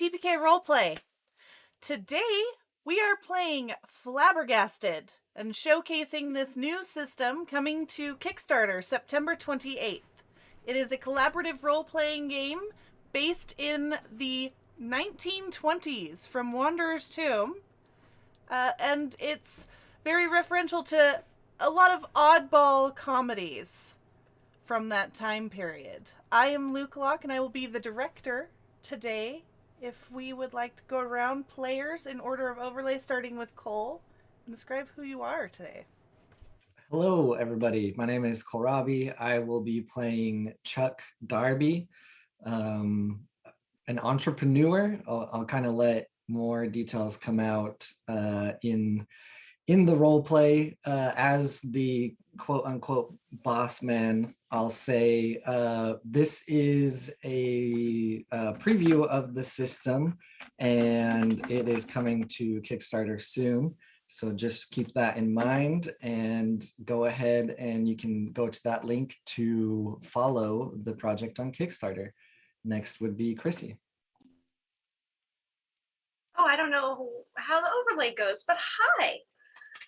TPKRoleplay. Today, we are playing Flabbergasted and showcasing this new system coming to Kickstarter September 28th. It is a collaborative role-playing game based in the 1920s from Wanderer's Tomb, and it's very referential to a lot of oddball comedies from that time period. I am Luke Locke, and I will be the director today. If we would like to go around players in order of overlay, starting with Cole, and describe who you are today. Hello, everybody. My name is Kohlrabi. I will be playing Chuck Darby, an entrepreneur. I'll kind of let more details come out in the role play. As the quote unquote boss man, I'll say this is a preview of the system, and it is coming to Kickstarter soon. So just keep that in mind and go ahead and you can go to that link to follow the project on Kickstarter. Next would be Chrissy. Oh, I don't know how the overlay goes, but hi.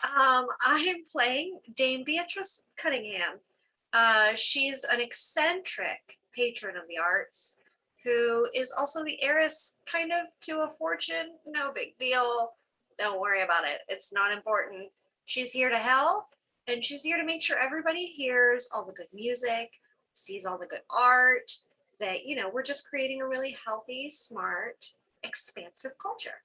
I'm playing Dame Beatrice Cunningham. She's an eccentric patron of the arts who is also the heiress kind of to a fortune. No big deal. Don't worry about it. It's not important. She's here to help, and she's here to make sure everybody hears all the good music, sees all the good art, that, you know, we're just creating a really healthy, smart, expansive culture.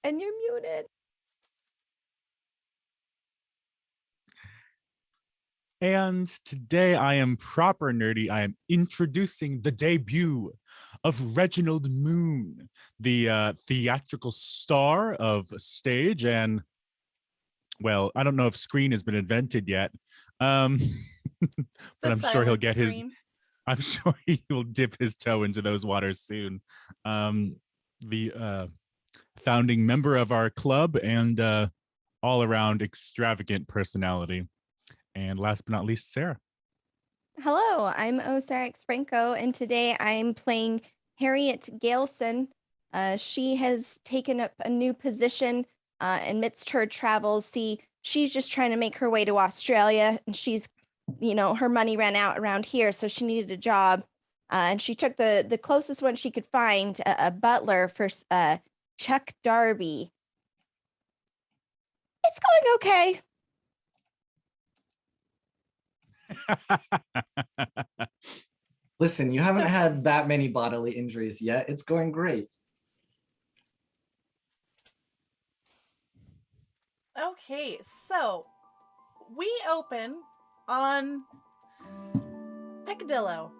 And you're muted. And today I am proper nerdy. I am introducing the debut of Reginald Moon, the theatrical star of stage. And, well, I don't know if screen has been invented yet, but I'm sure he'll get I'm sure he will dip his toe into those waters soon. The founding member of our club and all around extravagant personality. And last but not least, Sarah. Hello, I'm Osiris Franco, and today I'm playing Harriet Galeson. She has taken up a new position amidst her travels. See, she's just trying to make her way to Australia, and she's, you know, her money ran out around here, so she needed a job. And she took the closest one she could find, a butler for Chuck Darby. It's going okay. Listen, you haven't had that many bodily injuries yet. It's going great. Okay, so we open on Peccadillo.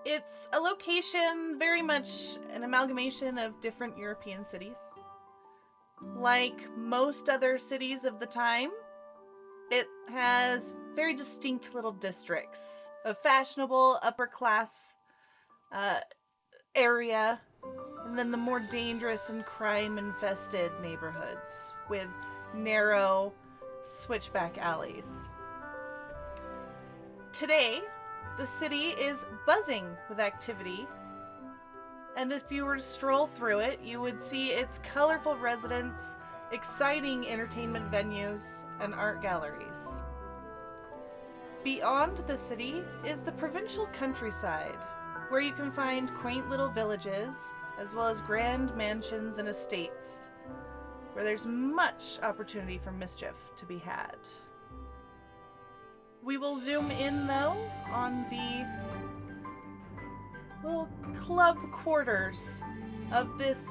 It's a location very much an amalgamation of different European cities. Like most other cities of the time, it has very distinct little districts of fashionable upper class area, and then the more dangerous and crime infested neighborhoods with narrow switchback alleys. Today, the city is buzzing with activity, and if you were to stroll through it, you would see its colorful residents, exciting entertainment venues, and art galleries. Beyond the city is the provincial countryside, where you can find quaint little villages, as well as grand mansions and estates, where there's much opportunity for mischief to be had. We will zoom in, though, on the little club quarters of this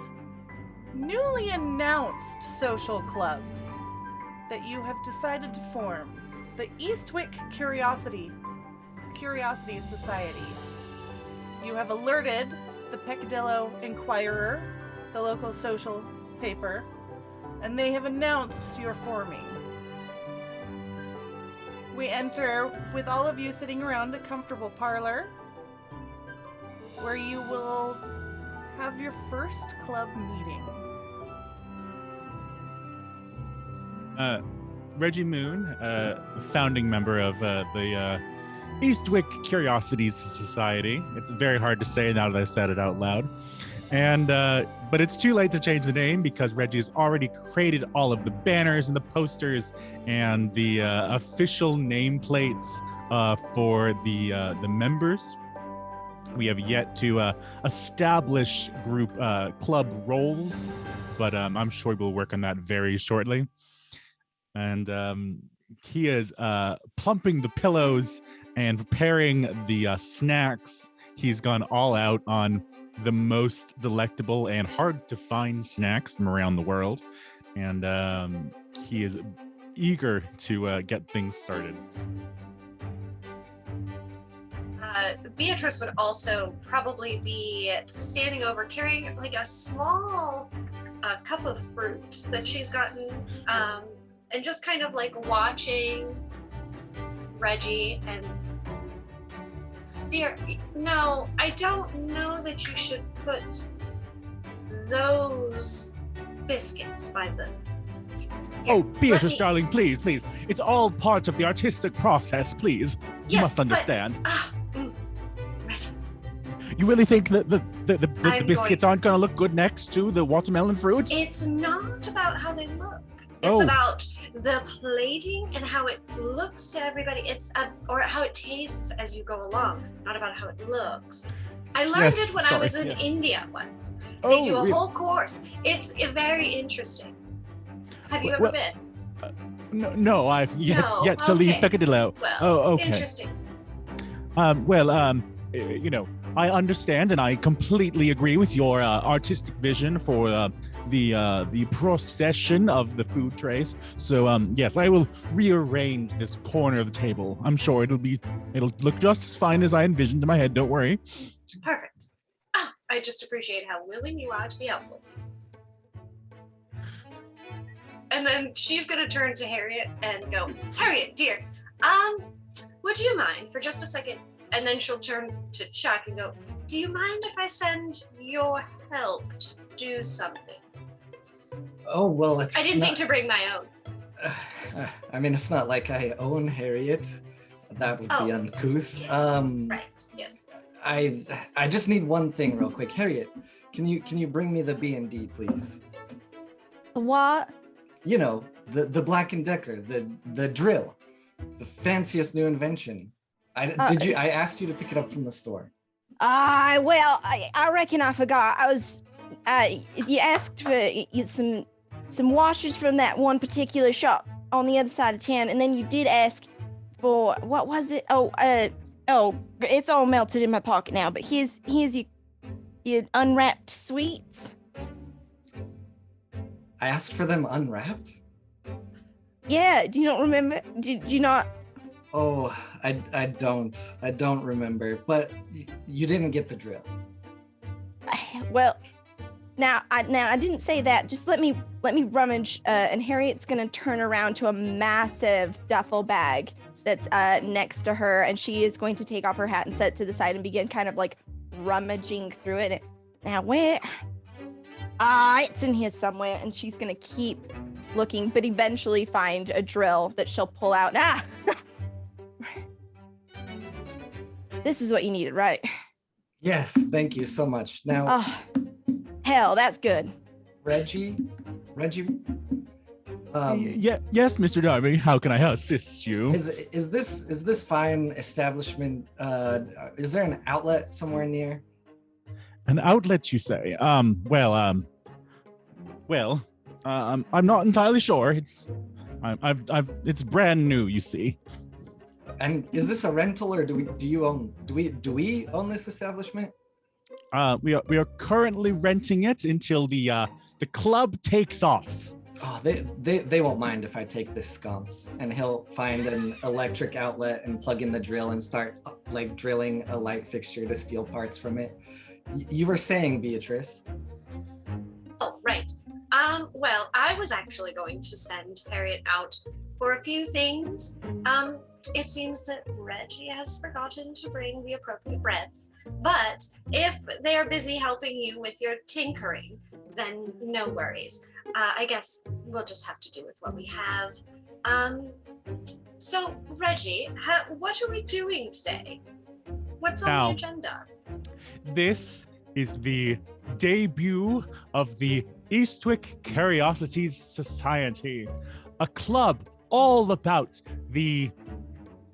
newly announced social club that you have decided to form, the Eastwick Curiosity Society. You have alerted the Peccadillo Inquirer, the local social paper, and they have announced your forming. We enter with all of you sitting around a comfortable parlor where you will have your first club meeting. Reggie Moon, founding member of the Eastwick Curiosities Society. It's very hard to say now that I said it out loud. And but it's too late to change the name because Reggie's already created all of the banners and the posters and the official nameplates for the members. We have yet to establish group club roles, but I'm sure we'll work on that very shortly. And he is plumping the pillows and preparing the snacks. He's gone all out on the most delectable and hard to find snacks from around the world. And he is eager to get things started. Beatrice would also probably be standing over carrying like a small cup of fruit that she's gotten, and just kind of like watching Reggie and, dear, no, I don't know that you should put those biscuits by the... Here, Oh, Beatrice, darling, please. It's all part of the artistic process, please. Yes, You must understand. Reggie, You really think that the I'm biscuits aren't going to look good next to the watermelon fruit? it's not about how they look. It's Oh. about the plating and how it looks to everybody. Or how it tastes as you go along, not about how it looks. I learned Yes, it when I sorry, was in yes. India once. They Oh, do a really? whole course. It's very interesting. Have you ever Well, been? No, I've No, yet to leave okay. Peccadillo. Well, Oh, okay. interesting. You know, I understand and I completely agree with your artistic vision for the procession of the food trays. So, yes, I will rearrange this corner of the table. I'm sure it'll look just as fine as I envisioned in my head. Don't worry. Perfect. I just appreciate how willing you are to be helpful. And then she's gonna turn to Harriet and go, Harriet, dear, would you mind for just a second? And then she'll turn to Chuck and go, do you mind if I send your help to do something? Oh, well, it's I didn't not, think to bring my own. I mean, it's not like I own Harriet. That would be Oh, uncouth. Yes. Right, yes. I just need one thing real quick. Harriet, can you bring me the B&D, please? The what? You know, the Black & Decker, the drill, the fanciest new invention. I asked you to pick it up from the store. Well, I reckon I forgot. I was, you asked for some washers from that one particular shop on the other side of town, and then you did ask for, what was it? Oh, it's all melted in my pocket now, but here's your unwrapped sweets. I asked for them unwrapped? Yeah, do you not remember? Do you not? Oh, I don't remember, but you didn't get the drill. Well, now I didn't say that. Just let me rummage. And Harriet's gonna turn around to a massive duffel bag that's next to her, and she is going to take off her hat and set it to the side and begin kind of like rummaging through it. Now where? It's in here somewhere, and she's gonna keep looking, but eventually find a drill that she'll pull out. This is what you needed, right? Yes, thank you so much. Now, Oh, hell, that's good. Reggie, Yes, Mr. Darby. How can I assist you? is this fine establishment? Is there an outlet somewhere near? An outlet, you say? I'm not entirely sure. It's brand new, you see. And is this a rental, or do we own this establishment? We are currently renting it until the club takes off. Oh, they won't mind if I take this sconce. And he'll find an electric outlet and plug in the drill and start like drilling a light fixture to steal parts from it. You were saying, Beatrice. Oh, right. Well, I was actually going to send Harriet out for a few things. It seems that Reggie has forgotten to bring the appropriate breads, but if they are busy helping you with your tinkering, then no worries. I guess we'll just have to do with what we have. So, Reggie, what are we doing today? What's on Now- the agenda? This is the debut of the Eastwick Curiosities Society, a club all about the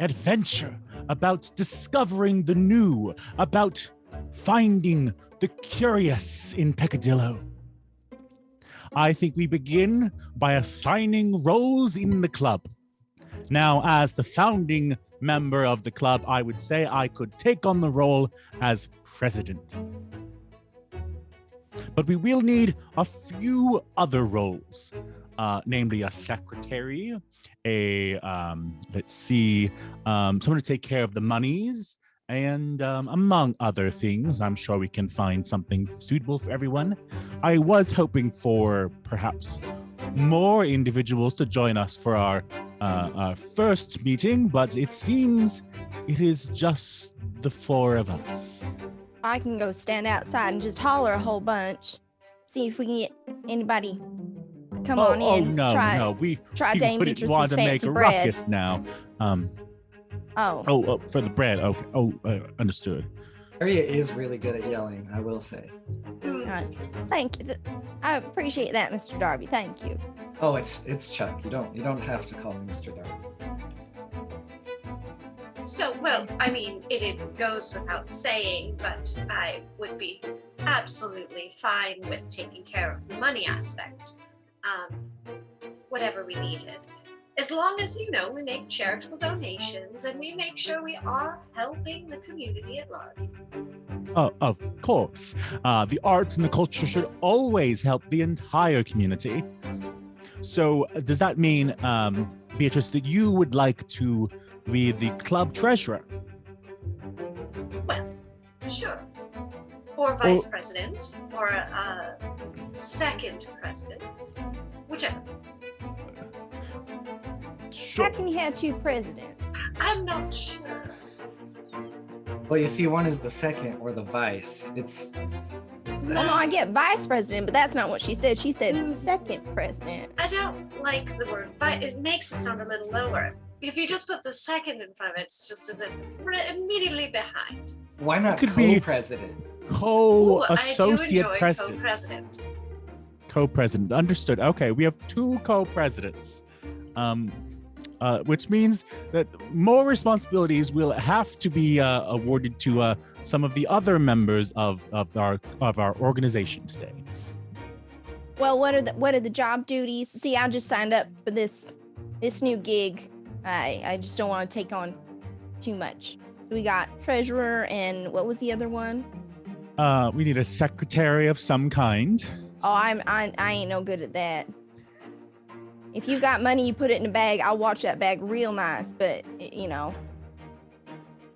adventure, about discovering the new, about finding the curious in Peccadillo. I think we begin by assigning roles in the club. Now, as the founding member of the club, I would say I could take on the role as president. But we will need a few other roles, namely a secretary, someone to take care of the monies, and among other things. I'm sure we can find something suitable for everyone. I was hoping for perhaps more individuals to join us for our first meeting, but it seems it is just the four of us. I can go stand outside and just holler a whole bunch. See if we can get anybody. Come on in. We try you Dame wouldn't Beatrice's want to make fancy a bread. ruckus now. Oh, For the bread. Okay. Understood. Harriet is really good at yelling, I will say. thank you. I appreciate that, Mr. Darby. Thank you. Oh, it's Chuck. You don't have to call me Mr. Darby. So, well, I mean, it goes without saying, but I would be absolutely fine with taking care of the money aspect. Whatever we needed. As long as, we make charitable donations and we make sure we are helping the community at large. Of course. The arts and the culture should always help the entire community. So does that mean, Beatrice, that you would like to be the club treasurer? Well, sure. Or vice president, or a second president, whichever. Sure. How can you have two presidents? I'm not sure. Well, you see, one is the second or the vice. Well, no, I get vice president, but that's not what she said. She said second president. I don't like the word vice. It makes it sound a little lower. If you just put the second in front of it, it's just as if we're immediately behind. Why not Could be- co-president? Ooh, I do Co-associate enjoy president. co-president. Co-president. Understood. Okay, we have two co-presidents. Which means that more responsibilities will have to be awarded to some of the other members of our organization today. Well, what are the job duties? See, I just signed up for this new gig. I just don't want to take on too much. So we got treasurer and what was the other one? We need a secretary of some kind. Oh, I ain't no good at that. If you got money, you put it in a bag. I'll watch that bag real nice, but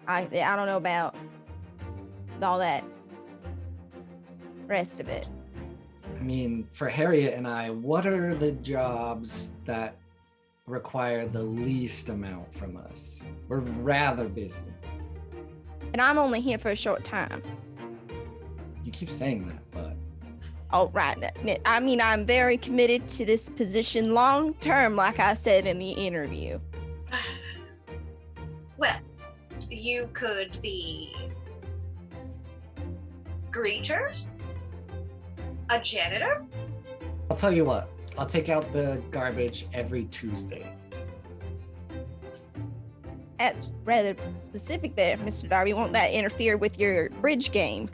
I don't know about all that rest of it. I mean, for Harriet and I, what are the jobs that require the least amount from us? We're rather busy. And I'm only here for a short time. You keep saying that, but Oh, right. I mean, I'm very committed to this position long term, like I said in the interview. Well, you could be greeters, a janitor. I'll tell you what, I'll take out the garbage every Tuesday. That's rather specific there, Mr. Darby. Won't that interfere with your bridge game?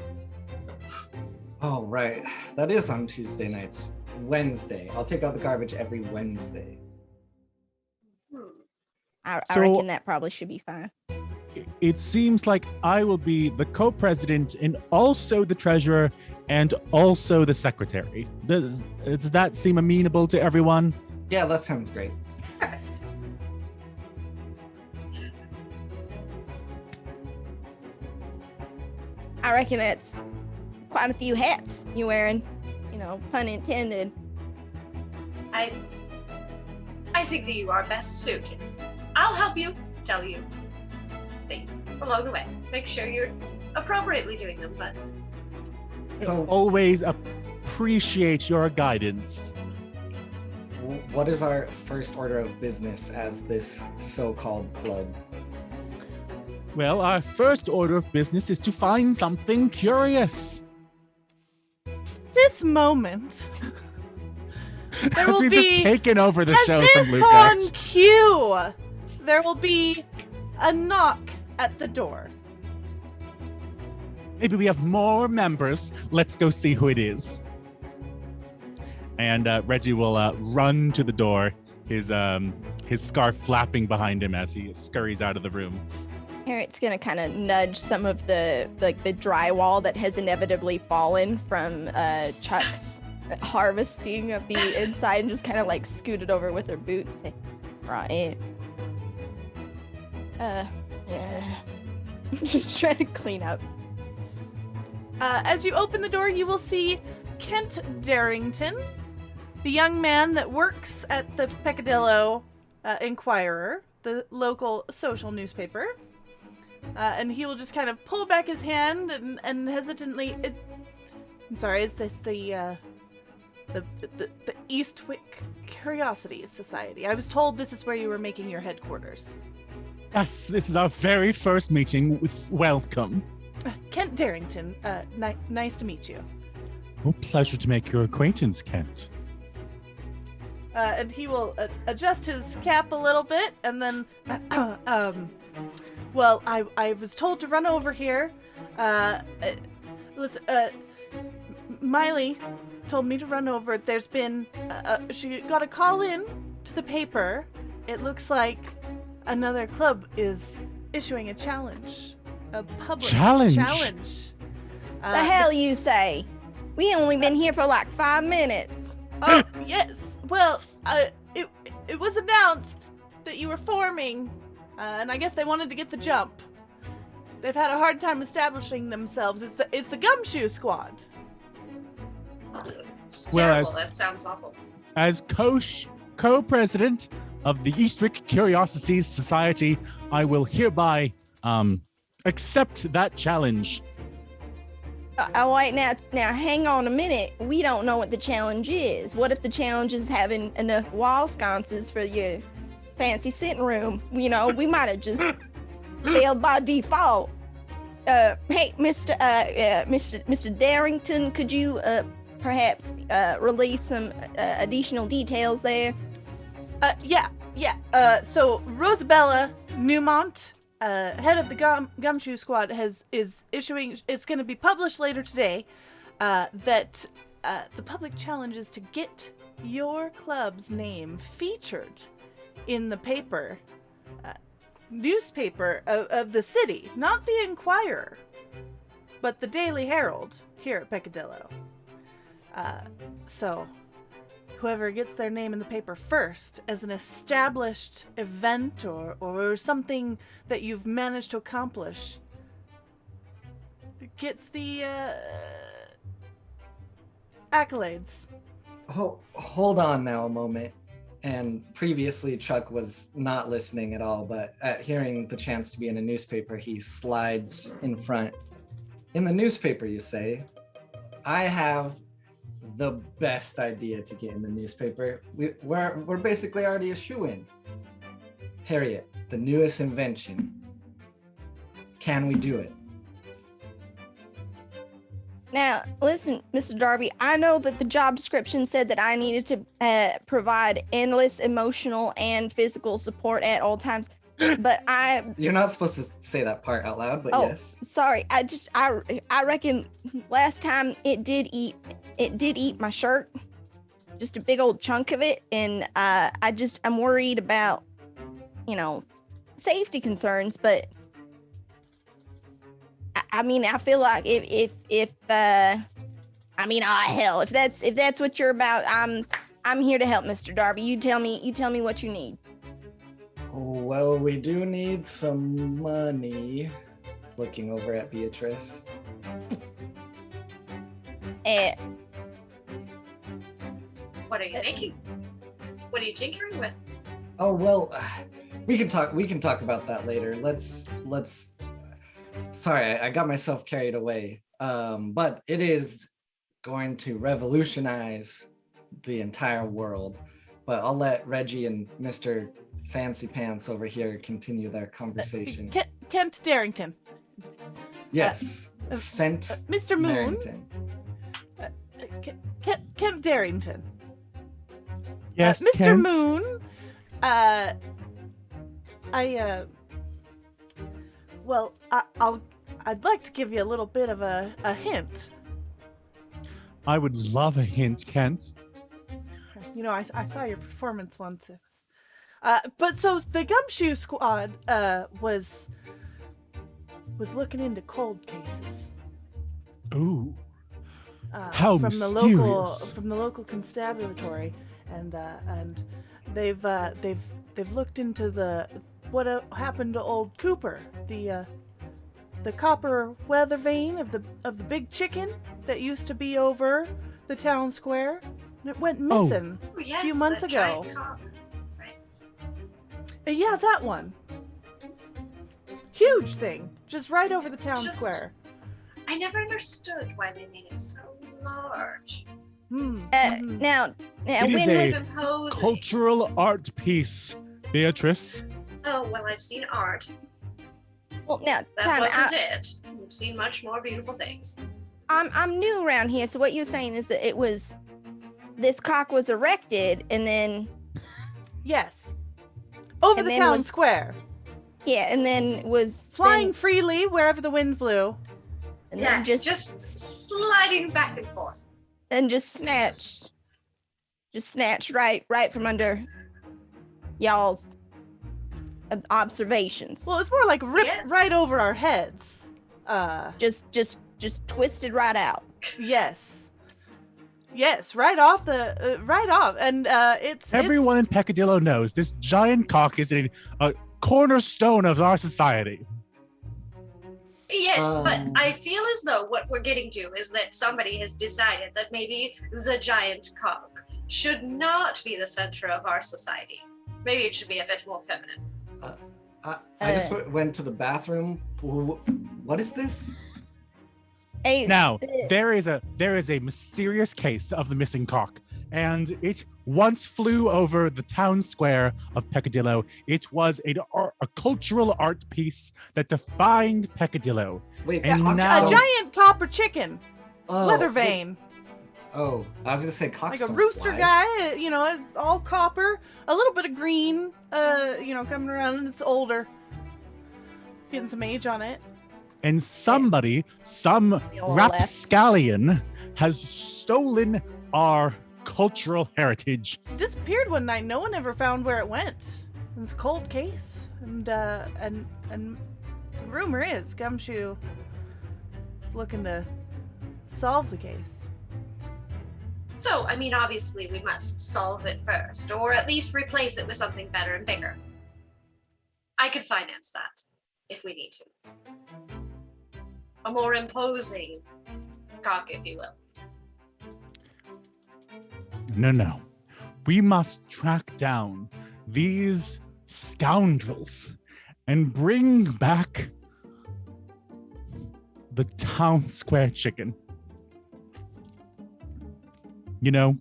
Oh, right. That is on Tuesday nights. Wednesday. I'll take out the garbage every Wednesday. I So- reckon that probably should be fine. It seems like I will be the co-president and also the treasurer and also the secretary. Does that seem amenable to everyone? Yeah, that sounds great. Perfect. I reckon that's quite a few hats you're wearing, pun intended. I think that you are best suited. I'll help you tell you things along the way. Make sure you're appropriately doing them, but So Always appreciate your guidance. what is our first order of business as this so-called club? Well, our first order of business is to find something curious. This moment, there As will we've be just taken over the as show if from on Lucas. cue. There will be a knock at the door. Maybe we have more members. Let's go see who it is. And Reggie will run to the door, his scarf flapping behind him as he scurries out of the room. Harriet's gonna kind of nudge some of the drywall that has inevitably fallen from Chuck's harvesting of the inside, and just kind of like scoot it over with her boot and say, "Right, yeah." Just trying to clean up. As you open the door, you will see Kent Darrington, the young man that works at the Peccadillo Inquirer, the local social newspaper. And he will just kind of pull back his hand and hesitantly. I'm sorry. Is this the Eastwick Curiosities Society? I was told this is where you were making your headquarters. Yes, this is our very first meeting with welcome. Kent Darrington. Nice to meet you. Oh, pleasure to make your acquaintance, Kent. And he will adjust his cap a little bit, and then, well, I was told to run over here. Listen, Miley told me to run over. There's been, she got a call in to the paper. It looks like another club is issuing a challenge. A public challenge. The hell you say? We only been here for like 5 minutes. Oh, yes. Well, it was announced that you were forming, and I guess they wanted to get the jump. They've had a hard time establishing themselves. It's the Gumshoe Squad. It's Well, terrible. That sounds awful. As co-president of the Eastwick Curiosities Society, I will hereby accept that challenge. Oh, wait, now hang on a minute. We don't know what the challenge is. What if the challenge is having enough wall sconces for your fancy sitting room? You know, we might have just failed by default. Hey, Mr. Darrington, could you perhaps release some additional details there? Yeah. So Rosabella Newmont, head of the Gumshoe Squad, is issuing. It's going to be published later today. That the public challenge is to get your club's name featured in the paper, newspaper of the city, not the Inquirer, but the Daily Herald here at Peccadillo. So whoever gets their name in the paper first as an established event or something that you've managed to accomplish gets the accolades. Oh, hold on now a moment. And previously Chuck was not listening at all, but at hearing the chance to be in a newspaper, he slides in front. In the newspaper, you say, I have the best idea to get in the newspaper. We're basically already a shoo-in. Harriet, the newest invention. Can we do it? Now, listen, Mr. Darby, I know that the job description said that I needed to provide endless emotional and physical support at all times, but You're not supposed to say that part out loud, but yes. Sorry, I reckon last time it did eat my shirt, just a big old chunk of it, and I'm worried about, safety concerns, but I mean, I feel like if that's what you're about, I'm here to help, Mr. Darby. You tell me what you need. Well, we do need some money. Looking over at Beatrice. What are you making? What are you tinkering with? Oh well, we can talk about that later. Let's sorry, I got myself carried away. But it is going to revolutionize the entire world. but I'll let Reggie and Mr. Fancy Pants over here continue their conversation. Kent Darrington. Yes, Saint Mr. Moon. Barrington. Kent Darrington. Yes, Mr. Kent? Moon. I'd like to give you a little bit of a hint. I would love a hint, Kent. You know, I saw your performance once. But so the Gumshoe Squad was looking into cold cases. Ooh. How from mysterious. the local constabulary, and they've looked into what happened to old Cooper, the copper weather vane of the big chicken that used to be over the town square. And it went missing Oh, yes, a few months that ago. giant cop. Right. Yeah, that one. Huge thing, just right over the town Just- square. I never understood why they made it so large. Now, It is when a was Imposing. cultural art piece, Beatrice. Oh, well, I've seen art. now That time wasn't out. it. I've seen much more beautiful things. I'm new around here, so what you're saying is that this cock was erected and then Yes, over And the then town was- square, and then was flying then, freely wherever the wind blew. and then Yes, just sliding back and forth. snatched right from under y'all's observations. Well, it's more like ripped Yes. right over our heads. Just twisted right out. Yes, right off, and it's Everyone in Peccadillo knows this giant cock is a cornerstone of our society. Yes, but Um, I feel as though what we're getting to is that somebody has decided that maybe the giant cock should not be the center of our society. Maybe it should be a bit more feminine. I just went to the bathroom. What is this? Now, there is a mysterious case of the missing cock, and it once flew over the town square of Peccadillo. It was a cultural art piece that defined Peccadillo. Wait, And cockstone? now- a giant copper chicken, Oh, weather wait. vane, Oh, I was gonna say like cockstone. a rooster fly. guy. You know, all copper, a little bit of green. Coming around, and it's older, getting some age on it. And some You're left. rapscallion has stolen our cultural heritage. Disappeared one night. No one ever found where it went. It's a cold case, and the rumor is Gumshoe is looking to solve the case. So, I mean, obviously, we must solve it first, or at least replace it with something better and bigger. I could finance that if we need to. A more imposing cock, if you will. No. We must track down these scoundrels and bring back the town square chicken. You know,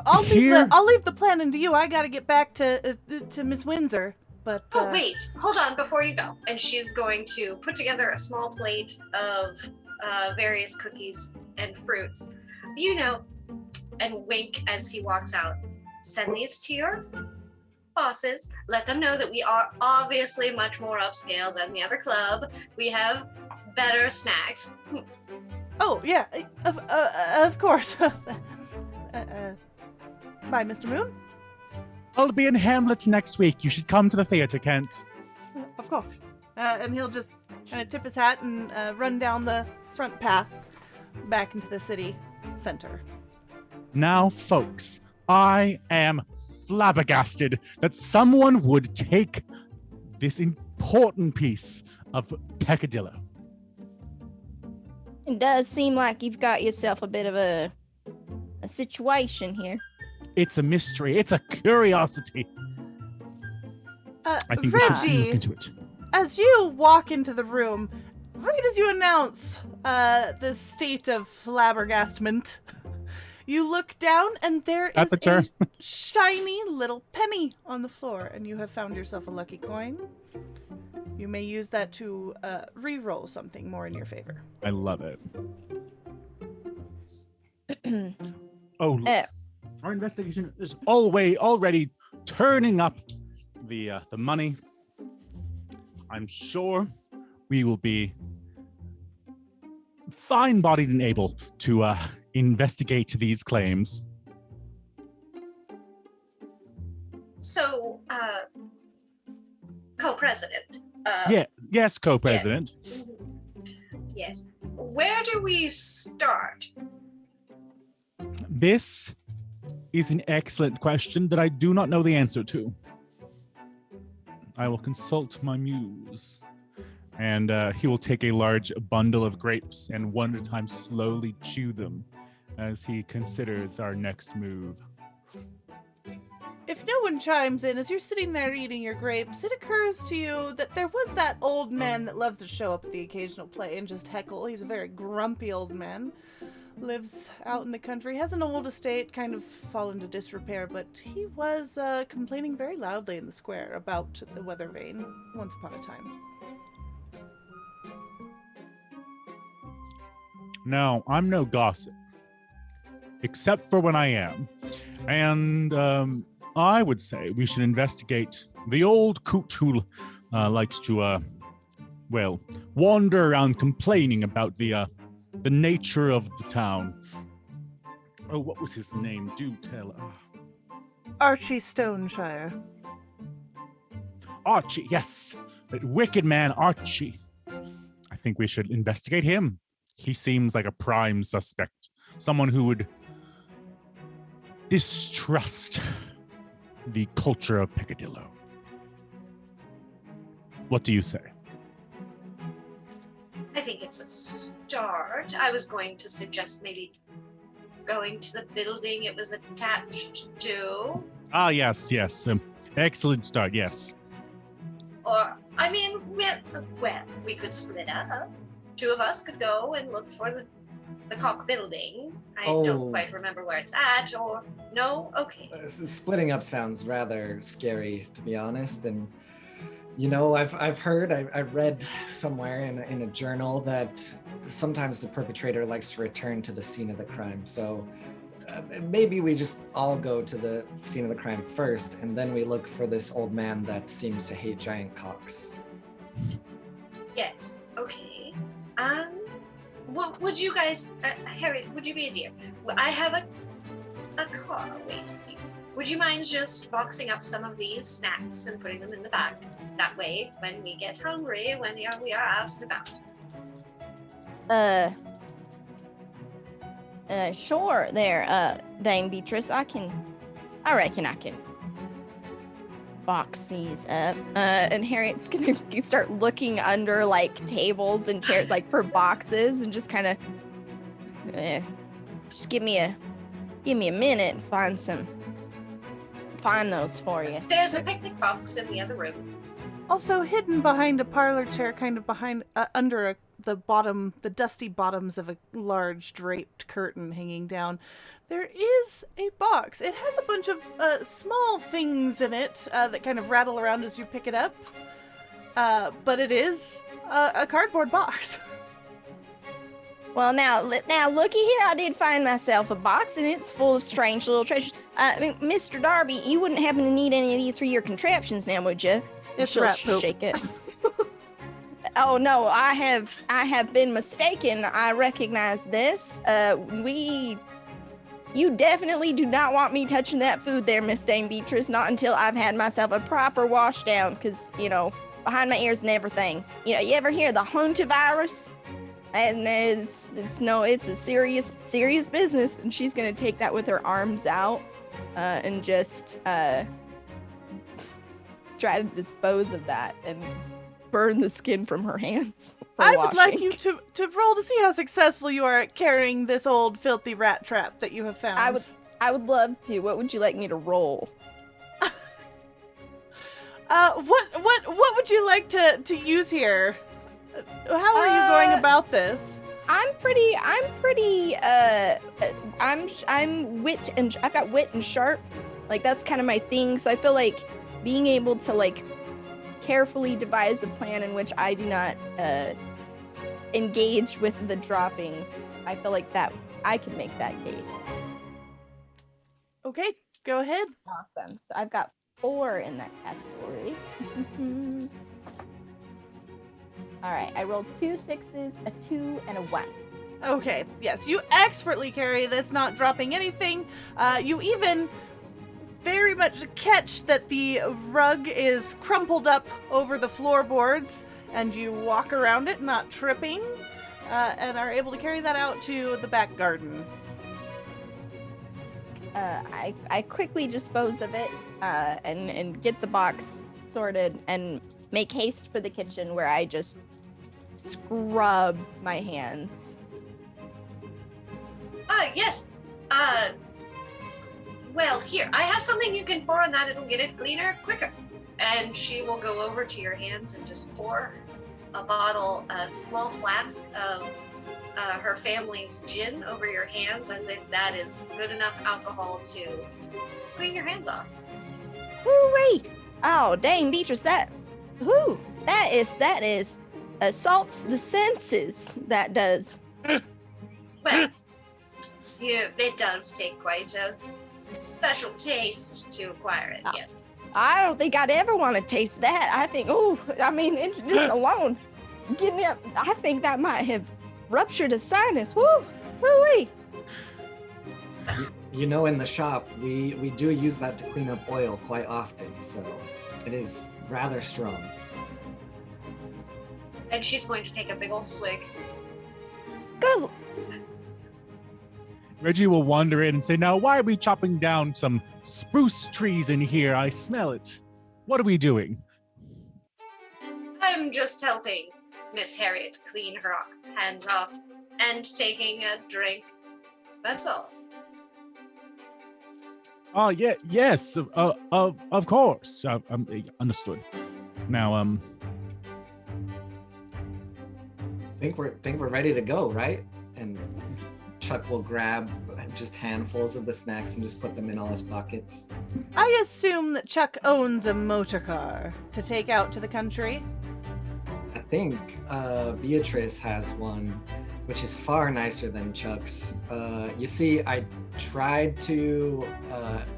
I'll Here- leave the planning to you. I got to get back to Miss Windsor. But Oh, wait, hold on before you go. And she's going to put together a small plate of various cookies and fruits. You know, and wink as he walks out. Send these to your bosses. Let them know that we are obviously much more upscale than the other club. We have better snacks. Oh yeah, of course. Bye, Mr. Moon. I'll be in Hamlet next week. You should come to the theater, Kent. Of course. And he'll just kind of tip his hat and run down the front path back into the city center. Now, folks, I am flabbergasted that someone would take this important piece of Peccadillo. It does seem like you've got yourself a bit of a situation here. It's a mystery. It's a curiosity. I think we should look Reggie, into it. as you walk into the room, right as you announce the state of flabbergastment, You look down, and there is Aperture. a shiny little penny on the floor, and you have found yourself a lucky coin. You may use that to re-roll something more in your favor. I love it. Oh, Uh, our investigation is already turning up the money. I'm sure we will be fine-bodied and able to investigate these claims. So, co-president. Yes, co-president. Yes. Where do we start? This is an excellent question that I do not know the answer to. I will consult my muse. And he will take a large bundle of grapes and one at a time slowly chew them as he considers our next move. If no one chimes in, as you're sitting there eating your grapes, it occurs to you that there was that old man that loves to show up at the occasional play and just heckle. He's a very grumpy old man. Lives out in the country, has an old estate, kind of fallen to disrepair, but he was complaining very loudly in the square about the weather vane once upon a time. Now, I'm no gossip, except for when I am. And I would say we should investigate the old coot who likes to, wander around complaining about the nature of the town. Oh, what was his name? Do tell. Archie Stoneshire. Archie, yes. That wicked man, Archie. I think we should investigate him. He seems like a prime suspect. Someone who would distrust the culture of Peccadillo. What do you say? I think it's a start. I was going to suggest maybe going to the building it was attached to. Ah, yes. Excellent start, yes. Or, I mean, we could split up. Two of us could go and look for the Cock building. I don't quite remember where it's at, or no? Okay. Splitting up sounds rather scary, to be honest. And you know, I've heard, I read somewhere in a journal that sometimes the perpetrator likes to return to the scene of the crime. So maybe we just all go to the scene of the crime first, and then we look for this old man that seems to hate giant cocks. Yes. Okay. Would you guys, Harry? Would you be a dear? I have a car waiting. Would you mind just boxing up some of these snacks and putting them in the back? That way, when we get hungry, when we are out and about. Sure there, Dame Beatrice. I reckon I can box these up. And Harriet's gonna start looking under like tables and chairs like for boxes and just kind of just give me a minute and find those for you. There's a picnic box in the other room. Also hidden behind a parlor chair, kind of behind, under the dusty bottoms of a large draped curtain hanging down, there is a box. It has a bunch of small things in it that kind of rattle around as you pick it up. But it is a cardboard box. Well, now looky here. I did find myself a box, and it's full of strange little treasures. Mr. Darby, you wouldn't happen to need any of these for your contraptions now, would you? It's She'll rat poop. shake it. Oh no, I have been mistaken. I recognize this. You definitely do not want me touching that food there, Miss Dame Beatrice, not until I've had myself a proper wash down, because, you know, behind my ears and everything. You know, you ever hear the hantavirus? And it's a serious business, and she's gonna take that with her arms out and just try to dispose of that and burn the skin from her hands. I would like you to roll to see how successful you are at carrying this old filthy rat trap that you have found. I would love to. What would you like me to roll? What would you like to use here? How are you going about this? I'm wit and I've got wit and sharp. Like that's kind of my thing. So I feel like being able to like carefully devise a plan in which I do not engage with the droppings. I feel like that I could make that case. Okay, go ahead. Awesome. So I've got 4 in that category. All right, I rolled 2 6s, a 2, and a 1. Okay, yes, you expertly carry this, not dropping anything. You even very much catch that the rug is crumpled up over the floorboards, and you walk around it, not tripping, and are able to carry that out to the back garden. I quickly dispose of it and get the box sorted and make haste for the kitchen where I just scrub my hands. Yes. Well, here, I have something you can pour on that. It'll get it cleaner quicker. And she will go over to your hands and just pour a small flask of her family's gin over your hands, as if that is good enough alcohol to clean your hands off. Woo-wee! Oh, dang, Beatrice, that is assaults the senses, that does. Well, it does take quite a special taste to acquire it, yes. I don't think I'd ever want to taste that. I think, it's just alone. Give me up. I think that might have ruptured a sinus. Woo-wee! You know, in the shop, we do use that to clean up oil quite often, so it is rather strong. And she's going to take a big old swig. Good. Reggie will wander in and say, now, why are we chopping down some spruce trees in here? I smell it. What are we doing? I'm just helping Miss Harriet clean her hands off and taking a drink. That's all. Oh, yeah, yes, of course. Understood. Now, Think we're ready to go, right? And Chuck will grab just handfuls of the snacks and just put them in all his pockets. I assume that Chuck owns a motor car to take out to the country. I think Beatrice has one, which is far nicer than Chuck's. You see, I tried to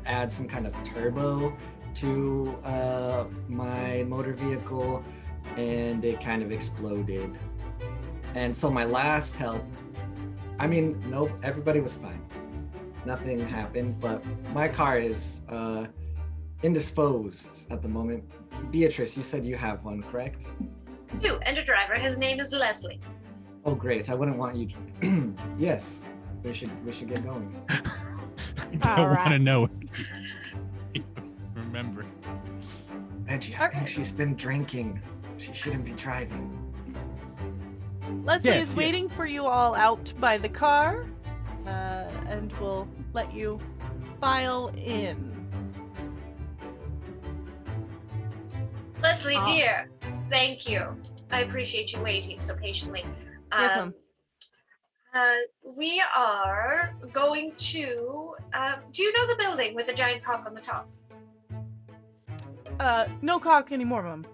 add some kind of turbo to my motor vehicle, and it kind of exploded. And so my last help, nope, everybody was fine. Nothing happened, but my car is indisposed at the moment. Beatrice, you said you have one, correct? You and a driver. His name is Leslie. Oh, great. I wouldn't want you to... Yes, we should get going. I don't All right. want to know. Remember. Reggie, I think she's been drinking. She shouldn't be driving. Leslie Yes, is waiting for you all out by the car, and will let you file in. Leslie, dear, thank you. I appreciate you waiting so patiently. Yes, ma'am. We are going to... do you know the building with the giant cock on the top? No cock anymore, Mom.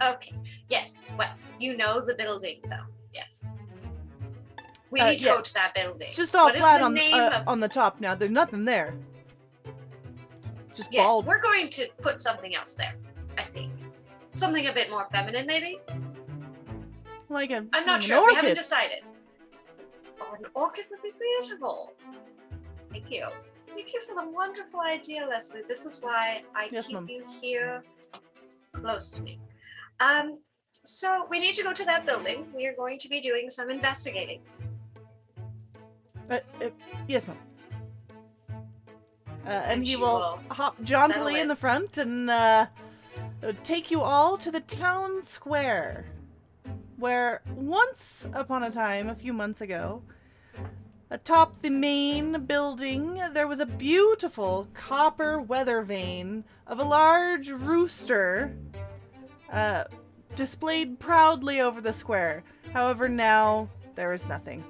Okay. Yes. Well, you know the building, though. Yes. We need to go yes. to that building. It's just all What is flat the on name of- on the top now. There's nothing there. Just Yeah, bald. we're going to put something else there, I think. Something a bit more feminine, maybe? Like I'm like not an sure. We haven't orchid. decided. Oh, an orchid would be beautiful. Thank you. Thank you for the wonderful idea, Leslie. This is why I Yes, keep Mom. you here close to me. So we need to go to that building. We are going to be doing some investigating. Yes, Mom. And he she will hop settle jauntily in in. the front and take you all to the town square, where once upon a time, a few months ago, atop the main building, there was a beautiful copper weather vane of a large rooster displayed proudly over the square. However, now There is nothing.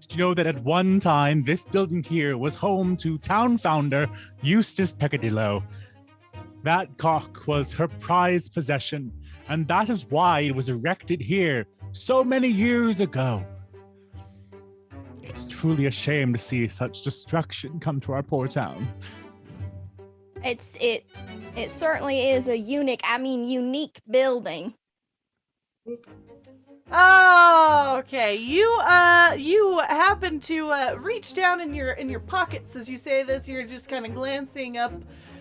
Did you know that at one time, this building here was home to town founder Eustace Peccadillo? That cock was her prized possession, and that is why it was erected here so many years ago. It's truly a shame to see such destruction come to our poor town. It certainly is a unique building. Oh, okay. You happen to reach down in your pockets as you say this. You're just kind of glancing up,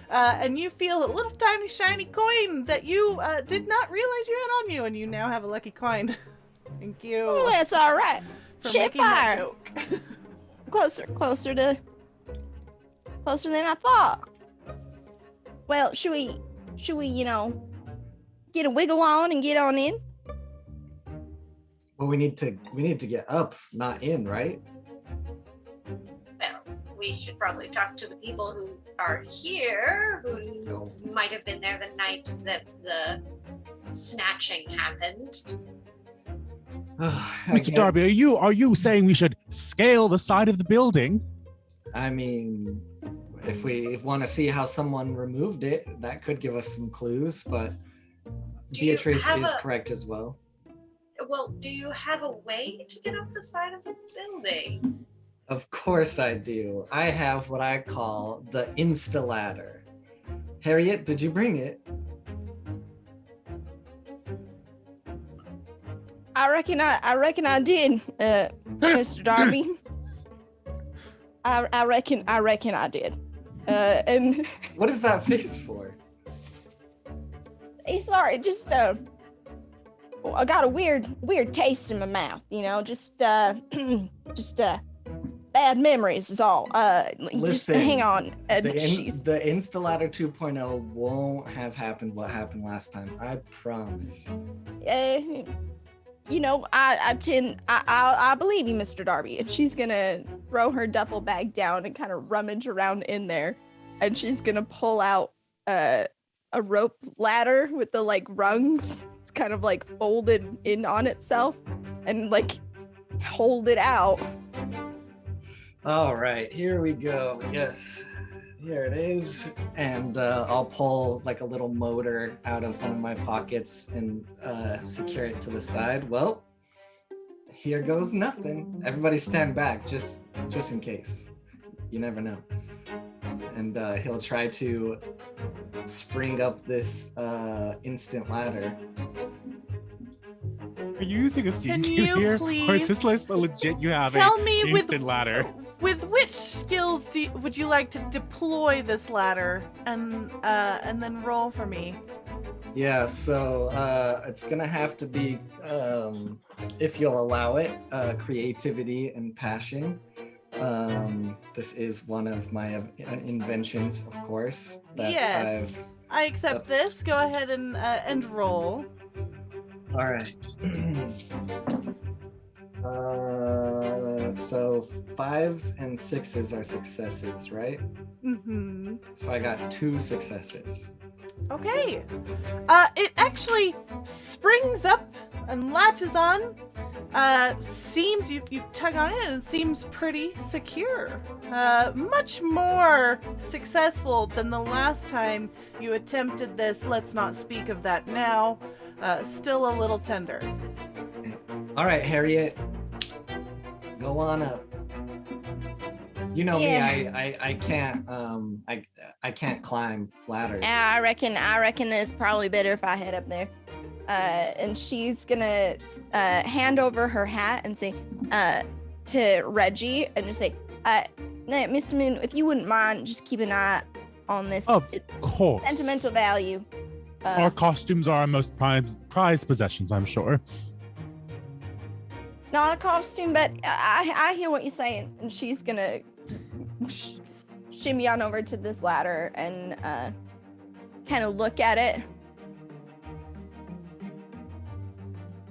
and you feel a little tiny shiny coin that you did not realize you had on you, and you now have a lucky coin. Thank you. Oh, that's all right. For Shit making that fire. joke. Closer than I thought. Well, should we, get a wiggle on and get on in? Well, we need to get up, not in, right? Well, we should probably talk to the people who are here, who might have been there the night that the snatching happened. Mr. Darby, are you saying we should scale the side of the building? I mean, if we want to see how someone removed it, that could give us some clues, but Beatrice is correct as well. Well, do you have a way to get up the side of the building? Of course I do. I have what I call the Insta ladder. Harriet, did you bring it? I reckon I did, Mr. Darby. I reckon I did. And What is that face for? sorry, just I got a weird taste in my mouth, just bad memories is all. Just Listen, hang on. The Instaladder 2.0 won't have happened what happened last time. I promise. I believe you, Mr. Darby. And she's gonna throw her duffel bag down and kind of rummage around in there, and she's gonna pull out a rope ladder with the rungs. It's kind of folded in on itself, and hold it out. All right, here we go. Yes, here it is. And I'll pull a little motor out of one of my pockets and secure it to the side. Well, here goes nothing. Everybody stand back, just in case. You never know. And he'll try to spring up this instant ladder. Are you using a Can CQ you here? Or please is this legit you have tell a me instant ladder? With which skills would you like to deploy this ladder and then roll for me? Yeah, so it's gonna have to be, if you'll allow it, creativity and passion. This is one of my inventions, of course. Yes, I accept this. Go ahead and roll. All right. So 5s and 6s are successes, right? Mm-hmm. So I got 2 successes. Okay. It actually springs up and latches on. Seems you tug on it and it seems pretty secure. Much more successful than the last time you attempted this. Let's not speak of that now. Still a little tender. All right, Harriet, go on up. You know me, I can't I can't climb ladders. Yeah, I reckon that it's probably better if I head up there. And she's gonna hand over her hat and say to Reggie and just say, Mr. Moon, if you wouldn't mind, just keep an eye on this. Of course. Sentimental value. Our costumes are our most prized possessions, I'm sure. Not a costume, but I hear what you're saying. And she's gonna shimmy on over to this ladder and kind of look at it.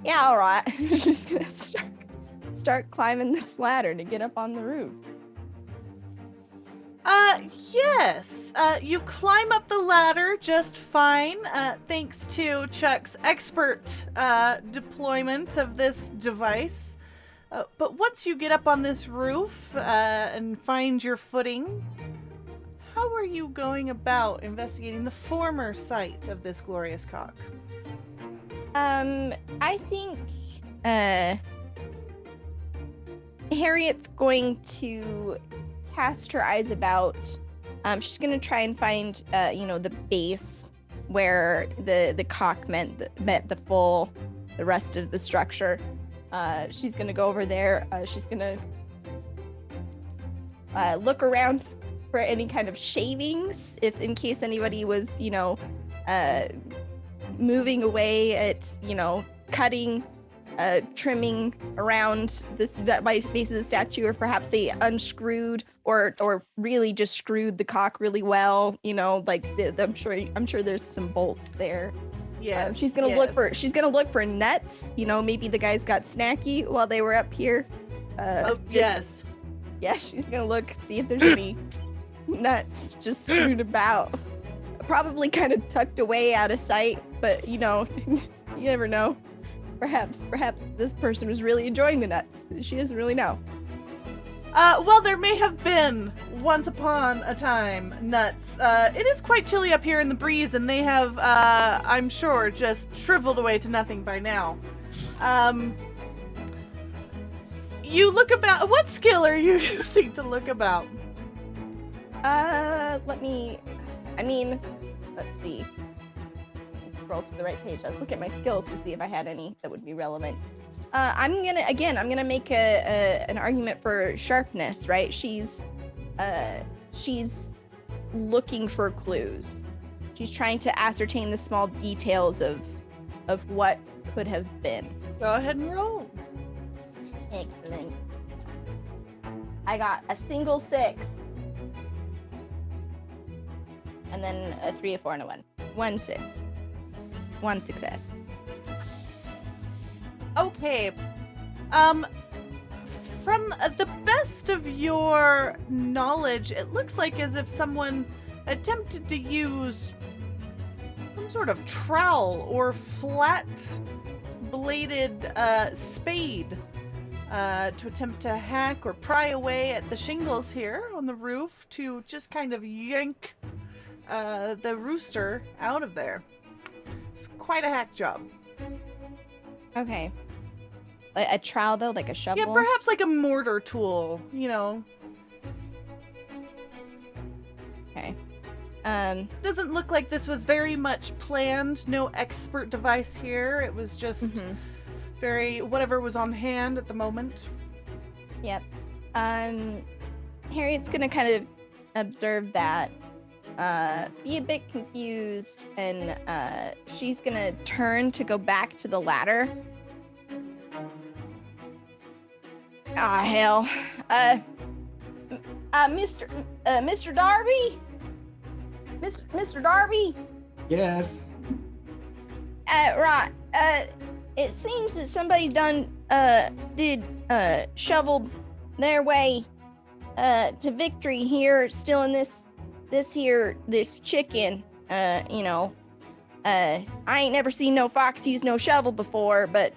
Yeah, all right. She's gonna start climbing this ladder to get up on the roof. Yes. You climb up the ladder just fine, thanks to Chuck's expert deployment of this device. But once you get up on this roof and find your footing, how are you going about investigating the former site of this glorious cock? I think Harriet's going to cast her eyes about. She's gonna try and find, the base where the cock met the rest of the structure. She's gonna go over there. She's gonna look around for any kind of shavings, if in case anybody was, moving away at, cutting, trimming around that base of the statue, or perhaps they unscrewed or really just screwed the cock really well. I'm sure there's some bolts there. Yes. She's gonna look for nuts. Maybe the guys got snacky while they were up here. Yes. Yeah, she's gonna see if there's any nuts just strewn about. Probably kind of tucked away out of sight, but you never know. Perhaps this person was really enjoying the nuts. She doesn't really know. Well, there may have been, once upon a time, nuts. It is quite chilly up here in the breeze, and they have, I'm sure, just shriveled away to nothing by now. You look about. What skill are you using to look about? Let's see. Scroll to the right page. Let's look at my skills to see if I had any that would be relevant. I'm gonna make an argument for sharpness, right? She's looking for clues. She's trying to ascertain the small details of what could have been. Go ahead and roll. Excellent. I got a single 6. And then a 3, a 4, and a 1. 1 6. 1 success. Okay. From the best of your knowledge, it looks like as if someone attempted to use some sort of trowel or flat-bladed spade to attempt to hack or pry away at the shingles here on the roof to just kind of yank the rooster out of there. It's quite a hack job. Okay. Like a trowel, though, like a shovel? Yeah, perhaps like a mortar tool, Okay. Doesn't look like this was very much planned. No expert device here. It was just very whatever was on hand at the moment. Yep. Harriet's gonna kind of observe that, be a bit confused, and she's gonna turn to go back to the ladder. Ah, hell. Mr. Darby? Mr. Darby? Yes. Right. It seems that somebody shoveled their way to victory here, still in this chicken. I ain't never seen no fox use no shovel before, but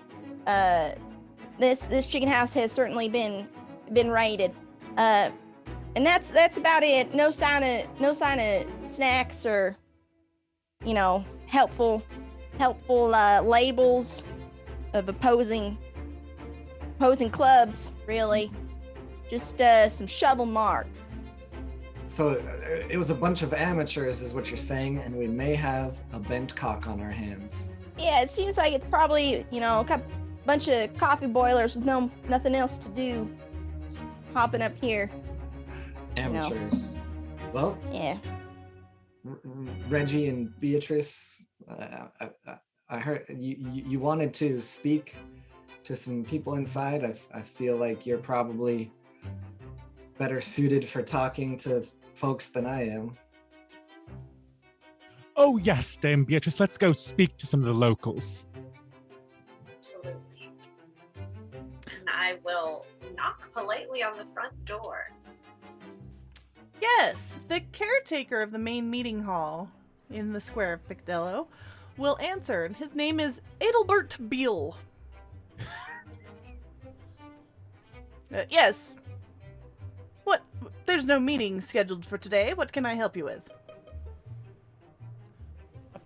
this chicken house has certainly been raided. And that's about it. No sign of snacks or helpful labels of opposing clubs, really. Just some shovel marks. So it was a bunch of amateurs is what you're saying, and we may have a bent cock on our hands. Yeah, it seems like it's probably, a bunch of coffee boilers with nothing else to do. Just hopping up here. Amateurs. Well, yeah. Reggie and Beatrice, I heard you wanted to speak to some people inside. I feel like you're probably better suited for talking to folks than I am. Oh yes, Dame Beatrice, let's go speak to some of the locals. Absolutely. And I will knock politely on the front door. Yes, the caretaker of the main meeting hall in the square of Picdello will answer, and his name is Adelbert Beale. Yes. What? There's no meeting scheduled for today. What can I help you with?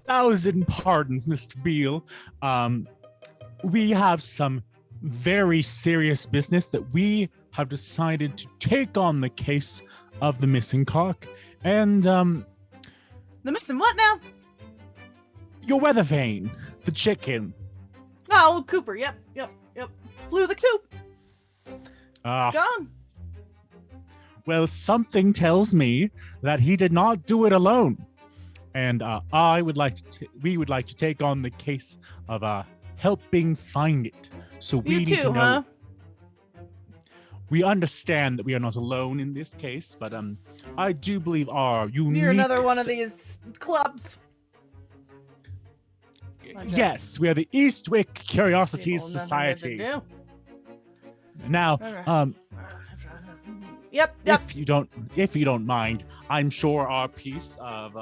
1,000 pardons, Mr. Beale. We have some very serious business that we have decided to take on the case of the missing cock. And, The missing what now? your weather vane, the chicken. Oh, old Cooper. Yep. Flew the coop. Gone. Well, something tells me that he did not do it alone. And we would like to take on the case of helping find it. So we You need too, to know. huh? We understand that we are not alone in this case, but I do believe our unique. You're another one of these clubs. Yes, we are the Eastwick Curiosities People, nothing Society. better to Now, do. Yep. if you don't mind, I'm sure our piece of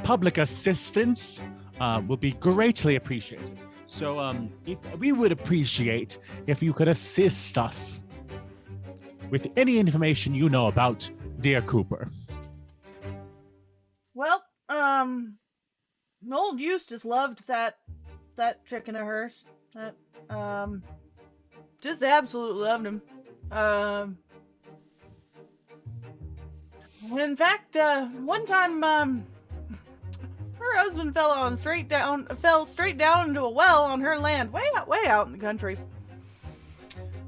public assistance will be greatly appreciated. So if we would appreciate if you could assist us with any information you know about dear Cooper. Well, old Eustace loved that chicken of hers. That just absolutely loved him. In fact, one time, her husband fell straight down into a well on her land, way out in the country.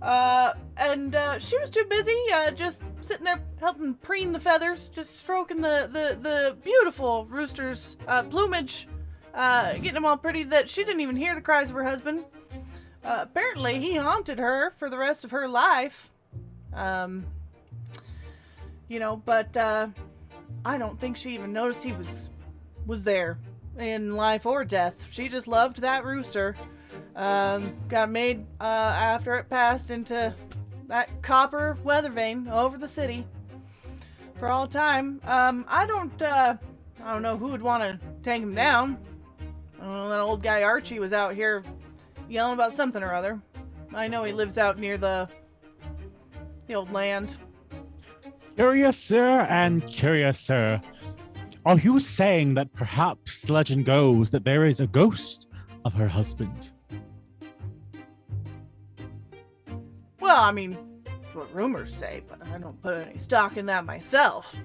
And she was too busy, just sitting there helping preen the feathers, just stroking the beautiful rooster's plumage, getting them all pretty, that she didn't even hear the cries of her husband. Apparently, he haunted her for the rest of her life. But I don't think she even noticed he was there in life or death. She just loved that rooster. Got made after it passed into that copper weather vane over the city for all time. I don't know who would want to take him down. I don't know, that old guy Archie was out here yelling about something or other. I know he lives out near the old land. Curiouser and curiouser. Are you saying that perhaps legend goes that there is a ghost of her husband? Well, I mean, what rumors say, but I don't put any stock in that myself.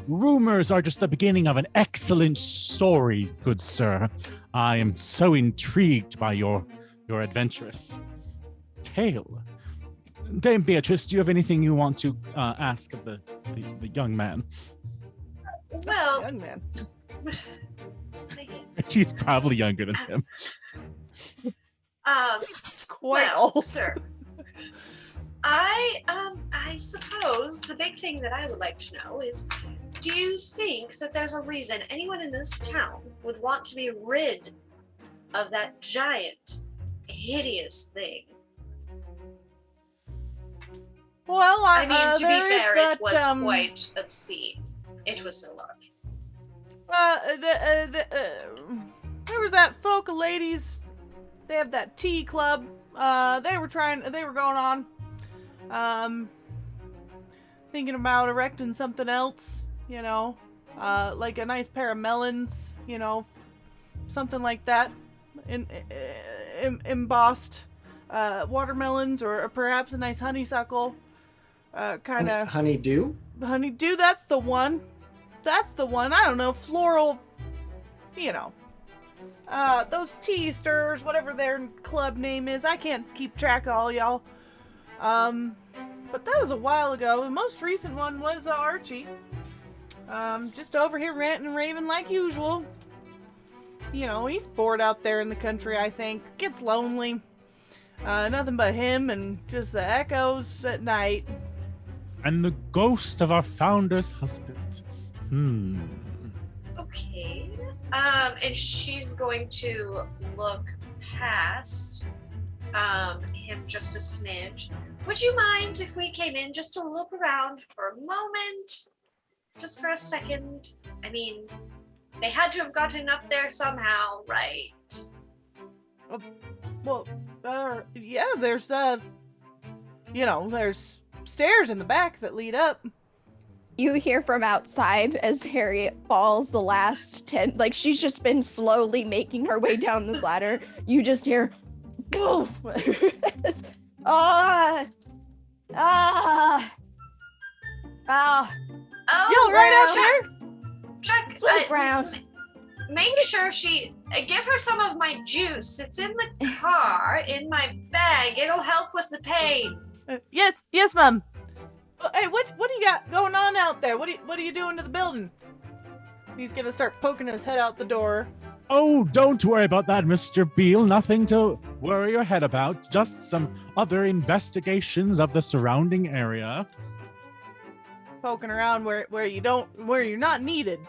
Rumors are just the beginning of an excellent story, good sir. I am so intrigued by your adventurous tale. Dame Beatrice, do you have anything you want to ask of the young man? Well, Young man. She's probably younger than him. It's quite well, old. sir. I suppose the big thing that I would like to know is, do you think that there's a reason anyone in this town would want to be rid of that giant, hideous thing? Well, I mean, to be there is fair, that, it was quite obscene. It was so large. There was that folk of ladies. They have that tea club. They were going on. Thinking about erecting something else, like a nice pair of melons, something like that. Embossed watermelons, or perhaps a nice honeysuckle. Kind of Honeydew? honeydew. That's the one. I don't know, floral. Those tea stirs, whatever their club name is. I can't keep track of all y'all. But that was a while ago. The most recent one was Archie. Just over here ranting and raving like usual. He's bored out there in the country, I think. Gets lonely. Nothing but him and just the echoes at night. And the ghost of our founder's husband. Okay. And she's going to look past him just a smidge. would you mind if we came in just to look around for a moment? Just for a second? I mean, they had to have gotten up there somehow, right? Well, yeah, there's, there's stairs in the back that lead up. You hear from outside as Harriet falls the last 10, like she's just been slowly making her way down this ladder. You just hear, boof! Ah! Ah! Ah! Oh, Yo, right out there! Chuck, Swift ground. make sure give her some of my juice. It's in the car, in my bag. It'll help with the pain. Yes, Mom. Hey, what do you got going on out there? What are you doing to the building? He's gonna start poking his head out the door. Oh, don't worry about that, Mr. Beale. Nothing to worry your head about. Just some other investigations of the surrounding area. Poking around where you're not needed.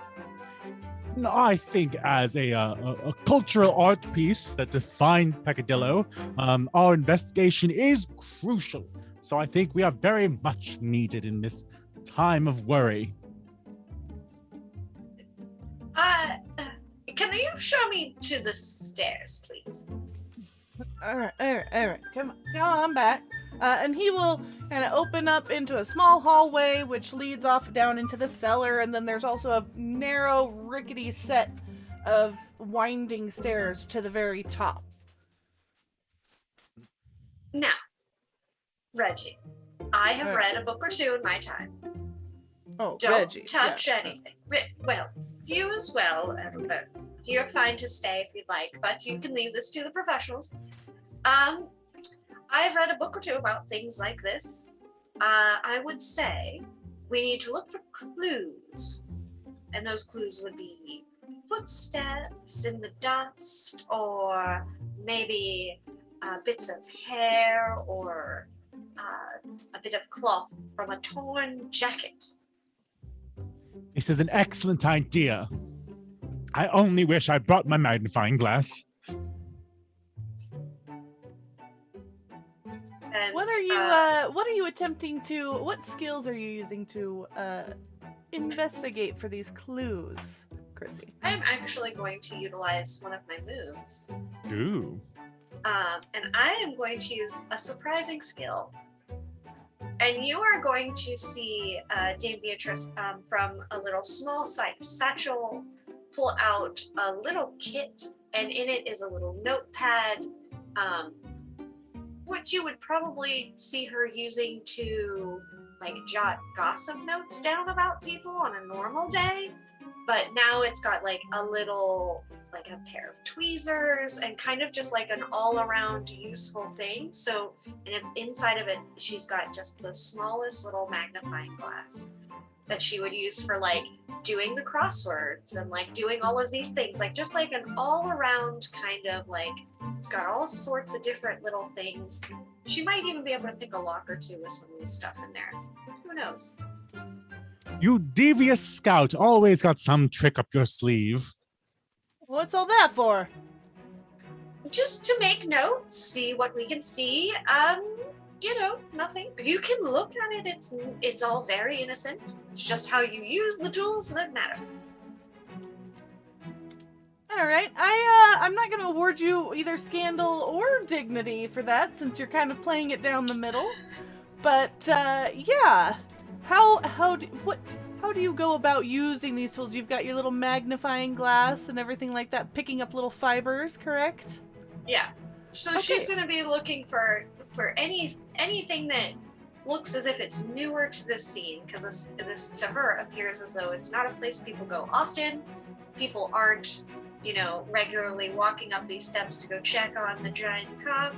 No, I think as a cultural art piece that defines Peccadillo, our investigation is crucial. So I think we are very much needed in this time of worry. Can you show me to the stairs, please? All right. Come on back. And he will kind of open up into a small hallway, which leads off down into the cellar. And then there's also a narrow, rickety set of winding stairs to the very top. Now, Reggie, I have read a book or two in my time. Oh, Don't Reggie. touch anything. Well, you as well, Edinburgh. You're fine to stay if you'd like, but you can leave this to the professionals. I've read a book or two about things like this. I would say we need to look for clues. And those clues would be footsteps in the dust, or maybe bits of hair, or a bit of cloth from a torn jacket. This is an excellent idea. I only wish I brought my magnifying glass. And, What skills are you using to investigate for these clues, Chrissy? I'm actually going to utilize one of my moves. Ooh. And I am going to use a surprising skill. And you are going to see Dame Beatrice from a little small satchel pull out a little kit, and in it is a little notepad, which you would probably see her using to like jot gossip notes down about people on a normal day. But now it's got like a little, like a pair of tweezers and kind of just like an all-around useful thing. So, and it's inside of it, she's got just the smallest little magnifying glass that she would use for like doing the crosswords and like doing all of these things, like just like an all-around kind of like, it's got all sorts of different little things. She might even be able to pick a lock or two with some of this stuff in there. Who knows? You devious scout, always got some trick up your sleeve. What's all that for? Just to make notes, see what we can see. Nothing. You can look at it. It's all very innocent. It's just how you use the tools that matter. All right, I'm not going to award you either scandal or dignity for that, since you're kind of playing it down the middle. But yeah, how do you go about using these tools? You've got your little magnifying glass and everything like that, picking up little fibers, correct? Yeah. So Okay. she's going to be looking for anything that looks as if it's newer to this scene, because this to her appears as though it's not a place people go often. People aren't, regularly walking up these steps to go check on the giant cock.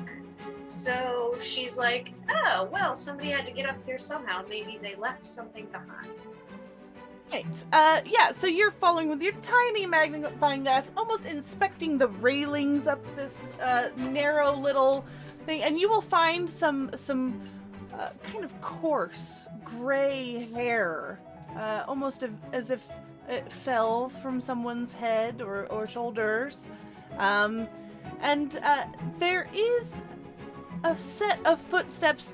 So she's like, oh, well, somebody had to get up here somehow. Maybe they left something behind. Right. Yeah, so you're following with your tiny magnifying glass, almost inspecting the railings up this narrow little thing, and you will find some kind of coarse gray hair, almost as if it fell from someone's head or shoulders. And there is a set of footsteps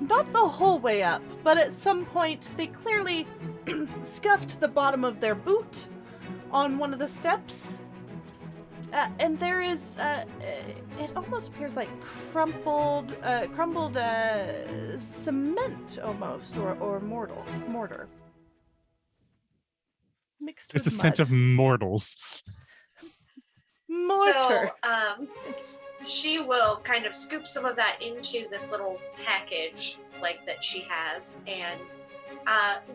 not the whole way up, but at some point they clearly scuffed the bottom of their boot on one of the steps. And there is, it almost appears like crumbled cement almost, or mortar. Mixed There's a with scent mud. of mortals. Mortar. So, she will kind of scoop some of that into this little package, like that she has, and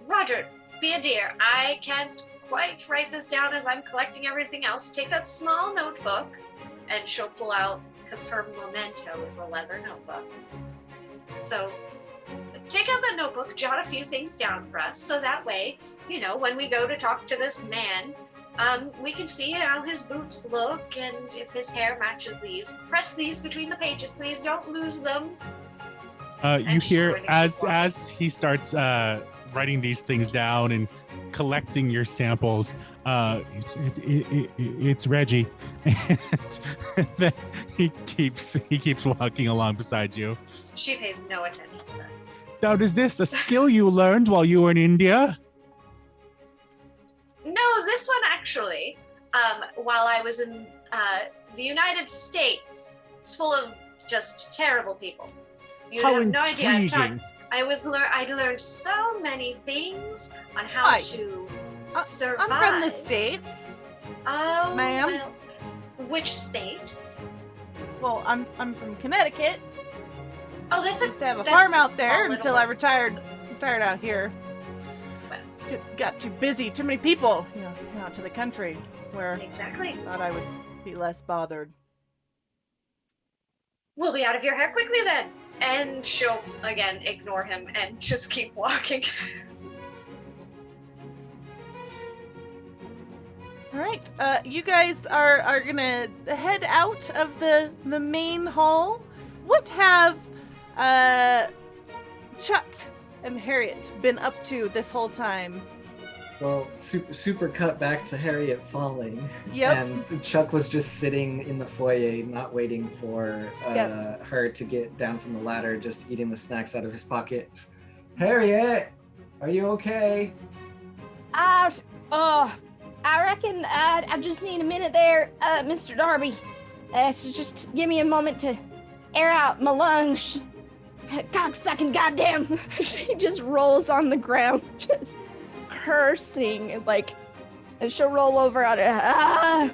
Roger, be a dear. I can't quite write this down as I'm collecting everything else. Take that small notebook, and she'll pull out, because her memento is a leather notebook. So take out that notebook, jot a few things down for us, so that way, you know, when we go to talk to this man, we can see how his boots look and if his hair matches these. Press these between the pages, please. Don't lose them. You she's hear going to keep as he starts writing these things down and collecting your samples. It's Reggie, and then he keeps walking along beside you. She pays no attention to that. Now, is this a skill you learned while you were in India? No, this one actually, while I was in the United States, it's full of just terrible people. You How have no idea. intriguing. I learned so many things on how Hi. to I'm survive. from the States. Oh, Ma'am? well, which state? Well, I'm from Connecticut. Oh, that's Used to have a that's farm out small there little until I one. retired out here. Well. Got too busy, too many people, out to the country where Exactly. I thought I would be less bothered. We'll be out of your hair quickly then. And she'll again ignore him and just keep walking. All right, you guys are gonna head out of the main hall. What have Chuck and Harriet been up to this whole time? Well, super cut back to Harriet falling. Yep. And Chuck was just sitting in the foyer, not waiting for her to get down from the ladder, just eating the snacks out of his pockets. Harriet, are you okay? I reckon I just need a minute there, Mr. Darby. So just give me a moment to air out my lungs. Cocksucking goddamn. She just rolls on the ground, just cursing, and she'll roll over on it.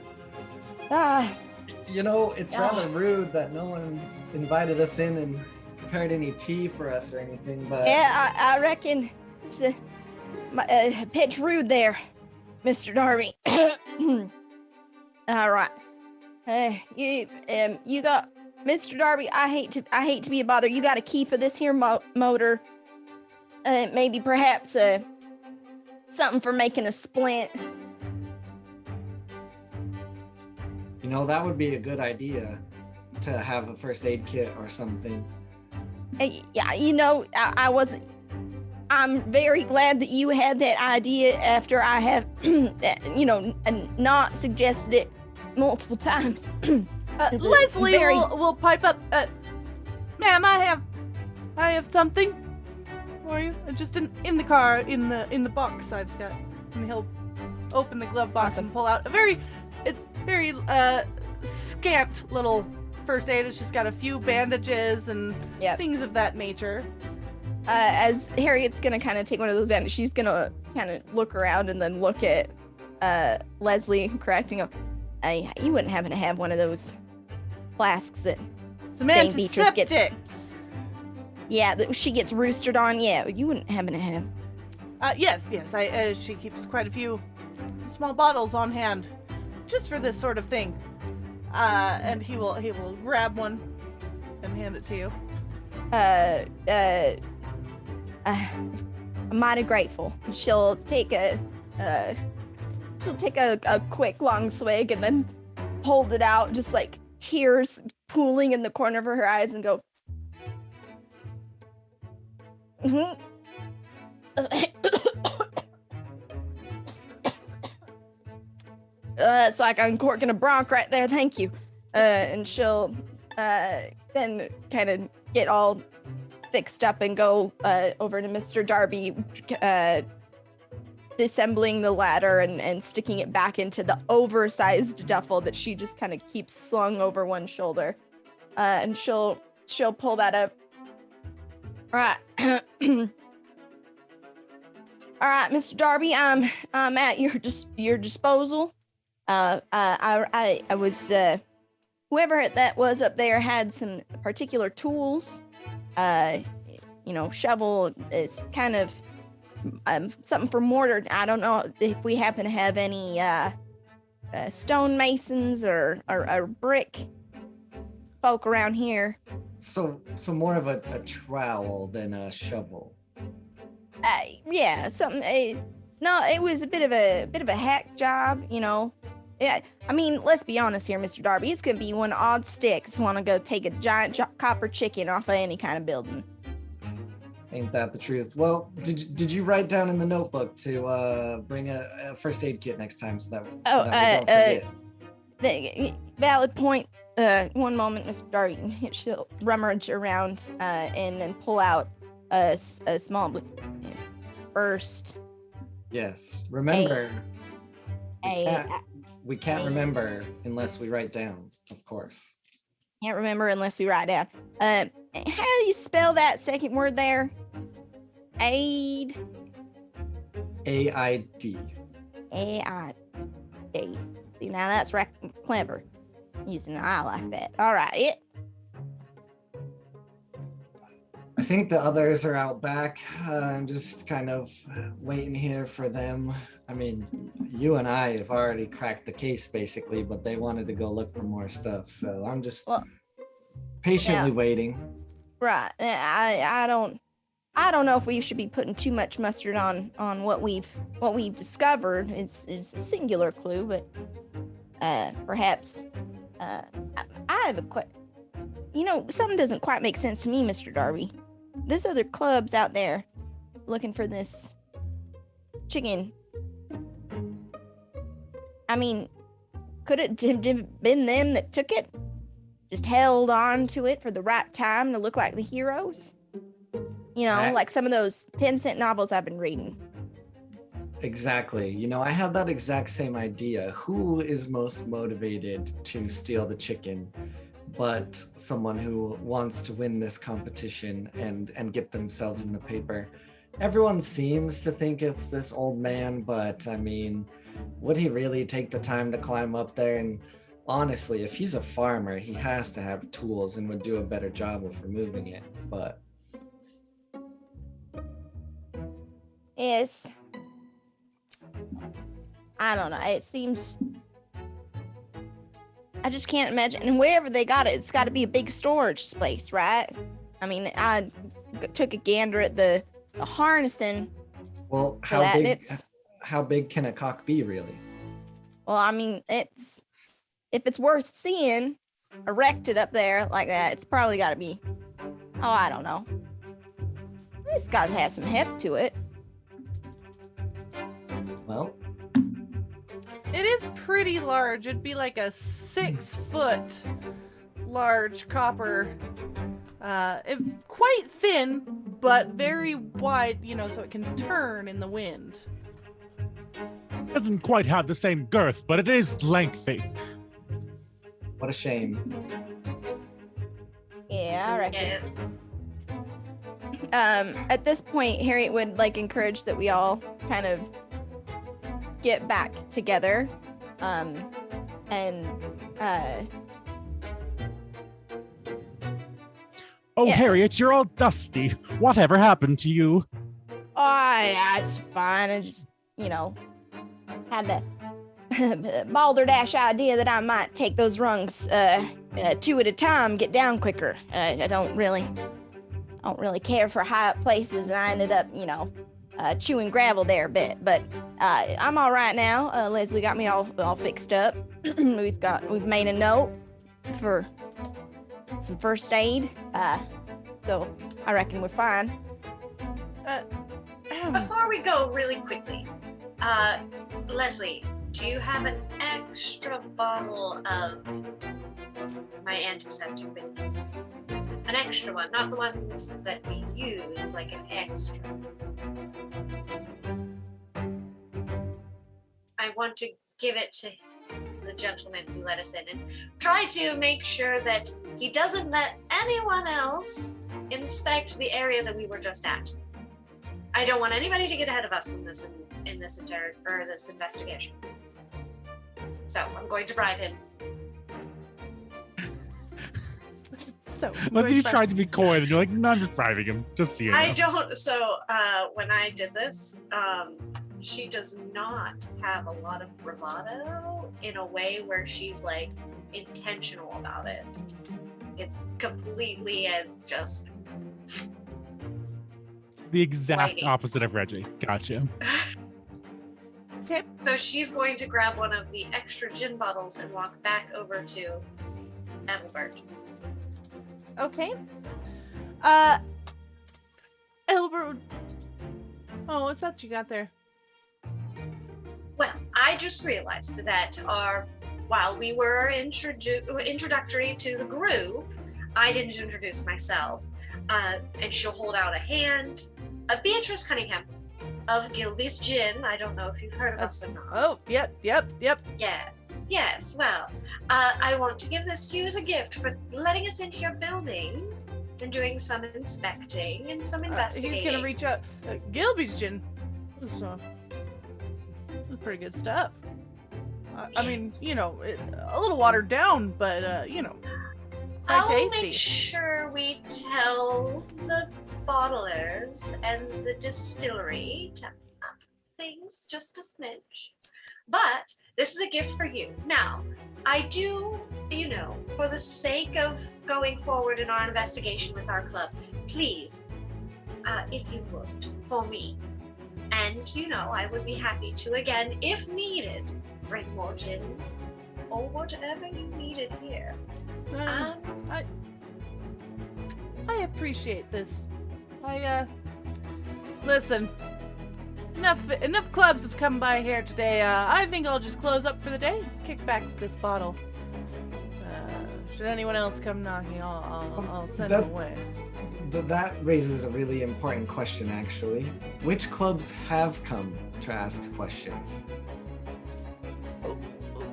You know, it's rather rude that no one invited us in and prepared any tea for us or anything, but... Yeah, I reckon it's a pitch rude there, Mr. Darby. All right. You got Mr. Darby. I hate to be a bother. You got a key for this here motor? Maybe perhaps something for making a splint. You know, that would be a good idea, to have a first aid kit or something. Yeah, I'm very glad that you had that idea after I have, not suggested it multiple times. It's a Leslie very- will pipe up. Ma'am, I have something for you. Just in the car, in the box I've got. And he'll open the glove box and pull out it's very scant little first aid. It's just got a few bandages and things of that nature. As Harriet's gonna kind of take one of those bandages, she's gonna kind of look around and then look at Leslie, correcting her. You wouldn't happen to have one of those flasks that It's an antiseptic. that she gets roostered on? Yeah, you wouldn't happen to have. Yes. She keeps quite a few small bottles on hand, just for this sort of thing. And he will grab one and hand it to you. I'm mighty grateful. She'll take a quick long swig and then hold it out, just like tears pooling in the corner of her eyes, and go. It's like uncorking a bronch right there. Thank you. And she'll then kind of get all fixed up and go over to Mr. Darby, disassembling the ladder and sticking it back into the oversized duffel that she just kind of keeps slung over one shoulder. And she'll pull that up. All right. All right, Mr. Darby, I'm at your disposal. I was whoever that was up there had some particular tools. Shovel is kind of something for mortar. I don't know if we happen to have any stonemasons or brick folk around here. So more of a trowel than a shovel. Yeah, something. No, it was a bit of a hack job, you know. Yeah, I mean, let's be honest here, Mr. Darby. It's gonna be one odd stick to want to go take a giant copper chicken off of any kind of building. Ain't that the truth? Well, did you write down in the notebook to bring a first aid kit next time so that we don't forget? Valid point. One moment, Mr. Darby. She'll rummage around and then pull out a small first. Yes. Remember, we can't remember unless we write down, of course. Can't remember unless we write down. How do you spell that second word there? Aid. A-I-D. A-I-D. See, now that's clever. Using an I like that. All right. I think the others are out back. I'm just kind of waiting here for them. I mean, you and I have already cracked the case basically, but they wanted to go look for more stuff. So I'm just patiently waiting. Right. I don't know if we should be putting too much mustard on what we've discovered. It's a singular clue, but perhaps I have a question. You know, something doesn't quite make sense to me, Mr. Darby. This other club's out there looking for this chicken. I mean, could it have been them that took it? Just held on to it for the right time to look like the heroes? You know, like some of those 10-cent novels I've been reading. Exactly. You know, I had that exact same idea. Who is most motivated to steal the chicken but someone who wants to win this competition and get themselves in the paper? Everyone seems to think it's this old man, but I mean, would he really take the time to climb up there? And honestly, if he's a farmer, he has to have tools and would do a better job of removing it. But yes, I don't know. It seems, I just can't imagine. And wherever they got it, it's got to be a big storage space, right? I mean, I took a gander at the harnessing. Well, how big can a cock be, really? Well, I mean, if it's worth seeing erected up there like that, it's probably got to be, I don't know. It's got to have some heft to it. Well, it is pretty large. It'd be like a 6-foot large copper, quite thin, but very wide, you know, so it can turn in the wind. Doesn't quite have the same girth, but it is lengthy. what a shame. Yeah, I reckon. Yes. At this point, Harriet would encourage that we all kind of get back together, Oh, yeah. Harriet, you're all dusty. Whatever happened to you? Yeah, it's fine. I just, had the balderdash idea that I might take those rungs 2 at a time, get down quicker. I don't really care for high up places, and I ended up, chewing gravel there a bit. But I'm all right now. Leslie got me all fixed up. We've made a note for some first aid. So I reckon we're fine. Before we go, really quickly, Leslie, do you have an extra bottle of my antiseptic with you? An extra one, not the ones that we use, like an extra. I want to give it to the gentleman who let us in and try to make sure that he doesn't let anyone else inspect the area that we were just at. I don't want anybody to get ahead of us in this this investigation. So I'm going to bribe him. So What if you tried to be coy and you're like, no, I'm just bribing him, just so you know. I don't. So when I did this, she does not have a lot of bravado in a way where she's like intentional about it. It's completely as just The exact Waiting. opposite of Reggie. Gotcha. Okay. So she's going to grab one of the extra gin bottles and walk back over to Ethelbert. Okay. Elbert. Oh, what's that you got there? Well, I just realized that while we were introductory to the group, I didn't introduce myself. And she'll hold out a hand. Beatrice Cunningham of Gilby's Gin. I don't know if you've heard of us or not. Oh, yep. Yes. Well, I want to give this to you as a gift for letting us into your building and doing some inspecting and some investigating. He's gonna reach out. Gilby's Gin. So, it's pretty good stuff. I mean, you know, a little watered down, but you know, quite I'll tasty. make sure we tell the bottlers and the distillery to up things just a smidge. But this is a gift for you. Now, I do, you know, for the sake of going forward in our investigation with our club, please, if you would, for me. And, you know, I would be happy to, again, if needed, bring more gin or whatever you needed here. I appreciate this. Listen. Enough clubs have come by here today. I think I'll just close up for the day. Kick back with this bottle. Should anyone else come knocking, I'll send them away. That raises a really important question, actually. Which clubs have come to ask questions?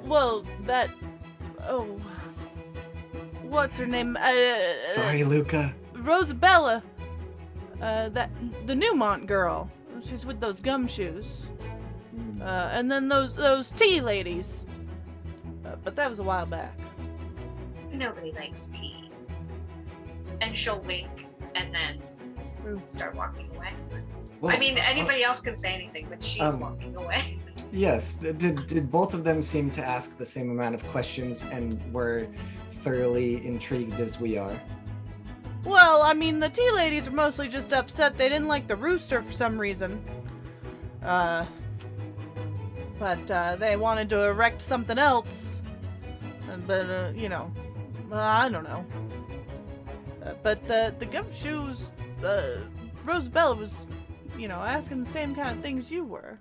Well, what's her name? Sorry, Luca. Rosabella. The Newmont girl. She's with those gumshoes. And then those tea ladies. But that was a while back. Nobody likes tea. And she'll wink and then start walking away. Well, I mean, anybody else can say anything, but she's walking away. Yes. Did both of them seem to ask the same amount of questions and were thoroughly intrigued as we are? Well, I mean, the tea ladies are mostly just upset they didn't like the rooster for some reason. But they wanted to erect something else. But, you know, I don't know. But the gumshoes, Rosabella was, you know, asking the same kind of things you were.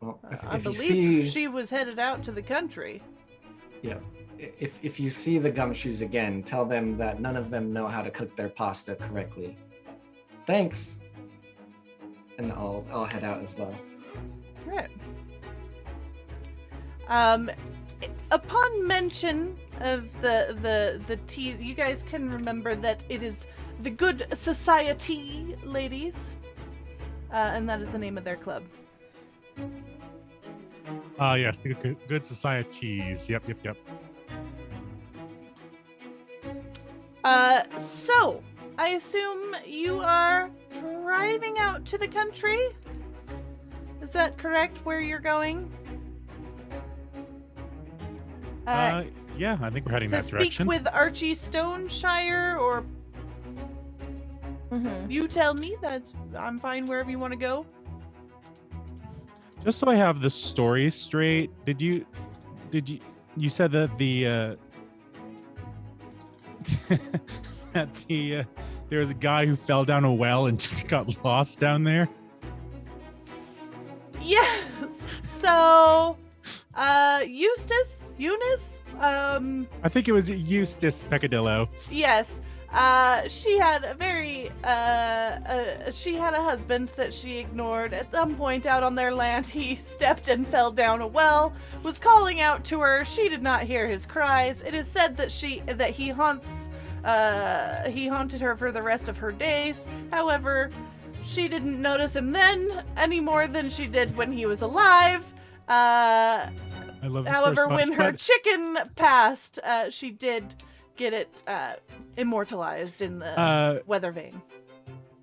Well, I if you believe see, she was headed out to the country. yeah. If you see the gumshoes again, tell them that none of them know how to cook their pasta correctly. Thanks. And I'll head out as well. Right. Upon mention of the tea, you guys can remember that it is the Good Society ladies, and that is the name of their club. Yes, the good societies. Yep. So I assume you are driving out to the country? Is that correct, where you're going? Yeah, I think we're heading To that speak direction. with Archie Stoneshire, or you tell me that I'm fine wherever you want to go? Just so I have the story straight, you said that there was a guy who fell down a well and just got lost down there? Yes. So, Eunice, I think it was Eustace Peccadillo. Yes. She had a very, she had a husband that she ignored. At some point out on their land, he stepped and fell down a well, was calling out to her. She did not hear his cries. It is said that he haunted her for the rest of her days. However, she didn't notice him then any more than she did when he was alive. I love this However, so much, when her but- chicken passed, she did get it immortalized in the weather vane.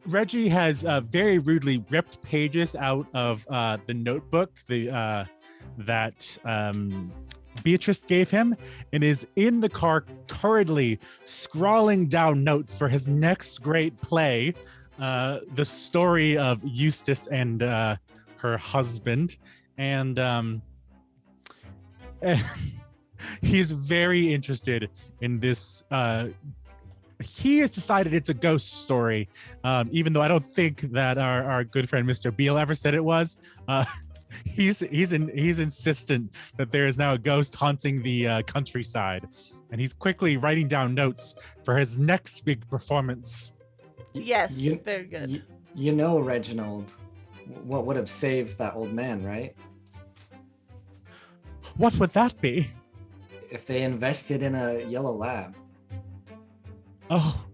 Reggie has very rudely ripped pages out of the notebook that Beatrice gave him, and is in the car currently scrawling down notes for his next great play, the story of Eustace and her husband. And he's very interested in this. He has decided it's a ghost story, even though I don't think that our good friend Mr. Beale ever said it was. He's insistent that there is now a ghost haunting the countryside, and he's quickly writing down notes for his next big performance. Yes, very good. You know, Reginald, what would have saved that old man, right? What would that be? If they invested in a yellow lab. Oh,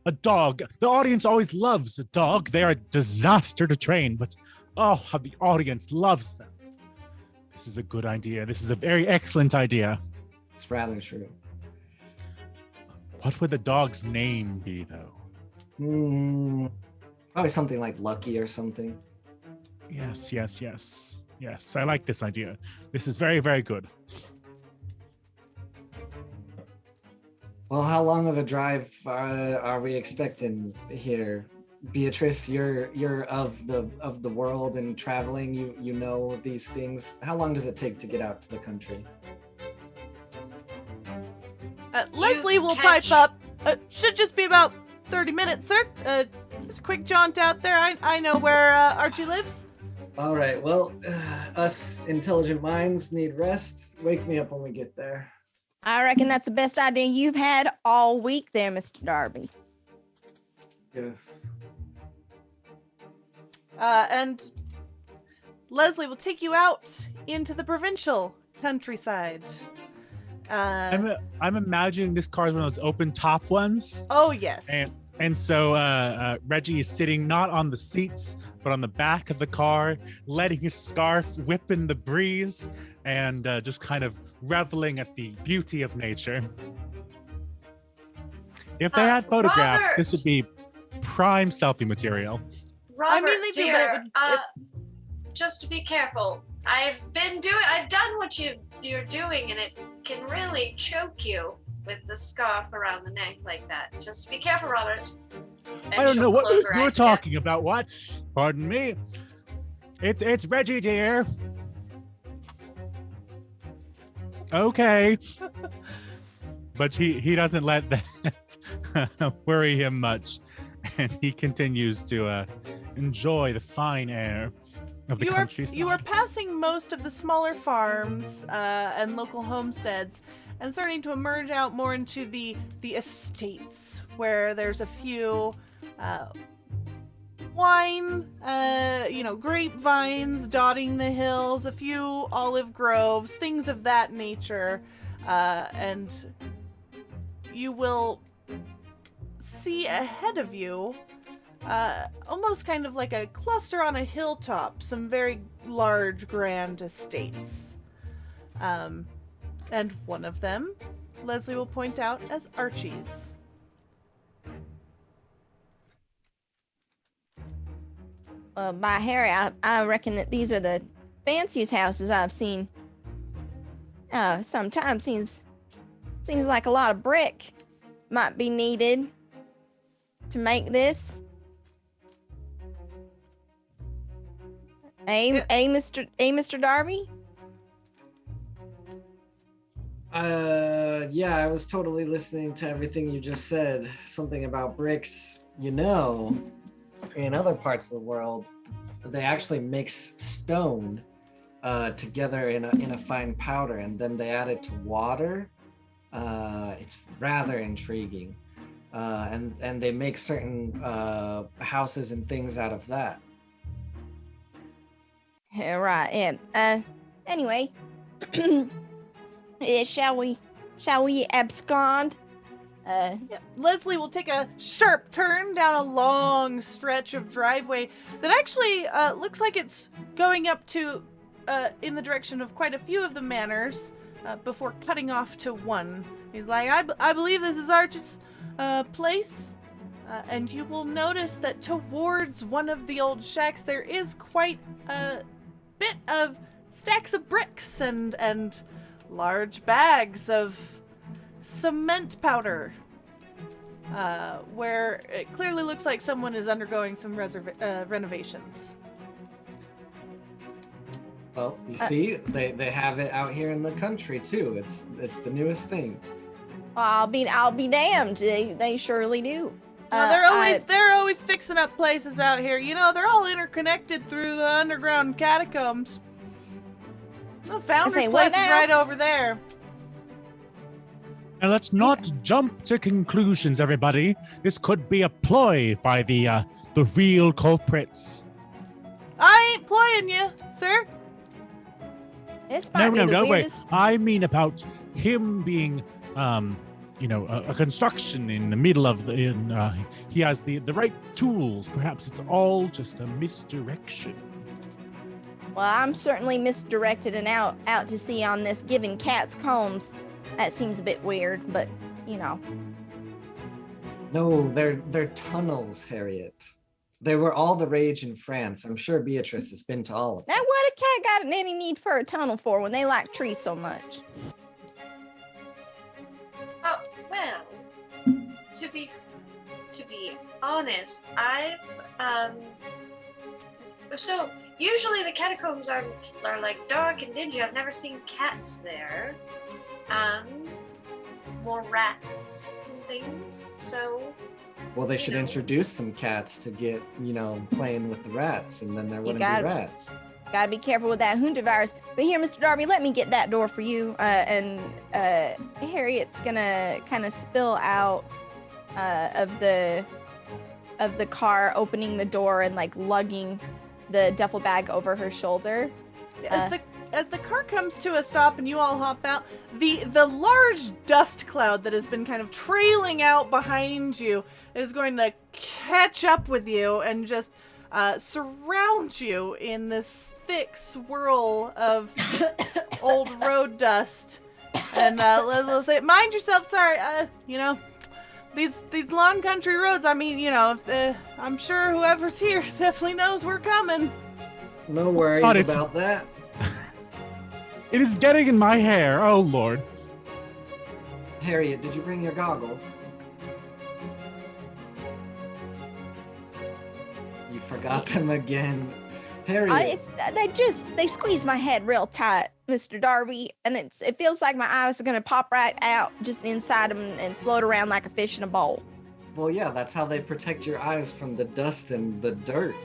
a dog. The audience always loves a dog. They are a disaster to train, but oh, how the audience loves them. This is a good idea. This is a very excellent idea. It's rather true. What would the dog's name be, though? Probably something like Lucky or something. Yes. Yes, I like this idea. This is very, very good. Well, how long of a drive are we expecting here? Beatrice, you're of the world and traveling. You know these things. How long does it take to get out to the country? Leslie will pipe up. Should just be about 30 minutes, sir. Just a quick jaunt out there. I know where Archie lives. All right. Well, us intelligent minds need rest. Wake me up when we get there. I reckon that's the best idea you've had all week there, Mr. Darby. Yes. And Leslie will take you out into the provincial countryside. I'm imagining this car is one of those open top ones. Oh, yes. And so Reggie is sitting not on the seats, but on the back of the car, letting his scarf whip in the breeze and just kind of reveling at the beauty of nature. If they had photographs, Robert! this would be prime selfie material. Robert, they do, dear, but it just to be careful. I've done what you're doing, and it can really choke you with the scarf around the neck like that. Just be careful, Robert. And I don't she'll know what close her you're eyes talking about. What? Pardon me. It's Reggie, dear. Okay. But he doesn't let that worry him much, and he continues to enjoy the fine air of the countryside. You are passing most of the smaller farms and local homesteads, and starting to emerge out more into the estates, where there's a few wine, grapevines dotting the hills, a few olive groves, things of that nature, and you will see ahead of you almost kind of like a cluster on a hilltop, some very large, grand estates. And one of them, Leslie will point out as Archie's. By Harry, I reckon that these are the fanciest houses I've seen. Sometimes seems like a lot of brick might be needed to make this. Mr. Darby? Yeah, I was totally listening to everything you just said. Something about bricks. You know, in other parts of the world, they actually mix stone together in a fine powder, and then they add it to water. It's rather intriguing, and they make certain houses and things out of that. Right. Yeah. Anyway, shall we abscond? Yeah, Leslie will take a sharp turn down a long stretch of driveway that actually looks like it's going up to in the direction of quite a few of the manors before cutting off to one. He's like, I believe this is Arch's place. And you will notice that towards one of the old shacks there is quite a bit of stacks of bricks and large bags of cement powder, where it clearly looks like someone is undergoing some renovations. Well, you see, they have it out here in the country too. It's the newest thing. Well, I'll be damned. They surely do. Well, they're always fixing up places out here. You know, they're all interconnected through the underground catacombs. The founder's say, place what is now? right over there. And let's not jump to conclusions, everybody. This could be a ploy by the real culprits. I ain't ploying you, sir. It's might be the No, wait. weirdest. I mean about him being, a construction in the middle of he has the right tools. Perhaps it's all just a misdirection. Well, I'm certainly misdirected and out to sea on this giving cats combs. That seems a bit weird, but you know. No, they're tunnels, Harriet. They were all the rage in France. I'm sure Beatrice has been to all of them. Now, what a cat got any need for a tunnel for when they like trees so much? Oh, well, to be honest, so usually the catacombs are like dark and dingy. I've never seen cats there. More rats and things. So Well, they should know. introduce some cats to get, playing with the rats, and then there wouldn't got be it. rats. Gotta be careful with that Hundervirus. But here, Mr. Darby, let me get that door for you. And Harriet's gonna kind of spill out of the car, opening the door and like lugging the duffel bag over her shoulder. As the car comes to a stop and you all hop out, the large dust cloud that has been kind of trailing out behind you is going to catch up with you and just surround you in this thick swirl of old road dust. And let's say, mind yourself. Sorry, these long country roads. I mean, I'm sure whoever's here definitely knows we're coming. No worries But it's- about that. It is getting in my hair. Oh, Lord. Harriet, did you bring your goggles? You forgot them again. Harriet. They squeeze my head real tight, Mr. Darby, and it feels like my eyes are gonna pop right out just inside them and float around like a fish in a bowl. Well, yeah, that's how they protect your eyes from the dust and the dirt.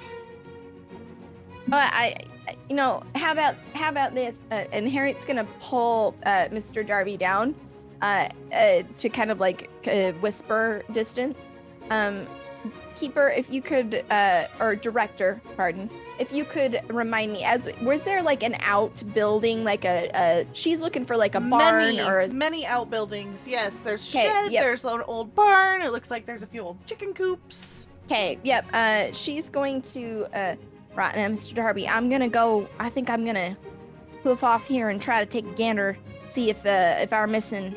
But how about this? And Harriet's gonna pull Mr. Darby down to kind of like whisper distance. Keeper, if you could, or director, pardon, if you could remind me, was there like an outbuilding, like she's looking for like a barn or many outbuildings. Yes, there's 'Kay, shed, yep. there's an old barn. It looks like there's a few old chicken coops. Okay, yep. She's going to right now, Mr. Darby. I think I'm gonna hoof off here and try to take a gander, see if our missing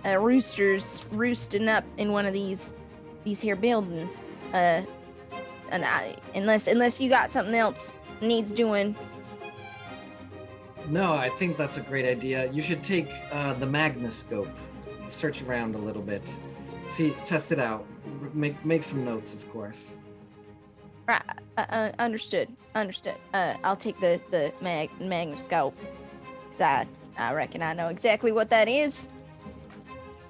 roosters roosting up in one of these here buildings. And unless you got something else needs doing. No, I think that's a great idea. You should take the magnoscope, search around a little bit, test it out, make some notes, of course. Right, understood. I'll take the magnoscope, 'cause I reckon I know exactly what that is.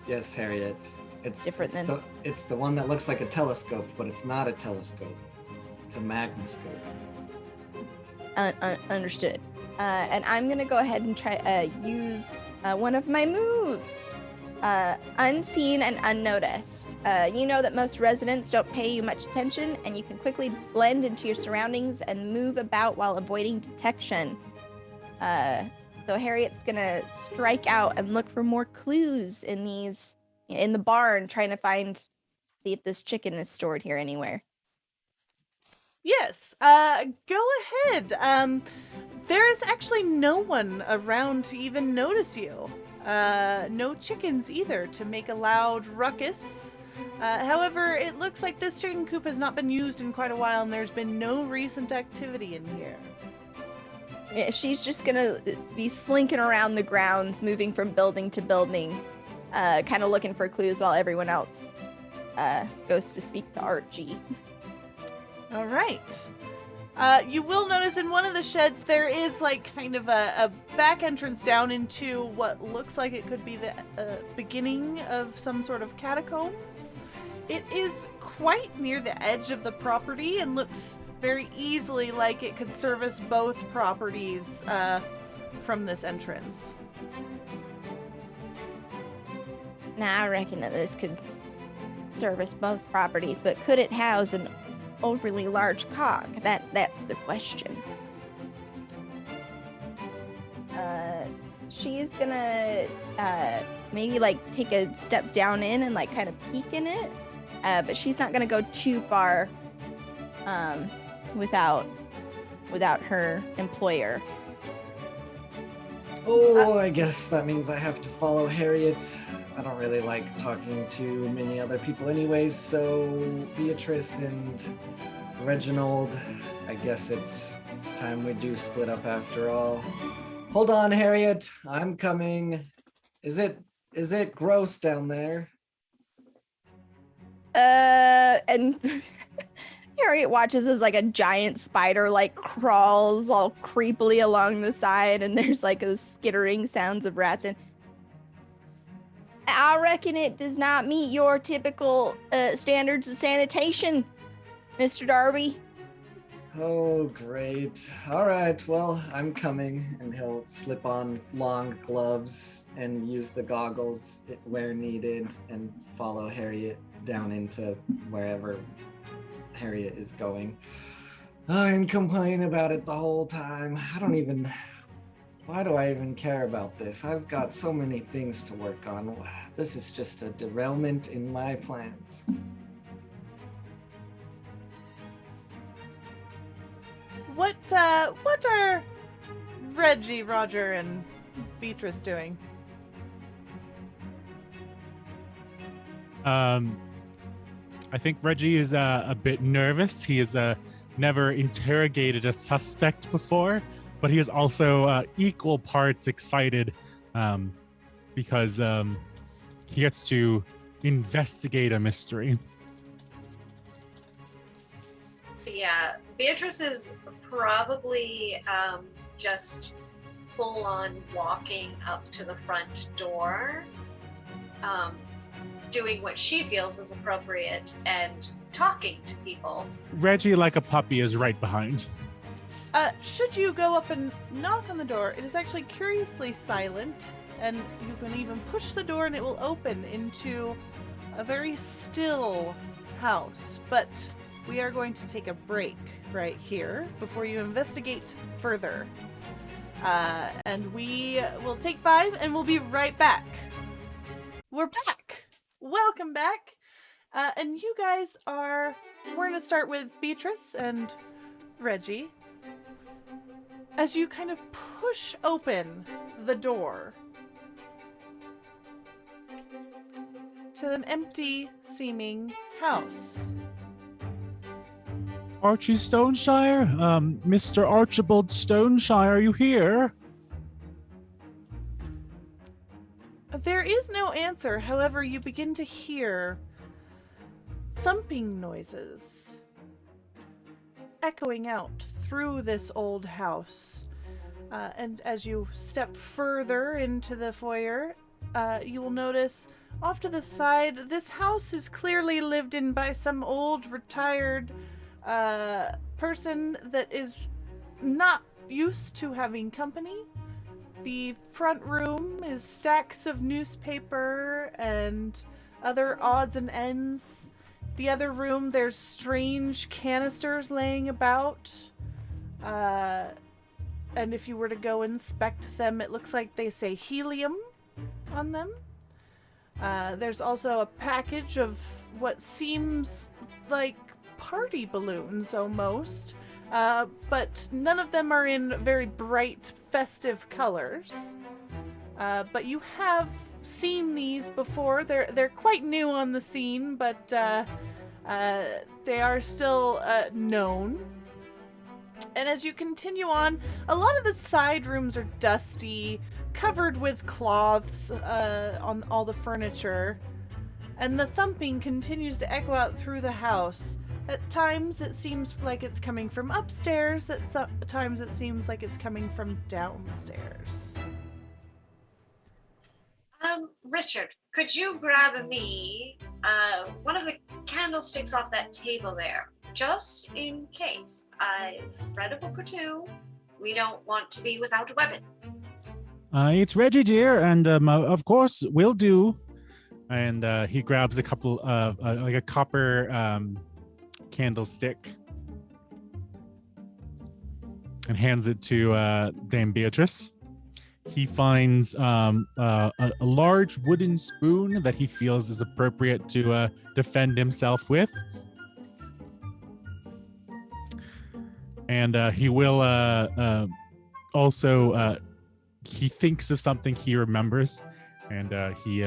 Yes, Harriet. It's Different than- it's the one that looks like a telescope, but it's not a telescope. It's a magnoscope. Understood. And I'm gonna go ahead and try use one of my moves. Unseen and unnoticed. You know that most residents don't pay you much attention, and you can quickly blend into your surroundings and move about while avoiding detection. So Harriet's gonna strike out and look for more clues in the barn, trying to see if this chicken is stored here anywhere. Yes, go ahead. There is actually no one around to even notice you. No chickens either to make a loud ruckus. However, it looks like this chicken coop has not been used in quite a while, and there's been no recent activity in here. Yeah, she's just gonna be slinking around the grounds, moving from building to building, kind of looking for clues while everyone else goes to speak to Archie. All right. You will notice in one of the sheds there is like kind of a back entrance down into what looks like it could be the beginning of some sort of catacombs. It is quite near the edge of the property and looks very easily like it could service both properties from this entrance. Now I reckon that this could service both properties, but could it house an overly large cog? That's the question. She's gonna maybe like take a step down in and like kind of peek in it, but she's not gonna go too far without her employer. Oh, I guess that means I have to follow Harriet. I don't really like talking to many other people anyways, so Beatrice and Reginald, I guess it's time we do split up after all. Hold on, Harriet, I'm coming. Is it gross down there? And Harriet watches as like a giant spider like crawls all creepily along the side, and there's like a skittering sounds of rats, and I reckon it does not meet your typical standards of sanitation, Mr. Darby. Oh, great. All right, well, I'm coming. And he'll slip on long gloves and use the goggles where needed and follow Harriet down into wherever Harriet is going. And complain about it the whole time. Why do I even care about this? I've got so many things to work on. This is just a derailment in my plans. What are Reggie, Roger, and Beatrice doing? I think Reggie is a bit nervous. He has never interrogated a suspect before, but he is also equal parts excited because he gets to investigate a mystery. Yeah, Beatrice is probably just full on walking up to the front door, doing what she feels is appropriate and talking to people. Reggie, like a puppy, is right behind. Should you go up and knock on the door, it is actually curiously silent, and you can even push the door and it will open into a very still house. But we are going to take a break right here before you investigate further. And we will take 5 and we'll be right back. We're back. Welcome back. And you guys we're going to start with Beatrice and Reggie. As you kind of push open the door to an empty seeming house. Archie Stoneshire? Mr. Archibald Stoneshire, are you here? There is no answer. However, you begin to hear thumping noises echoing out through this old house. And as you step further into the foyer, you will notice off to the side, this house is clearly lived in by some old retired person that is not used to having company. The front room is stacks of newspaper and other odds and ends. The other room, there's strange canisters laying about. And if you were to go inspect them, it looks like they say helium on them. There's also a package of what seems like party balloons almost. But none of them are in very bright, festive colors. But you have seen these before. They're quite new on the scene, but they are still known. And as you continue on, a lot of the side rooms are dusty, covered with cloths on all the furniture. And the thumping continues to echo out through the house. At times it seems like it's coming from upstairs, at times it seems like it's coming from downstairs. Richard, could you grab me one of the candlesticks off that table there? Just in case. I've read a book or two. We don't want to be without a weapon. It's Reggie, dear, and of course, will do. And he grabs a couple of, like a copper candlestick and hands it to Dame Beatrice. He finds a large wooden spoon that he feels is appropriate to defend himself with. And he will also, he thinks of something he remembers, and he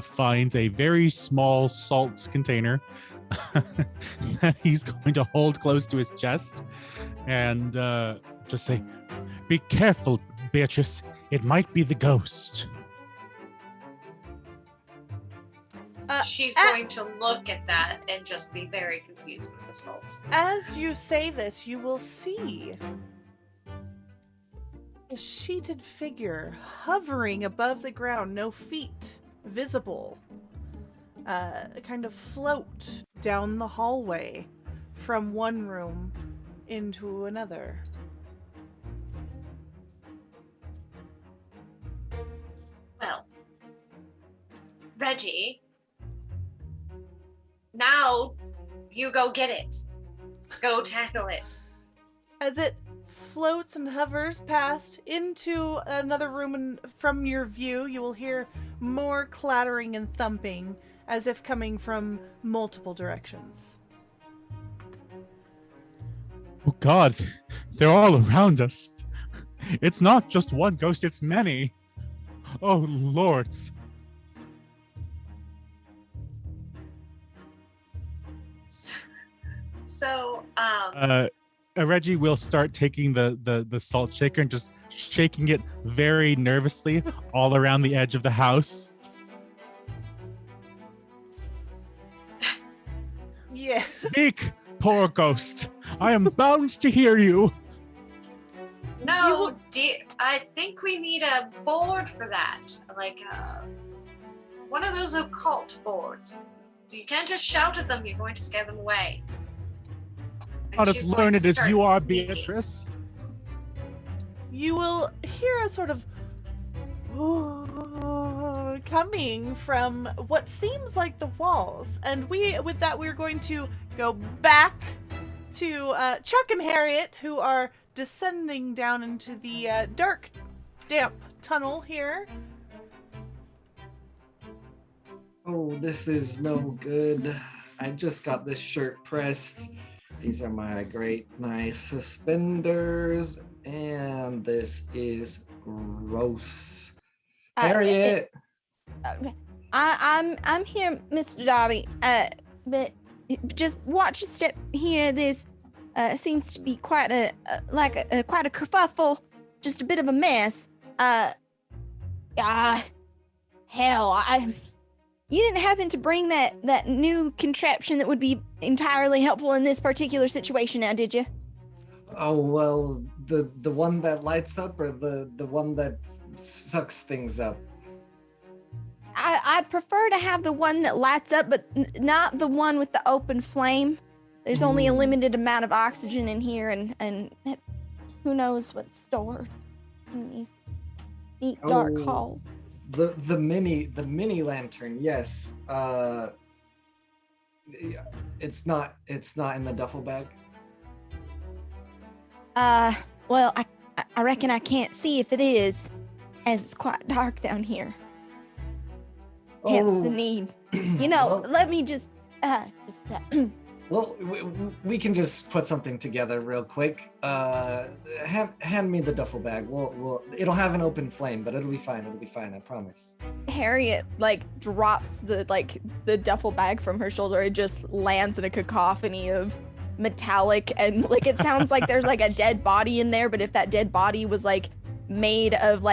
finds a very small salt container that he's going to hold close to his chest and just say, "Be careful, Beatrice. It might be the ghost." She's going to look at that and just be very confused with the salt. As you say this, you will see a sheeted figure hovering above the ground, no feet visible, kind of float down the hallway from one room into another. Well, Reggie, now you go get it. Go tackle it. As it floats and hovers past into another room, and from your view, you will hear more clattering and thumping as if coming from multiple directions. Oh God, they're all around us. It's not just one ghost, it's many. Oh lords. So, Reggie will start taking the salt shaker and just shaking it very nervously all around the edge of the house. Yes. Speak, poor ghost. I am bound to hear you. no, dear, I think we need a board for that. Like, one of those occult boards. You can't just shout at them, you're going to scare them away. And Not as she's going learned to as start you are, sneaking. Beatrice. You will hear a sort of coming from what seems like the walls. And with that, we're going to go back to Chuck and Harriet, who are descending down into the dark, damp tunnel here. Oh, this is no good. I just got this shirt pressed. These are my great nice suspenders, and this is gross. Harriet! I'm here, Mr. Darby. But just watch your step here. There's seems to be quite a kerfuffle, just a bit of a mess. Hell, you didn't happen to bring that new contraption that would be entirely helpful in this particular situation now, did you? Oh, well, the one that lights up or the one that sucks things up? I'd prefer to have the one that lights up, but not the one with the open flame. There's only a limited amount of oxygen in here, and who knows what's stored in these deep, dark Oh. halls. The mini lantern, yes. It's not in the duffel bag. Well, I reckon I can't see if it is, as it's quite dark down here. Hence the need. Well, Let me just well, we can just put something together real quick. Hand me the duffel bag. It'll have an open flame, but it'll be fine. It'll be fine. I promise. Harriet drops the duffel bag from her shoulder. It just lands in a cacophony of metallic, and it sounds like there's a dead body in there, but if that dead body was made of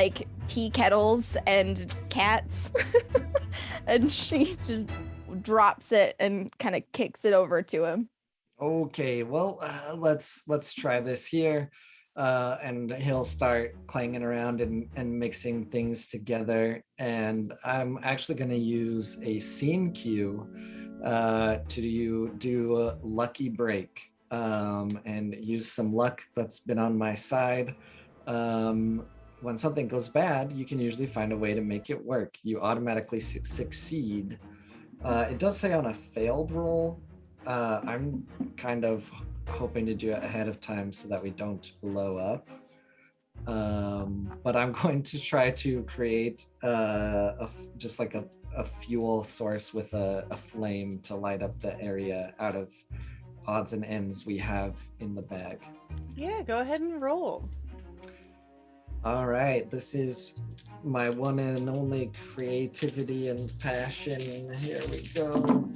tea kettles and cats. And she just drops it and kind of kicks it over to him. Okay, well, let's try this here. And he'll start clanging around and mixing things together. And I'm actually going to use a scene cue to do a lucky break and use some luck that's been on my side. When something goes bad, you can usually find a way to make it work. You automatically succeed. It does say on a failed roll. I'm kind of hoping to do it ahead of time so that we don't blow up. But I'm going to try to create just a fuel source with a flame to light up the area out of odds and ends we have in the bag. Yeah, go ahead and roll. All right, this is my one and only creativity and passion. Here we go.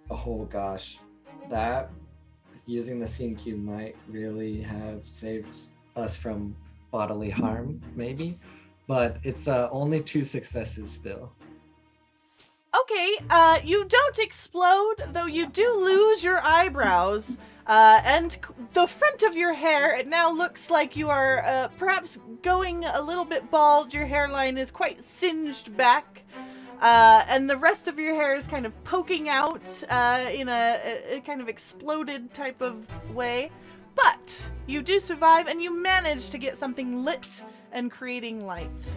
Oh gosh, that using the scene cue might really have saved us from bodily harm, maybe, but it's only 2 successes still. Okay, you don't explode, though you do lose your eyebrows, and the front of your hair. It now looks like you are perhaps going a little bit bald. Your hairline is quite singed back, and the rest of your hair is kind of poking out in a kind of exploded type of way. But you do survive, and you manage to get something lit and creating light.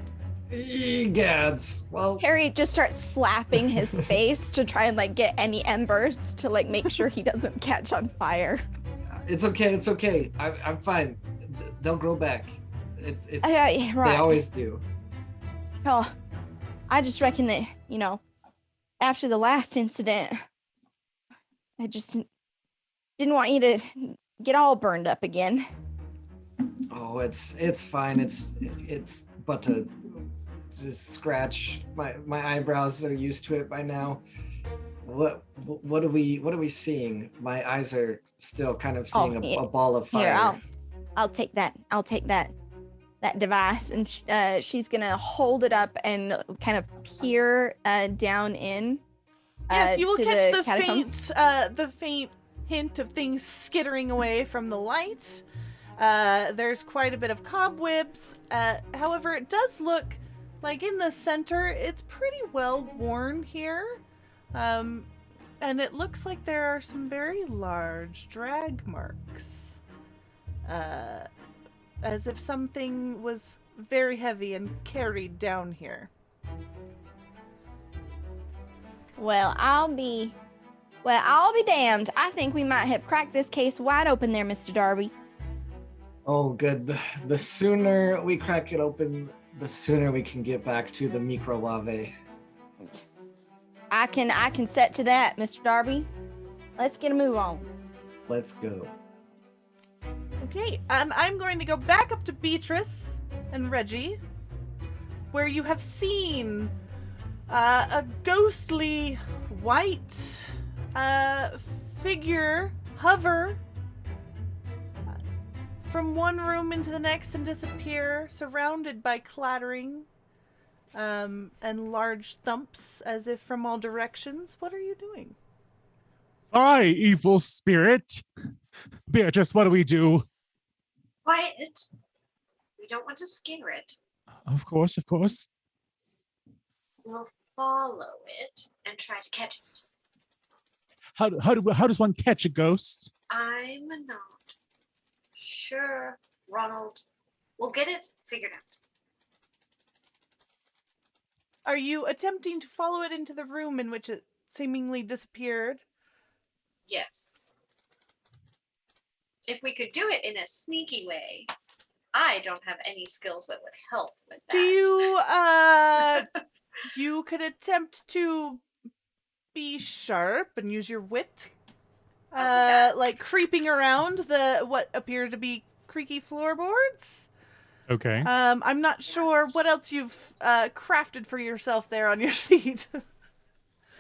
Egads. Well, Harriet just starts slapping his face to try and get any embers to make sure he doesn't catch on fire. It's okay. I'm fine. They'll grow back. Right. They always do. Oh, I just reckon that, after the last incident, I just didn't want you to get all burned up again. Oh, it's fine. It's but to just scratch. My eyebrows are used to it by now. What are we seeing? My eyes are still kind of seeing a ball of fire. Here, I'll take that. I'll take that device, and she's gonna hold it up and kind of peer down in. Yes, you will to catch the the faint hint of things skittering away from the light. There's quite a bit of cobwebs. However, it does look like in the center, it's pretty well worn here. And it looks like there are some very large drag marks. As if something was very heavy and carried down here. Well, I'll be damned. I think we might have cracked this case wide open there, Mr. Darby. Oh, good. The sooner we crack it open, the sooner we can get back to the microwave. I can set to that, Mr. Darby. Let's get a move on. Let's go. Okay, and I'm going to go back up to Beatrice and Reggie, where you have seen a ghostly white figure hover from one room into the next and disappear, surrounded by clattering and large thumps as if from all directions. What are you doing? Hi, evil spirit. Beatrice, what do we do? Quiet. We don't want to scare it. Of course. We'll follow it and try to catch it. How does one catch a ghost? I'm not sure Ronald. We'll get it figured out. Are you attempting to follow it into the room in which it seemingly disappeared? Yes. If we could do it in a sneaky way, I don't have any skills that would help with that. Do you, you could attempt to be sharp and use your wit, I'll do that. like creeping around what appear to be creaky floorboards? Okay. I'm not sure what else you've crafted for yourself there on your feet. I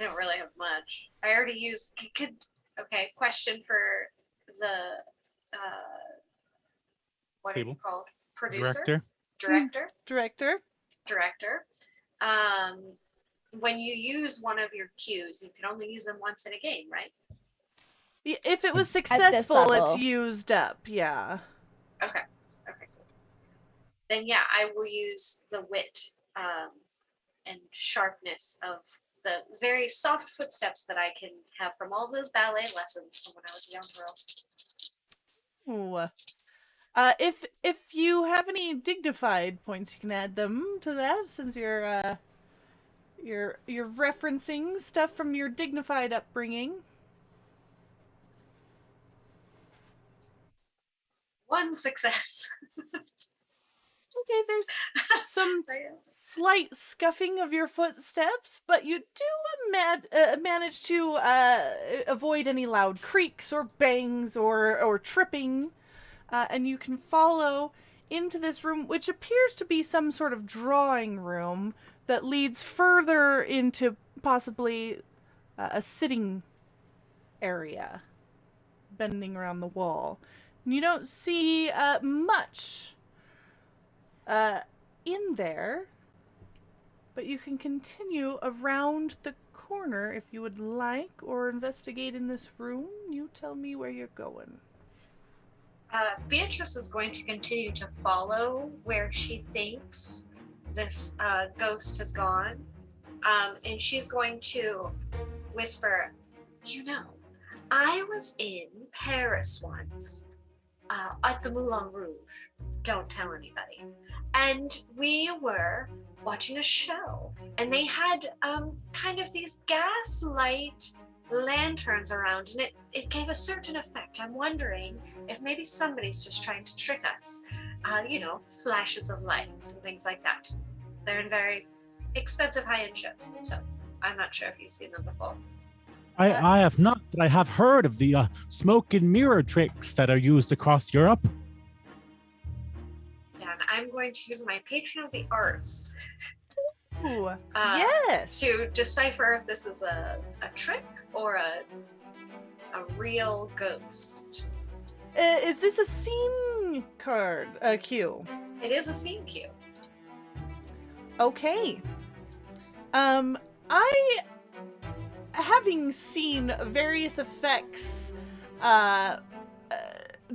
don't really have much. I already used. Okay, question for the what Table. are you called? Producer, Director. Director. When you use one of your cues, you can only use them once in a game, right? If it was successful, level. it's used up, yeah. Okay. Okay. Cool. Then yeah, I will use the wit and sharpness of the very soft footsteps that I can have from all those ballet lessons from when I was a young girl. Ooh. If you have any dignified points, you can add them to that, since you're referencing stuff from your dignified upbringing. One success. Okay, there's some slight scuffing of your footsteps, but you do manage to avoid any loud creaks or bangs or tripping, and you can follow into this room, which appears to be some sort of drawing room that leads further into possibly a sitting area, bending around the wall. And you don't see much in there, but you can continue around the corner if you would like, or investigate in this room. You tell me where you're going. Beatrice is going to continue to follow where she thinks this ghost has gone, and she's going to whisper, you know, I was in Paris once, at the Moulin Rouge, don't tell anybody, and we were watching a show, and they had kind of these gaslight lanterns around, and it gave a certain effect. I'm wondering if maybe somebody's just trying to trick us. Flashes of lights and things like that. They're in very expensive high-end shows, so I'm not sure if you've seen them before. I have not, but I have heard of the smoke and mirror tricks that are used across Europe. Yeah, and I'm going to use my patron of the arts Ooh, yes! to decipher if this is a trick or a real ghost. Is this a scene card? Cue? It is a scene cue. Okay. Having seen various effects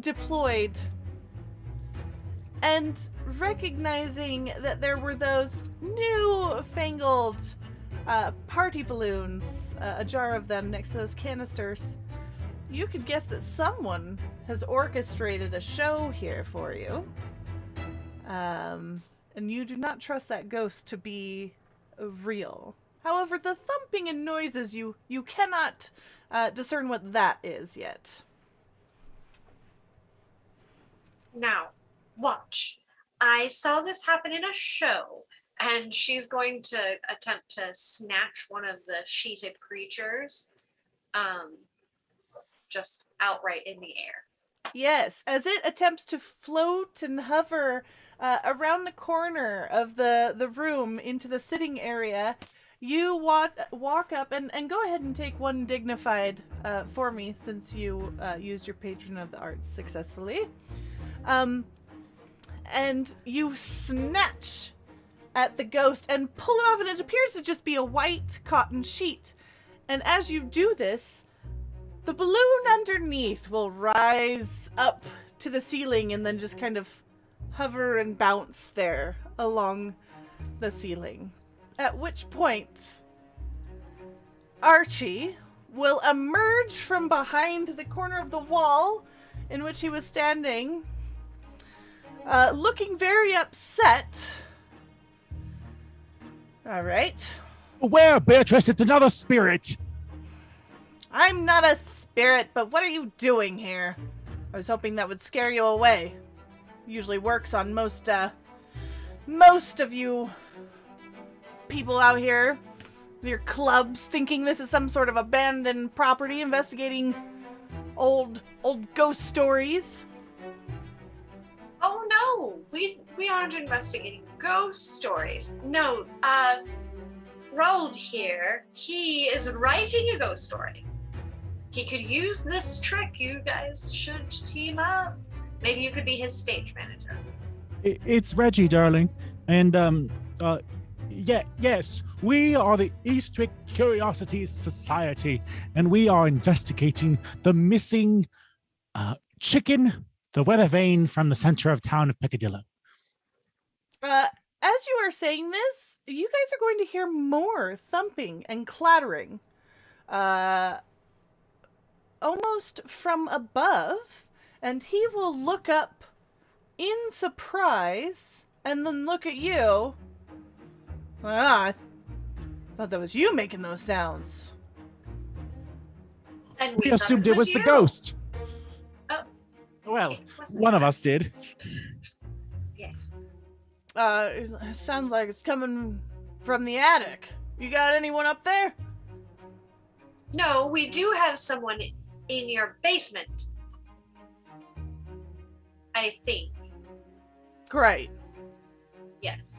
deployed, and recognizing that there were those newfangled party balloons, a jar of them next to those canisters, you could guess that someone has orchestrated a show here for you. And you do not trust that ghost to be real. However, the thumping and noises, you cannot discern what that is yet. Now, watch. I saw this happen in a show, and she's going to attempt to snatch one of the sheeted creatures just outright in the air. Yes, as it attempts to float and hover around the corner of the room into the sitting area, you walk up and go ahead and take one dignified for me, since you used your patron of the arts successfully. And you snatch at the ghost and pull it off, and it appears to just be a white cotton sheet. And as you do this, the balloon underneath will rise up to the ceiling and then just kind of hover and bounce there along the ceiling. At which point, Archie will emerge from behind the corner of the wall in which he was standing, looking very upset. All right. Where, Beatrice? It's another spirit. I'm not a spirit, but what are you doing here? I was hoping that would scare you away. Usually works on most of you people out here. Your clubs thinking this is some sort of abandoned property, investigating old ghost stories. Oh no, we aren't investigating ghost stories. No, Rold here, he is writing a ghost story. He could use this trick. You guys should team up. Maybe you could be his stage manager. It's Reggie, darling. And, yes, we are the Eastwick Curiosities Society, and we are investigating the missing chicken, the weather vane from the center of town of Peccadillo. As you are saying this, you guys are going to hear more thumping and clattering. Almost from above, and he will look up in surprise and then look at you. I thought that was you making those sounds. And We assumed it was the you. ghost. Oh. Well, It wasn't. one of us did. Yes. It sounds like it's coming from the attic. You got anyone up there? No, we do have someone in your basement. I think. Great. Yes.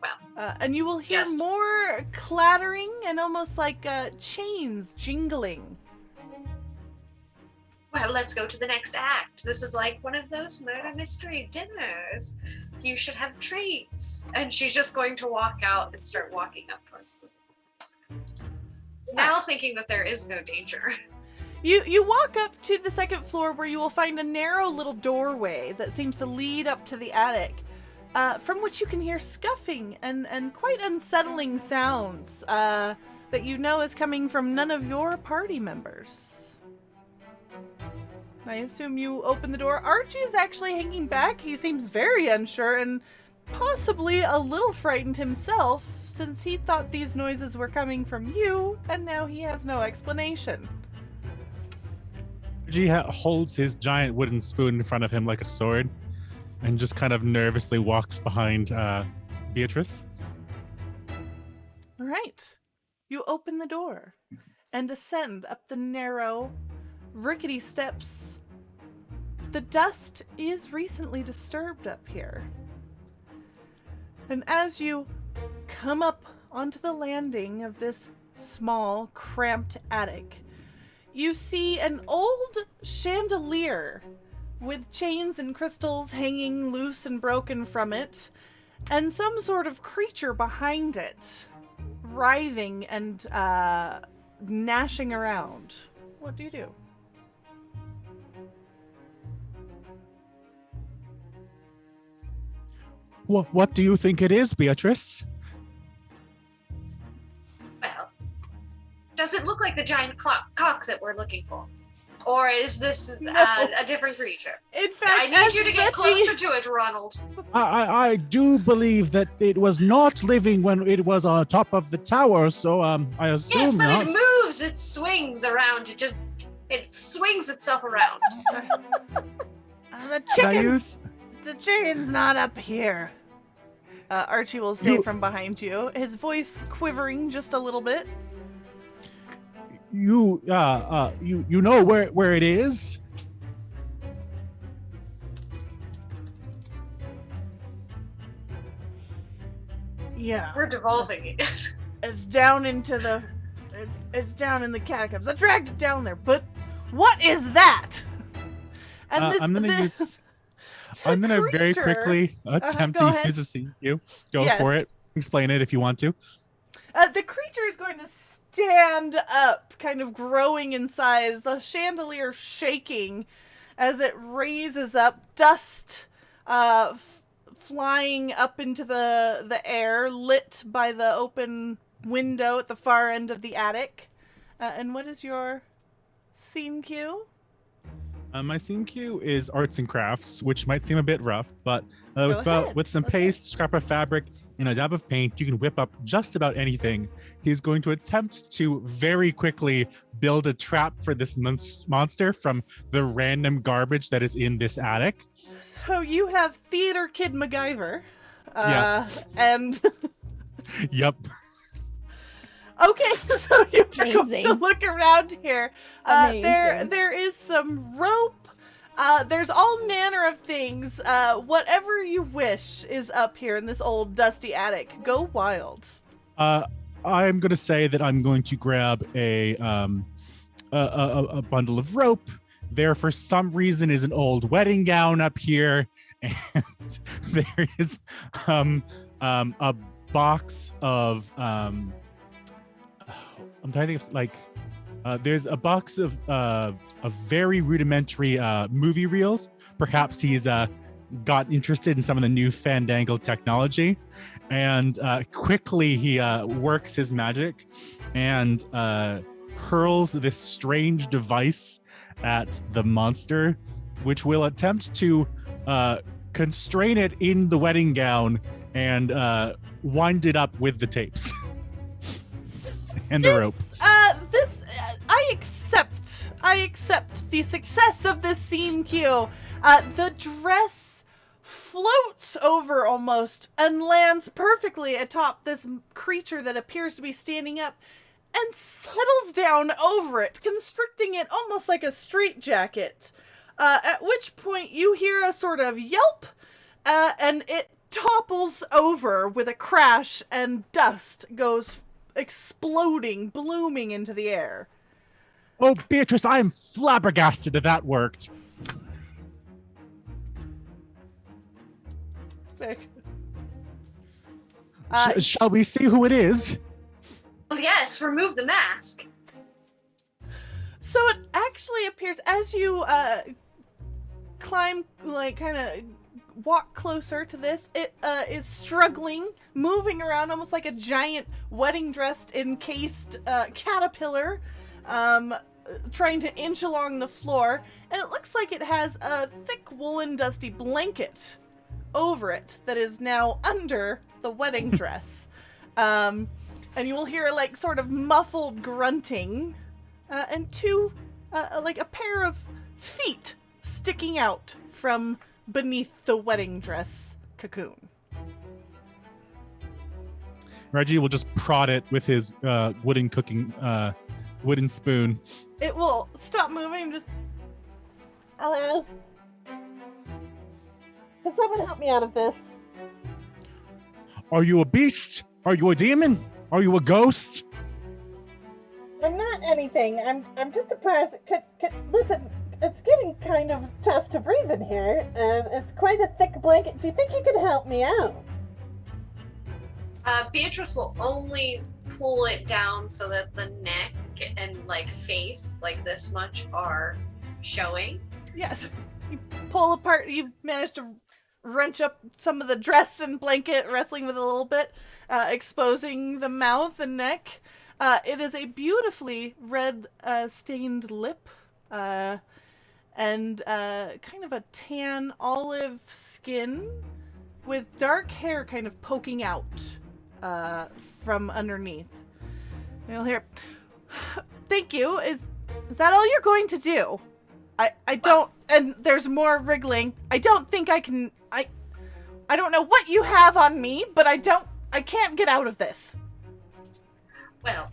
Well, And you will hear Yes. more clattering and almost like chains jingling. let's go to the next act. This is like one of those murder mystery dinners. You should have treats. And she's just going to walk out and start walking up towards them. Now thinking that there is no danger. You walk up to the second floor where you will find a narrow little doorway that seems to lead up to the attic, from which you can hear scuffing and quite unsettling sounds that you know is coming from none of your party members. I assume you open the door. Archie is actually hanging back. He seems very unsure and possibly a little frightened himself, since he thought these noises were coming from you, and now he has no explanation. Reggie holds his giant wooden spoon in front of him like a sword and just kind of nervously walks behind Beatrice. All right. You open the door and descend up the narrow, rickety steps. The dust is recently disturbed up here. And as you come up onto the landing of this small, cramped attic, you see an old chandelier with chains and crystals hanging loose and broken from it, and some sort of creature behind it, writhing and gnashing around. What do you do? What do you think it is, Beatrice? Well, does it look like the giant cock that we're looking for? Or is this a different creature? In fact, I need as you to get Reggie- closer to it, Ronald. I do believe that it was not living when it was on top of the tower, so I assume Yes, but not. it moves. It swings around. It swings itself around. The Can I chicken's, use? the chicken's not up here. Archie will say You- from behind you, his voice quivering just a little bit. You know where it is? Yeah, We're devolving it. it's down into the, it's down in the catacombs. I dragged it down there, but what is that? And I'm gonna use. I'm gonna very creature- quickly attempt go to ahead. use a CQ. Go Yes. for it. Explain it if you want to. The creature is going to stand up, kind of growing in size, the chandelier shaking as it raises up, dust flying up into the air, lit by the open window at the far end of the attic. And what is your scene cue? My scene cue is arts and crafts, which might seem a bit rough, but Go ahead. with some Let's hear it. paste, scrap of fabric, and a dab of paint, you can whip up just about anything. He's going to attempt to very quickly build a trap for this monster from the random garbage that is in this attic. So you have theater kid MacGyver. Yeah. And Yep. okay, so you're going to Amazing. look around here. Amazing. There is some rope. There's all manner of things. Whatever you wish is up here in this old dusty attic. Go wild. I'm going to say that I'm going to grab a bundle of rope. There, for some reason, is an old wedding gown up here, and there is a box of I'm trying to think of like there's a box of very rudimentary movie reels. Perhaps he's got interested in some of the new fandangled technology, and quickly he works his magic and hurls this strange device at the monster, which will attempt to constrain it in the wedding gown and wind it up with the tapes and the rope. I accept the success of this scene cue. The dress floats over almost and lands perfectly atop this creature that appears to be standing up and settles down over it, constricting it almost like a straitjacket. At which point you hear a sort of yelp, and it topples over with a crash, and dust goes exploding, blooming into the air. Oh, Beatrice, I am flabbergasted that worked. Very good. Shall we see who it is? Well, yes, remove the mask. So it actually appears as you climb, like kind of walk closer to this, it is struggling, moving around almost like a giant wedding dress encased caterpillar, trying to inch along the floor, and it looks like it has a thick woolen dusty blanket over it that is now under the wedding dress. And you will hear like sort of muffled grunting, and like a pair of feet sticking out from beneath the wedding dress cocoon. Reggie will just prod it with his wooden spoon. It will stop moving and just, hello? Can someone help me out of this? Are you a beast? Are you a demon? Are you a ghost? I'm not anything. I'm just a person. Listen, it's getting kind of tough to breathe in here. It's quite a thick blanket. Do you think you could help me out? Beatrice will only pull it down so that the neck and like face, like this much, are showing. Yes. You pull apart. You managed to wrench up some of the dress and blanket, wrestling with it a little bit, exposing the mouth and neck. It is a beautifully red stained lip, and kind of a tan olive skin with dark hair kind of poking out from underneath. You'll hear, thank you. Is that all you're going to do? I don't, and there's more wriggling. I don't think I can, I don't know what you have on me, but I can't get out of this. Well,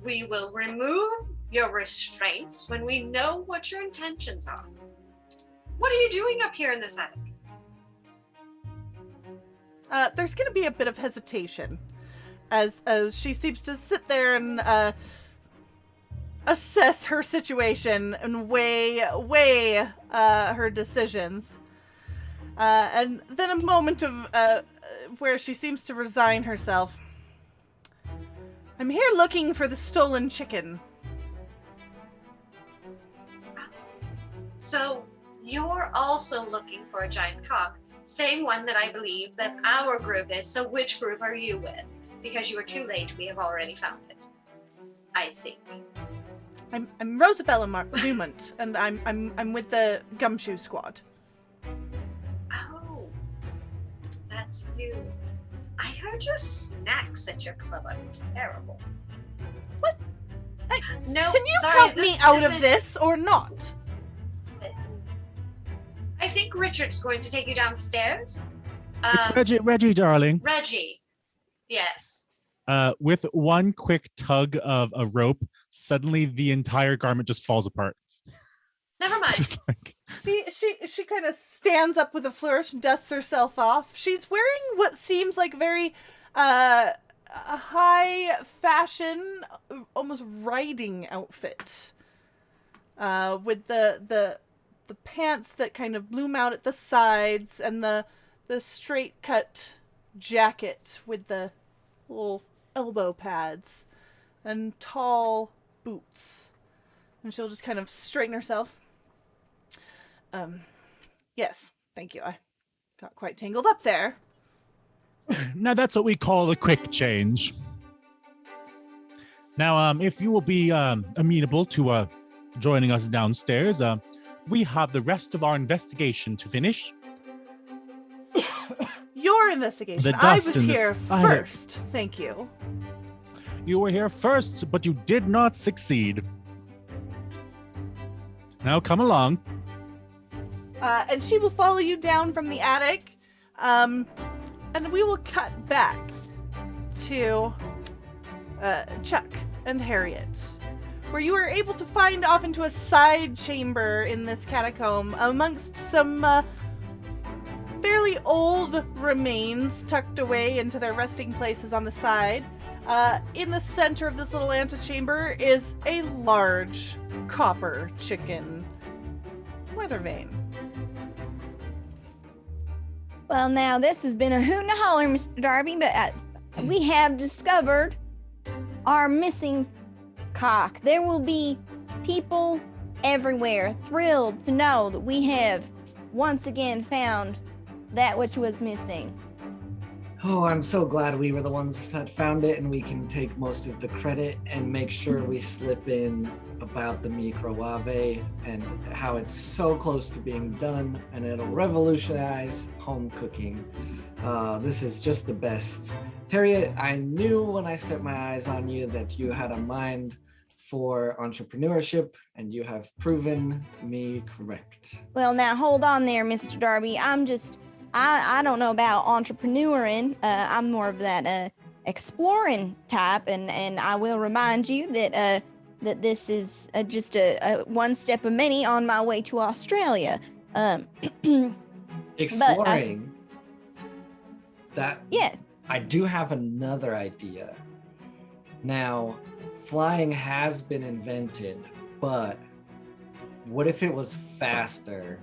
we will remove your restraints when we know what your intentions are. What are you doing up here in this attic? There's going to be a bit of hesitation as she seems to sit there and assess her situation and weigh her decisions. And then a moment of where she seems to resign herself. I'm here looking for the stolen chicken. So you're also looking for a giant cock, same one that I believe that our group is. So which group are you with? Because you are too late. We have already found it, I think. I'm Rosabella Dumont, and I'm with the Gumshoe Squad. Oh, that's you. I heard your snacks at your club are terrible. What? No, Can you sorry, help me out of isn't- this or not? I think Richard's going to take you downstairs. It's Reggie, darling. Reggie. Yes. With one quick tug of a rope, suddenly the entire garment just falls apart. Never mind. Just like She kind of stands up with a flourish and dusts herself off. She's wearing what seems like very a high fashion, almost riding outfit. With the pants that kind of bloom out at the sides and the straight cut jacket with the little elbow pads and tall boots. And she'll just kind of straighten herself. Yes, thank you. I got quite tangled up there. now that's what we call a quick change. Now, if you will be amenable to joining us downstairs, we have the rest of our investigation to finish. Your investigation. The I was dust and the here fire. first. Thank you. You were here first, but you did not succeed. Now come along. And she will follow you down from the attic. And we will cut back to Chuck and Harriet, where you are able to find off into a side chamber in this catacomb amongst some fairly old remains tucked away into their resting places on the side. In the center of this little antechamber is a large copper chicken weather vane. Well, now this has been a hoot and a holler, Mr. Darby, but we have discovered our missing cock. There will be people everywhere thrilled to know that we have once again found that which was missing. Oh, I'm so glad we were the ones that found it, and we can take most of the credit and make sure we slip in about the microwave and how it's so close to being done, and it'll revolutionize home cooking. This is just the best. Harriet, I knew when I set my eyes on you that you had a mind for entrepreneurship, and you have proven me correct. Well, now hold on there, Mr. Darby. I don't know about entrepreneuring. I'm more of that exploring type, and I will remind you that this is just a one step of many on my way to Australia. Exploring. Yes. I do have another idea. Now, flying has been invented, but what if it was faster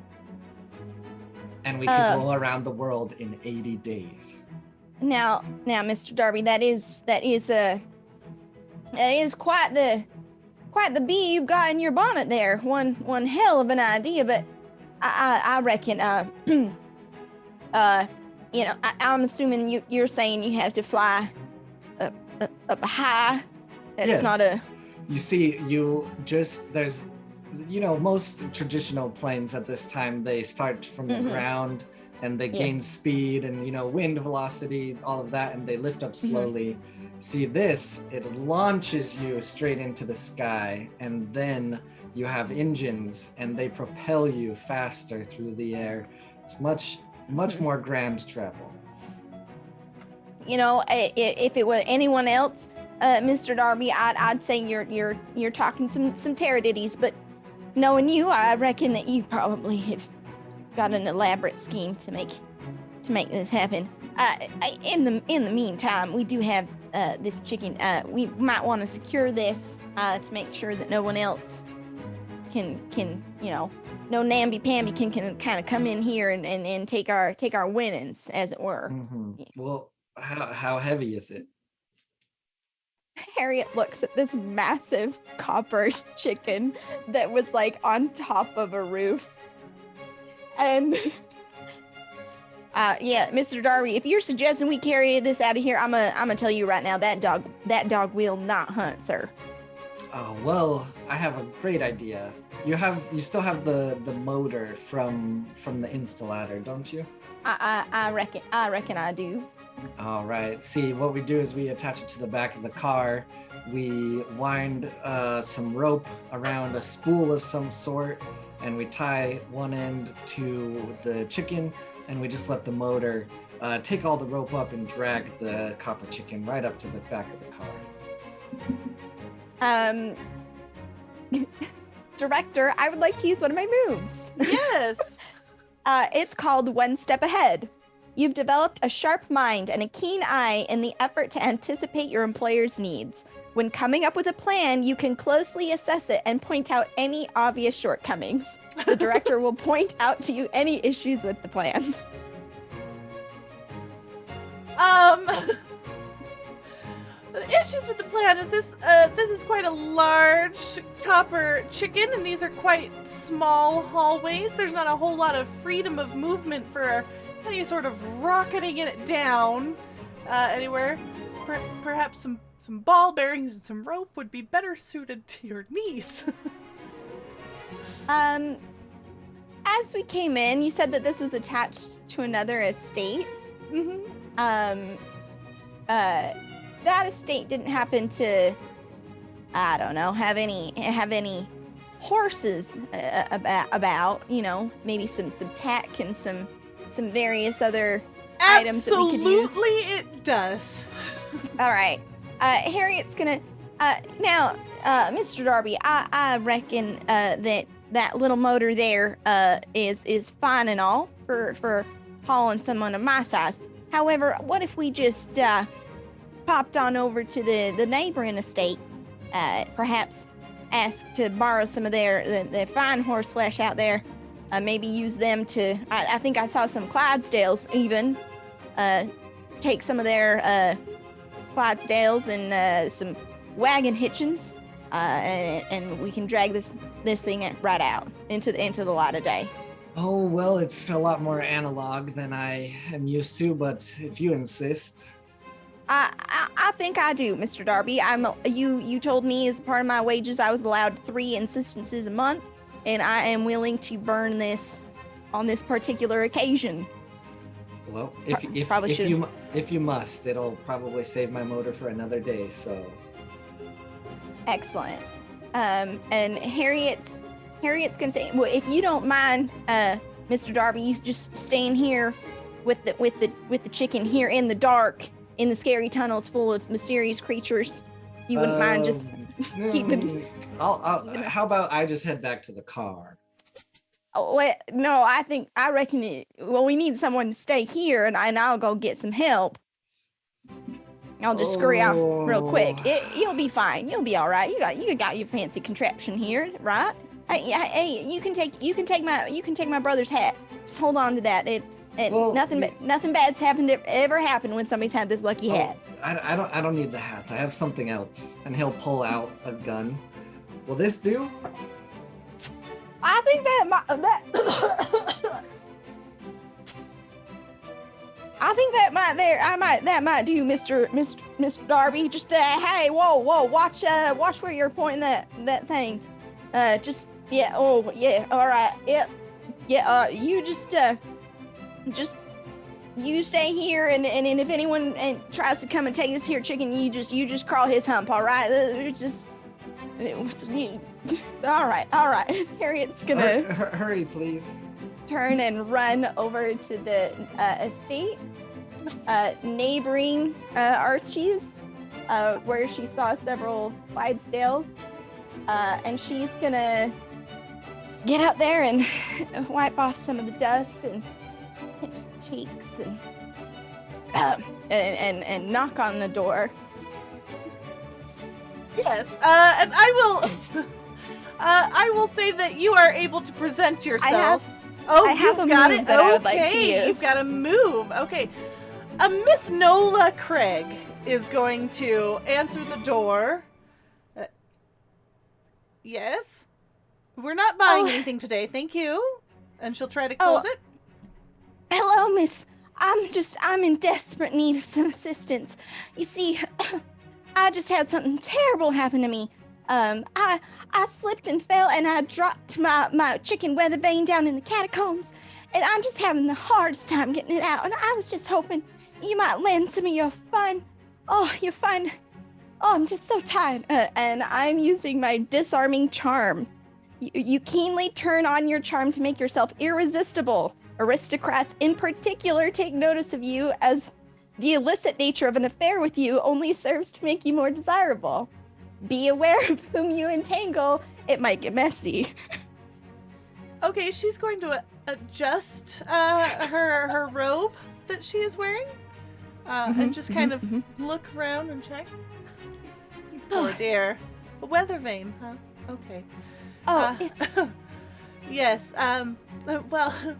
and we could go around the world in 80 days? Now, Mr. Darby, that is quite the bee you've got in your bonnet there. One hell of an idea, but I reckon I'm assuming you're saying you have to fly up high. That's Yes. not a. You see, there's most traditional planes at this time, they start from the ground and they gain speed and, wind velocity, all of that, and they lift up slowly. See this, it launches you straight into the sky, and then you have engines and they propel you faster through the air. It's much more grand travel. If it were anyone else, Mr. Darby, I'd say you're talking some taradiddles, but knowing you, I reckon that you probably have got an elaborate scheme to make this happen. In the meantime, we do have this chicken. We might want to secure this to make sure that no one else can no namby-pamby can kind of come in here and take our winnings, as it were. Mm-hmm. Well, how heavy is it? Harriet looks at this massive copper chicken that was like on top of a roof. And Mr. Darby, if you're suggesting we carry this out of here, I'm gonna tell you right now that dog will not hunt, sir. Oh well, I have a great idea. You still have the motor from the installator, don't you? I reckon I do. All right. See, what we do is we attach it to the back of the car. We wind some rope around a spool of some sort, and we tie one end to the chicken, and we just let the motor take all the rope up and drag the copper chicken right up to the back of the car. Director, I would like to use one of my moves. Yes. It's called One Step Ahead. You've developed a sharp mind and a keen eye in the effort to anticipate your employer's needs. When coming up with a plan, you can closely assess it and point out any obvious shortcomings. The director will point out to you any issues with the plan. The issues with the plan is this is quite a large copper chicken, and these are quite small hallways. There's not a whole lot of freedom of movement for any sort of rocketing it down anywhere. Perhaps some ball bearings and some rope would be better suited to your needs. As we came in, you said that this was attached to another estate. Mm-hmm. That estate didn't happen to, I don't know, have any horses about, you know, maybe some tack and some various other items that we could use. Absolutely it does. All right. Harriet's gonna, now, Mr. Darby, I reckon that little motor there is fine and all for hauling someone of my size. However, what if we just popped on over to the neighboring estate, perhaps asked to borrow some of their fine horse flesh out there, maybe use them to, I think I saw some Clydesdales even, take some of their Clydesdales and some wagon hitchings, and we can drag this thing right out into the light of day. Oh well, it's a lot more analog than I am used to, but if you insist. I think I do, Mr. Darby. You told me as part of my wages I was allowed 3 insistences a month, and I am willing to burn this on this particular occasion. Well, if you must, it'll probably save my motor for another day. So excellent. And Harriet's gonna say, well, if you don't mind, Mr. Darby, you just staying here with the chicken here in the dark, in the scary tunnels full of mysterious creatures. You wouldn't mind just keeping. How about I just head back to the car? Oh, wait, no, I reckon we need someone to stay here, and I'll go get some help. I'll just scurry off real quick. You'll be fine. You'll be all right. You got your fancy contraption here, right? Hey, you can take my brother's hat. Just hold on to that. Nothing bad's ever happened when somebody's had this lucky hat. I don't need the hat. I have something else. And he'll pull out a gun. Will this do? I think that might do, Mr. Darby. Just hey, whoa, watch where you're pointing that thing. Just yeah, oh yeah, all right, yep, yeah. You just you stay here, and if anyone tries to come and take this here chicken, you just crawl his hump, all right? All right. Harriet's gonna hurry, please. Turn and run over to the estate, neighboring Archie's, where she saw several Clydesdales, and she's gonna get out there and wipe off some of the dust and cheeks and knock on the door. Yes, and I will say that you are able to present yourself. I have you've a got move it. that I would Okay, like to use. You've got a move. Okay, Miss Nola Craig is going to answer the door. Yes, we're not buying anything today, thank you. And she'll try to close it. Hello, miss. I'm in desperate need of some assistance. You see, I just had something terrible happen to me. I slipped and fell, and I dropped my chicken weather vane down in the catacombs, and I'm just having the hardest time getting it out. And I was just hoping you might lend some of your fun. Oh, your fun. Oh, I'm just so tired. And I'm using my disarming charm. You keenly turn on your charm to make yourself irresistible. Aristocrats in particular take notice of you, as the illicit nature of an affair with you only serves to make you more desirable. Be aware of whom you entangle. It might get messy. Okay, she's going to adjust her robe that she is wearing, and just kind of look around and check. You poor dear. A weather vane, huh? Okay. Oh, it's yes. Well,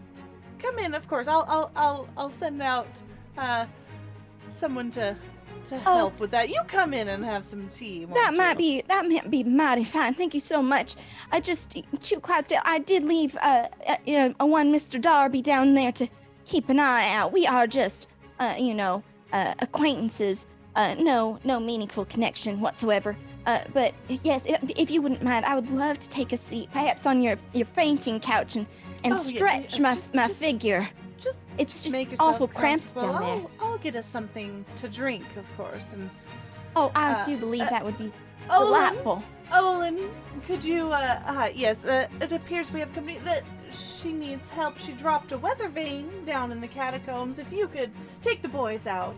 come in. Of course, I'll send out someone to help with that. You come in and have some tea. that might be mighty fine. Thank you so much. I just to Clydesdale. I did leave one Mr. Darby down there to keep an eye out. We are just acquaintances. No meaningful connection whatsoever. But yes, if you wouldn't mind, I would love to take a seat, perhaps on your fainting couch, and stretch my figure. It's just make yourself awful cramped comfortable. down there. I'll get us something to drink, of course. And Oh, I do believe that would be Olin, delightful. Olin, could you? Yes. It appears we have company that she needs help. She dropped a weather vane down in the catacombs. If you could take the boys out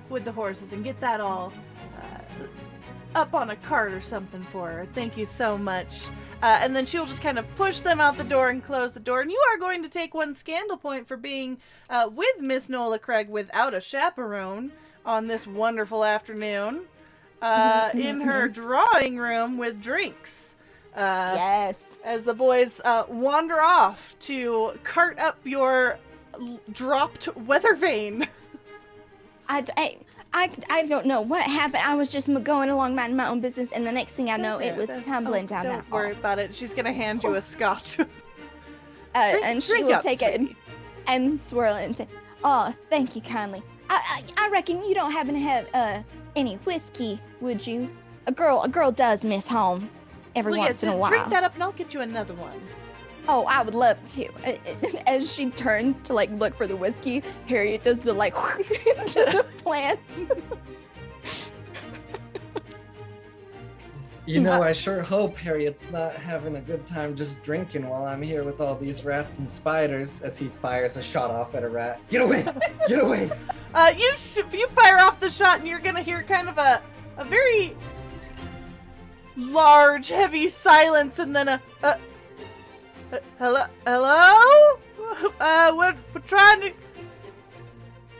with the horses and get that all up on a cart or something for her. Thank you so much. And then she'll just kind of push them out the door and close the door. And you are going to take one scandal point for being with Miss Nola Craig without a chaperone on this wonderful afternoon in her drawing room with drinks. Yes. As the boys wander off to cart up your dropped weather vane. I don't know what happened. I was just going along minding my own business, and the next thing I know, it was tumbling down that Don't worry about it. She's gonna hand you a scotch. And she drink will up, take it sweetie. and swirl it and say, "Oh, thank you kindly. I reckon you don't happen to have any whiskey, would you? A girl does miss home every once in a while." Drink that up, and I'll get you another one. Oh, I would love to. As she turns to look for the whiskey, Harriet does the into the plant. I sure hope Harriet's not having a good time just drinking while I'm here with all these rats and spiders, as he fires a shot off at a rat. Get away! Get away! You fire off the shot, and you're gonna hear kind of a very large, heavy silence, and then hello? We're trying to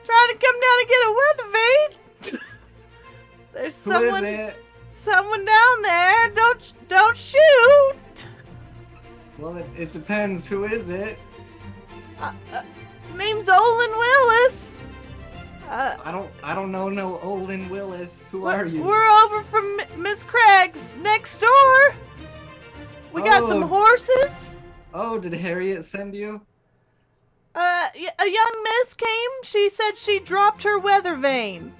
come down and get a weather vane. There's Who is it? someone down there. Don't shoot. Well, it depends. Who is it? Name's Olin Willis. I don't know no Olin Willis. Who are you? We're over from Miss Craig's next door. We got some horses. Oh, did Harriet send you? A young miss came. She said she dropped her weather vane.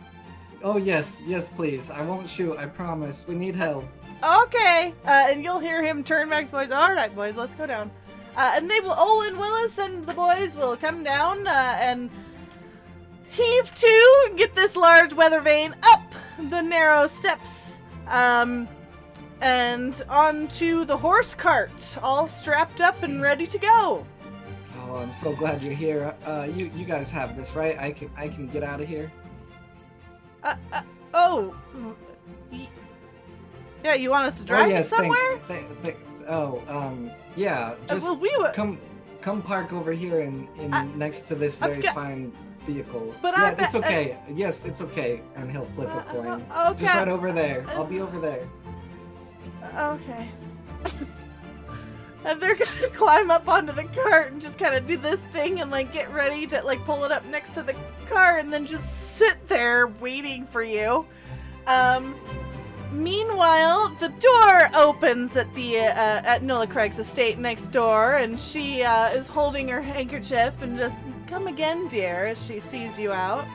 Oh, yes, please. I won't shoot, I promise. We need help. Okay. And you'll hear him turn back to the boys. All right, boys, let's go down. And Olin Willis and the boys will come down and heave to and get this large weather vane up the narrow steps. And onto the horse cart, all strapped up and ready to go. Oh, I'm so glad you're here. You guys have this, right? I can get out of here. Yeah, you want us to drive you somewhere? Yeah. Just well, come park over here in next to this very fine vehicle. But yeah, it's okay. Yes, it's okay. And he'll flip a coin. Okay. Just right over there. I'll be over there. Okay. And they're gonna climb up onto the cart and just kind of do this thing and get ready to pull it up next to the car and then just sit there waiting for you. Meanwhile, the door opens at the at Nola Craig's estate next door, and she is holding her handkerchief and just, "Come again, dear," as she sees you out.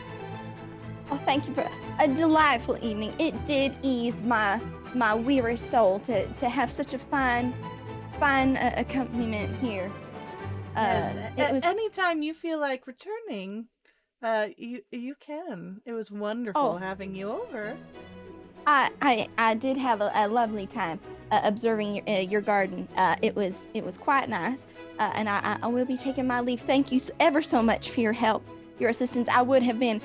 Oh, thank you for a delightful evening. It did ease my my weary soul to have such a fine accompaniment here. Yes, anytime you feel like returning, you can. It was wonderful having you over. I did have a lovely time observing your garden. It was quite nice, and I will be taking my leave. Thank you ever so much for your help, your assistance. I would have been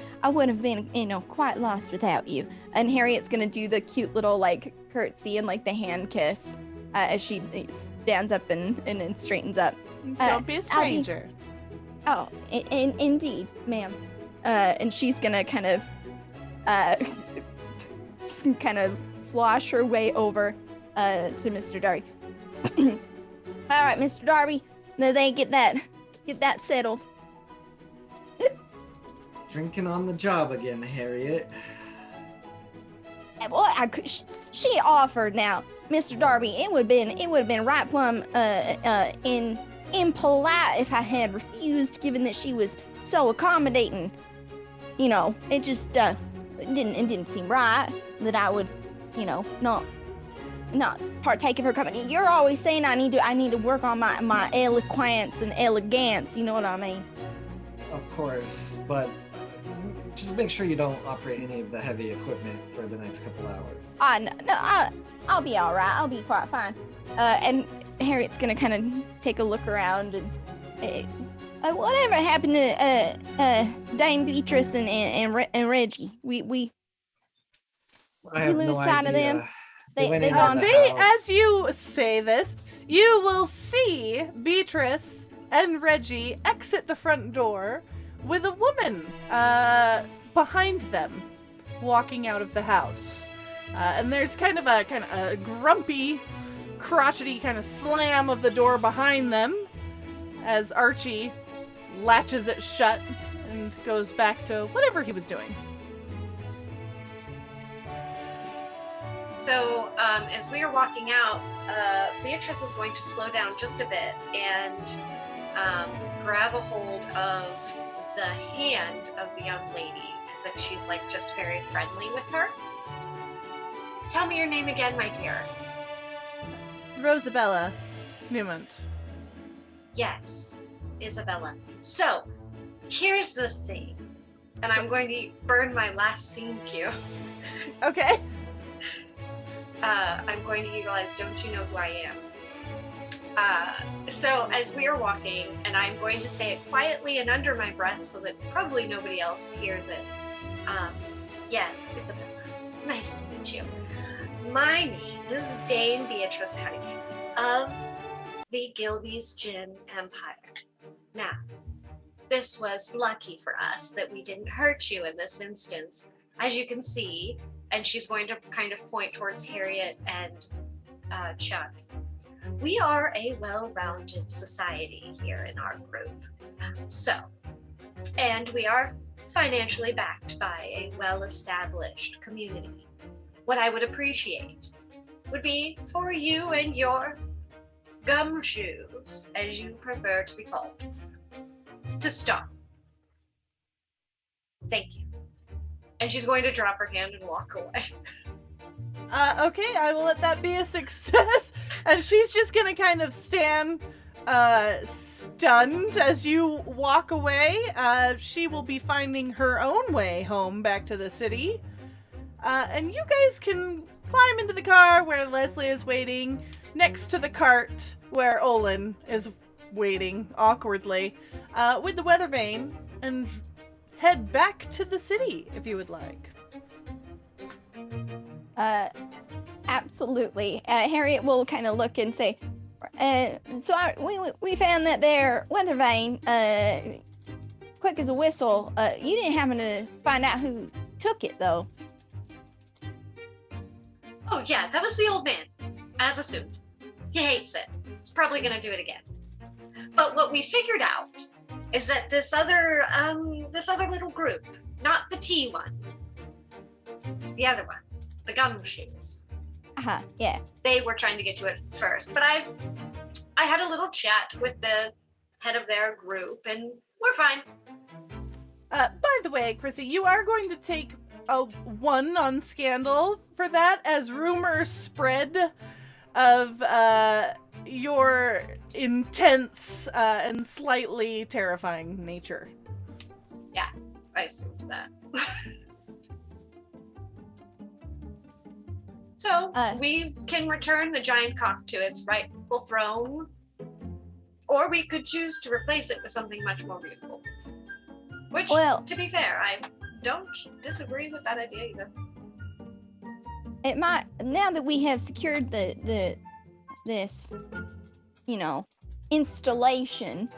quite lost without you. And Harriet's gonna do the cute little like curtsy and like the hand kiss as she stands up and straightens up. Don't be a stranger. Indeed, ma'am. And she's gonna kind of slosh her way over to Mr. Darby. All right, Mr. Darby, now they get that settled. Drinking on the job again, Harriet. Well, she offered now, Mr. Darby. It would have been right plumb impolite if I had refused, given that she was so accommodating. You know, it just it didn't seem right that I would, not partake of her company. You're always saying I need to work on my eloquence and elegance. You know what I mean? Of course, but just make sure you don't operate any of the heavy equipment for the next couple hours. I'll be all right. I'll be quite fine. And Harriet's gonna kind of take a look around and whatever happened to Dame Beatrice and Reggie? We I have lose no sight of idea. them. They went They've into gone. the house. As you say this, you will see Beatrice and Reggie exit the front door with a woman behind them walking out of the house. And there's kind of a grumpy, crotchety kind of slam of the door behind them as Archie latches it shut and goes back to whatever he was doing. So as we are walking out, Beatrice is going to slow down just a bit and grab a hold of the hand of the young lady as if she's like just very friendly with her. Tell me your name again, my dear. Rosabella Newmont. Yes, Isabella. So, here's the thing. And I'm going to burn my last scene cue. Okay. I'm going to utilize Don't You Know Who I Am. So, as we are walking, and I'm going to say it quietly and under my breath so that probably nobody else hears it. Yes, Isabella. Nice to meet you. My name is Dame Beatrice Cunningham of the Gilby's Gin Empire. Now, this was lucky for us that we didn't hurt you in this instance. As you can see, and she's going to kind of point towards Harriet and Chuck, we are a well-rounded society here in our group. So, and we are financially backed by a well-established community. What I would appreciate would be for you and your gumshoes, as you prefer to be called, to stop. Thank you. And she's going to drop her hand and walk away. Okay, I will let that be a success. And she's just gonna kind of stand stunned as you walk away. She will be finding her own way home back to the city. And you guys can climb into the car where Leslie is waiting, next to the cart where Olin is waiting awkwardly, with the weather vane, and head back to the city if you would like. Absolutely. Harriet will kind of look and say, we found that there weather vane, quick as a whistle. You didn't happen to find out who took it, though? Oh yeah, that was the old man, as assumed. He hates it. He's probably gonna do it again. But what we figured out is that this other little group, not the tea one, the other one, the gumshoes. Yeah. They were trying to get to it first, but I had a little chat with the head of their group, and we're fine. By the way, Chrissy, you are going to take a 1 on Scandal for that, as rumors spread of your intense and slightly terrifying nature. Yeah, I assumed that. So, we can return the giant cock to its rightful throne, or we could choose to replace it with something much more beautiful. Which, Well- to be fair, I don't disagree with that idea either. It might, now that we have secured this, installation.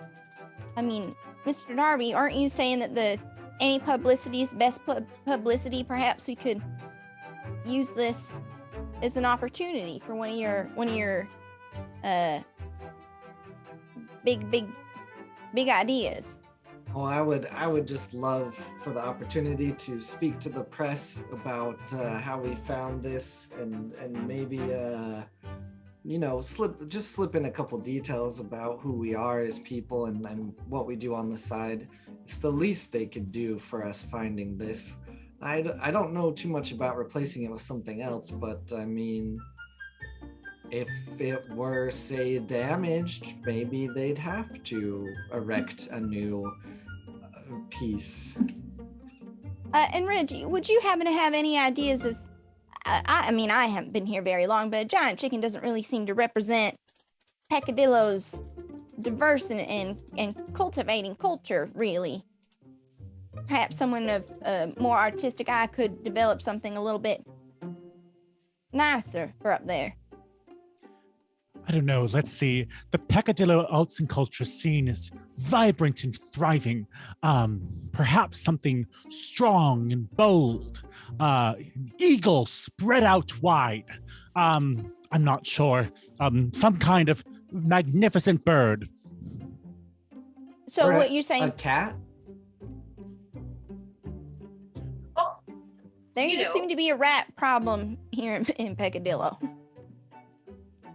I mean, Mr. Darby, aren't you saying that any publicity is best publicity? Perhaps we could use this as an opportunity for one of your big ideas. Well, I would just love for the opportunity to speak to the press about how we found this, and maybe slip in a couple details about who we are as people and what we do on the side. It's the least they could do for us finding this. I don't know too much about replacing it with something else, but I mean, if it were, say, damaged, maybe they'd have to erect a new piece. And Reggie, would you happen to have any ideas of? I mean, I haven't been here very long, but a giant chicken doesn't really seem to represent Peccadillo's diverse and cultivating culture, really. Perhaps someone of a more artistic eye could develop something a little bit nicer for up there. I don't know. Let's see. The Peccadillo arts and culture scene is vibrant and thriving. Perhaps something strong and bold. An eagle spread out wide. I'm not sure. Some kind of magnificent bird. So Or what you're saying? A cat? Oh, There you does know. seem to be a rat problem here in Peccadillo.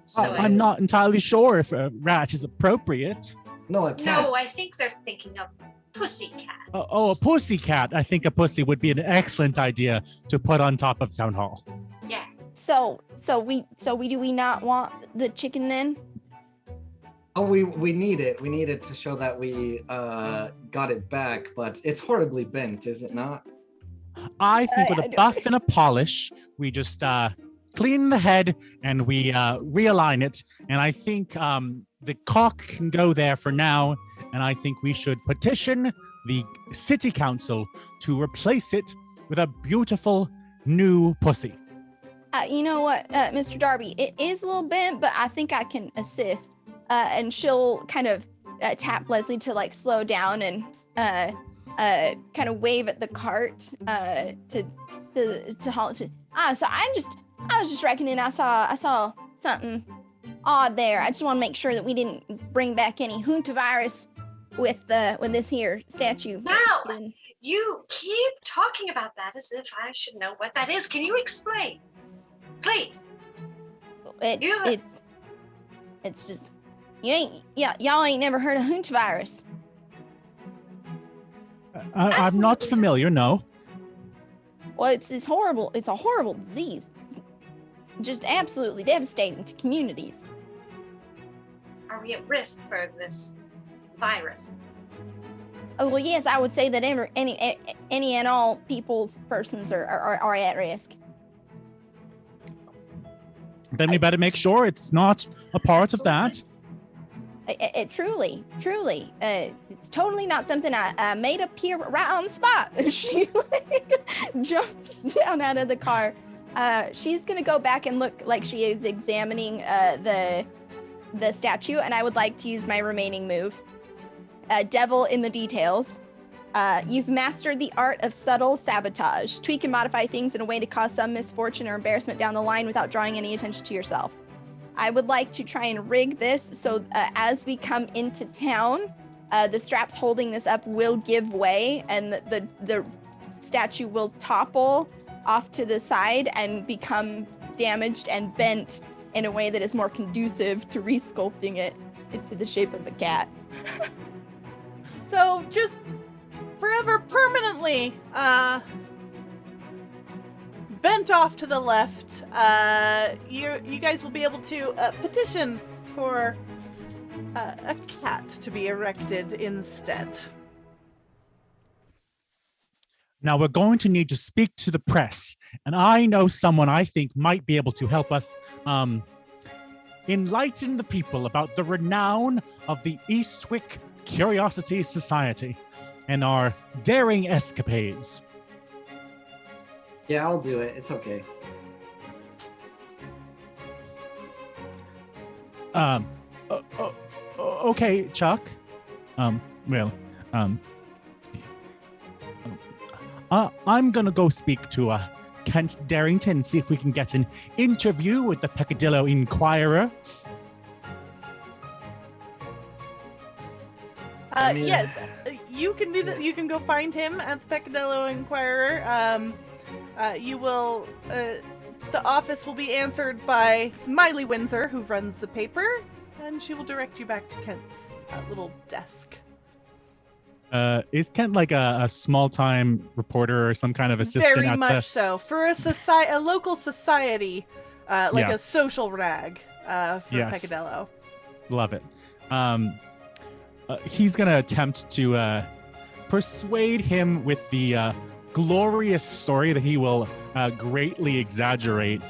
so I'm not entirely sure if a rat is appropriate. No, a cat. No, I think they're thinking of pussycat. A pussy cat. I think a pussy would be an excellent idea to put on top of town hall. Yeah. So do we not want the chicken then? Oh, we need it. We need it to show that we got it back, but it's horribly bent, is it not? I think with I a don't- buff and a polish, we just clean the head and we realign it. And I think the cock can go there for now. And I think we should petition the city council to replace it with a beautiful new pussy. You know what, Mr. Darby, it is a little bent, but I think I can assist. And she'll kind of tap Leslie to like slow down and kind of wave at the cart to halt. So I was just reckoning I saw something odd there. I just want to make sure that we didn't bring back any huntavirus with this here statue. Now, you keep talking about that as if I should know what that is. Can you explain? Please. It's just y'all ain't never heard of huntavirus. I'm not familiar, no. Well, it's a horrible disease. It's just absolutely devastating to communities. Are we at risk for this virus? Oh well, yes, I would say that any and all persons are at risk. Then we better make sure it's not a part of that. It truly, it's totally not something I made up here right on the spot. She jumps down out of the car. She's gonna go back and look like she is examining the statue, and I would like to use my remaining move, Devil in the Details. You've mastered the art of subtle sabotage. Tweak and modify things in a way to cause some misfortune or embarrassment down the line without drawing any attention to yourself. I would like to try and rig this so as we come into town, the straps holding this up will give way and the statue will topple off to the side and become damaged and bent in a way that is more conducive to resculpting it into the shape of a cat. So just forever permanently bent off to the left, you guys will be able to petition for a cat to be erected instead. Now we're going to need to speak to the press, and I know someone I think might be able to help us enlighten the people about the renown of the Eastwick Curiosity Society and our daring escapades. Yeah, I'll do it. It's okay. Okay, Chuck. I'm gonna go speak to Kent Darrington and see if we can get an interview with the Peccadillo Inquirer. Yes, you can do that. You can go find him at the Peccadillo Inquirer. You will. The office will be answered by Miley Windsor, who runs the paper, and she will direct you back to Kent's little desk. Is Kent like a small-time reporter or some kind of assistant? Very much so. For a local society, like Yeah. a social rag for Yes. Peccadillo. Love it. He's gonna attempt to persuade him with the glorious story that he will greatly exaggerate.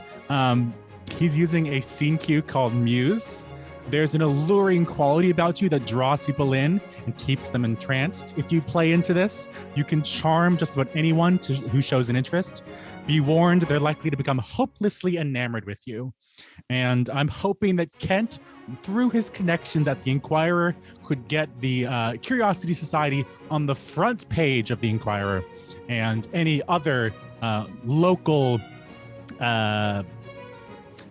He's using a scene cue called Muse. There's an alluring quality about you that draws people in and keeps them entranced. If you play into this, you can charm just about anyone who shows an interest. Be warned, they're likely to become hopelessly enamored with you. And I'm hoping that Kent, through his connections at the Inquirer, could get the Curiosity Society on the front page of the Inquirer and any other local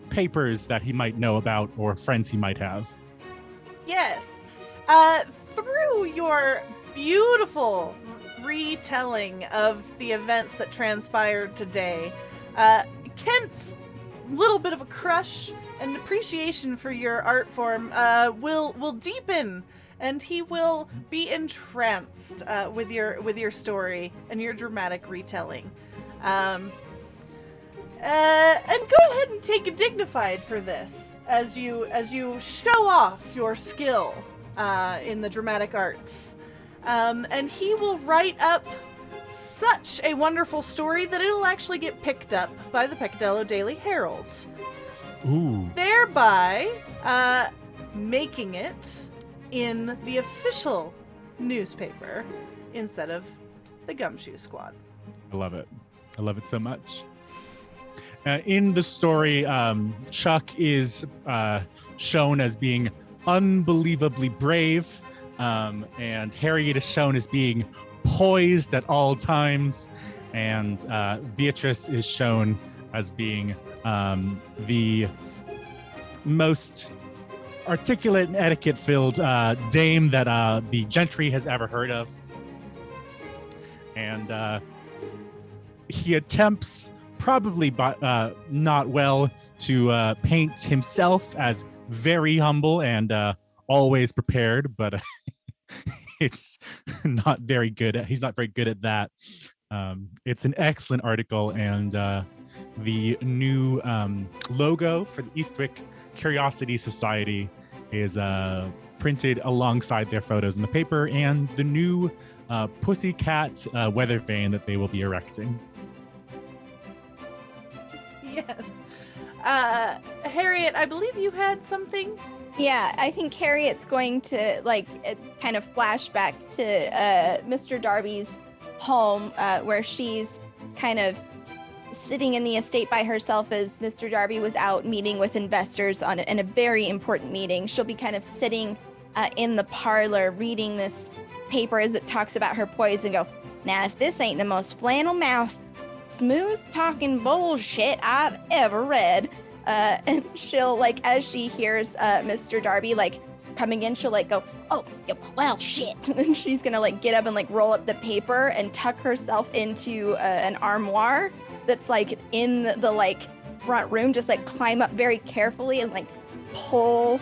papers that he might know about or friends he might have. Yes. Through your beautiful retelling of the events that transpired today, Kent's little bit of a crush and appreciation for your art form will deepen, and he will be entranced with your story and your dramatic retelling. And go ahead and take a dignified for this as you show off your skill in the dramatic arts. And he will write up such a wonderful story that it'll actually get picked up by the Peccadillo Daily Herald. Ooh. Thereby making it in the official newspaper instead of the Gumshoe Squad. I love it. I love it so much. In the story, Chuck is shown as being unbelievably brave, and Harriet is shown as being poised at all times, and Beatrice is shown as being the most articulate and etiquette-filled dame that the gentry has ever heard of. And he attempts, probably not well, to paint himself as very humble and always prepared, but it's not very good. He's not very good at that. It's an excellent article, and the new logo for the Eastwick Curiosity Society is printed alongside their photos in the paper, and the new pussycat weather vane that they will be erecting. Yeah. Harriet, I believe you had something? Yeah, I think Harriet's going to kind of flashback to Mr. Darby's home, where she's kind of sitting in the estate by herself as Mr. Darby was out meeting with investors in a very important meeting. She'll be kind of sitting in the parlor reading this paper as it talks about her poise and go, now if this ain't the most flannel-mouthed, smooth-talking bullshit I've ever read. And she'll, as she hears Mr. Darby, coming in, she'll, go, oh, well, shit. And then she's gonna, get up and, roll up the paper and tuck herself into an armoire that's, in the, front room, just, climb up very carefully and, pull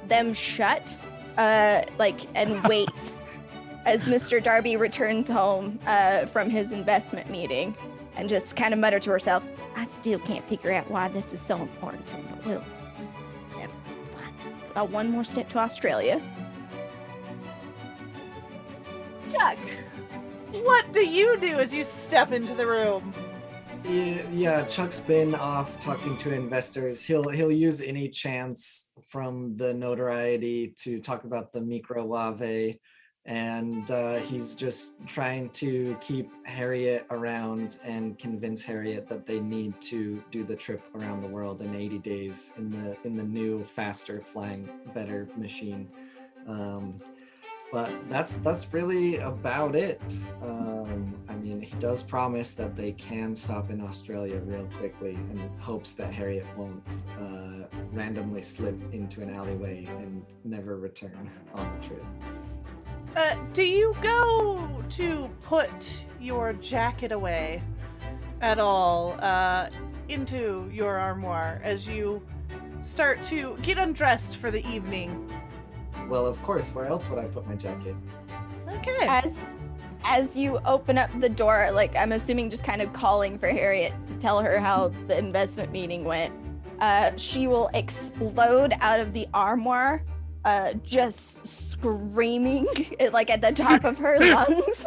them shut, and wait as Mr. Darby returns home from his investment meeting and just kind of mutter to herself, I still can't figure out why this is so important to him, but yeah, it's fine. Got one more step to Australia. Chuck, what do you do as you step into the room? Yeah, Chuck's been off talking to investors. He'll use any chance from the notoriety to talk about the microwave, and he's just trying to keep Harriet around and convince Harriet that they need to do the trip around the world in 80 days in the new, faster, flying, better machine. But that's really about it. I mean, he does promise that they can stop in Australia real quickly, and hopes that Harriet won't randomly slip into an alleyway and never return on the trip. Do you go to put your jacket away at all into your armoire as you start to get undressed for the evening? Well, of course, where else would I put my jacket? Okay. As you open up the door, like I'm assuming just kind of calling for Harriet to tell her how the investment meeting went, she will explode out of the armoire, just screaming like at the top of her lungs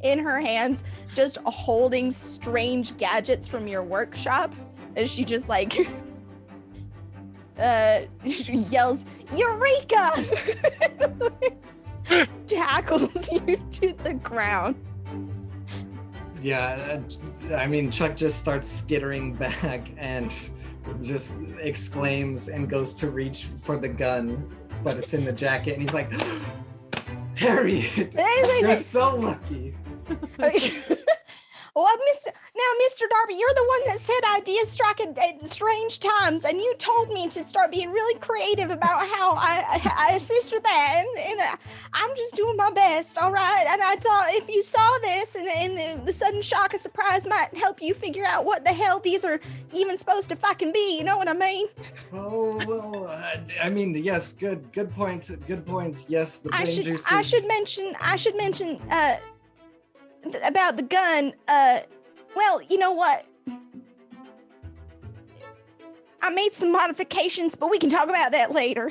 in her hands, just holding strange gadgets from your workshop as she just like yells, "Eureka!" tackles you to the ground. Yeah, I mean, Chuck just starts skittering back and just exclaims and goes to reach for the gun, but it's in the jacket, and he's like, Harriet, you're so lucky. Well, Mr. Darby, you're the one that said ideas strike at strange times, and you told me to start being really creative about how I assist with that, and I'm just doing my best, all right? And I thought if you saw this and the sudden shock of surprise might help you figure out what the hell these are even supposed to fucking be, you know what I mean? Oh, well, I mean, yes, good point, yes, the brain juices. I should mention, about the gun, well, you know what? I made some modifications, but we can talk about that later.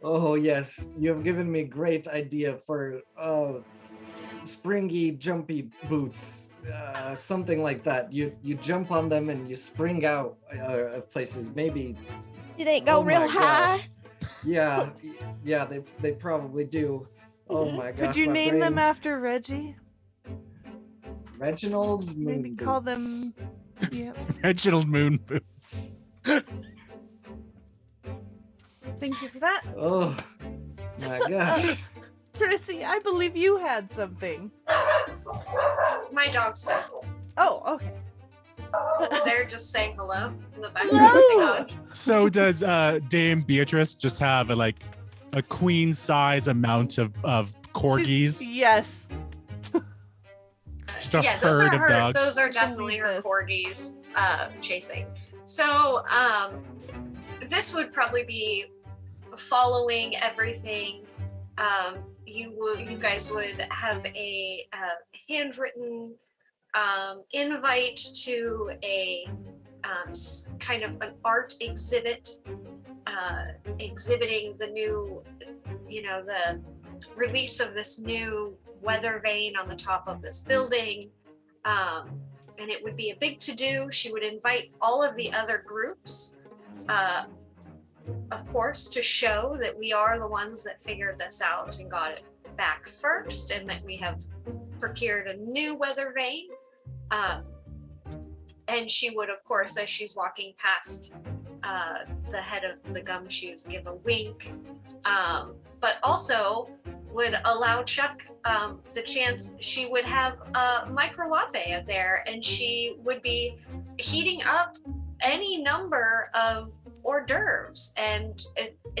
Oh, yes, you have given me great idea for springy, jumpy boots, something like that. You jump on them and you spring out of places, maybe. Do they go real high? Gosh. Yeah, they probably do. Oh my gosh. Could you name them after Reggie? Reginald's moon Maybe boots. call them. Yeah. Reginald Moon Boots. Thank you for that. Oh my gosh. Chrissy, I believe you had something. My dog's dead. Oh, okay. They're just saying hello in the background. Hello. Hang on. So does Dame Beatrice just have a queen size amount of corgis? Yes. Just a Yeah, those herd are of her. dogs. Those are definitely her Believe this. corgis chasing. So this would probably be following everything. You guys would have a handwritten invite to a kind of an art exhibit, exhibiting the new, the release of this new weather vane on the top of this building. And it would be a big to-do. She would invite all of the other groups, of course, to show that we are the ones that figured this out and got it back first, and that we have procured a new weather vane. And she would, of course, as she's walking past the head of the gumshoes, give a wink, but also would allow Chuck the chance. She would have a microwave there, and she would be heating up any number of hors d'oeuvres and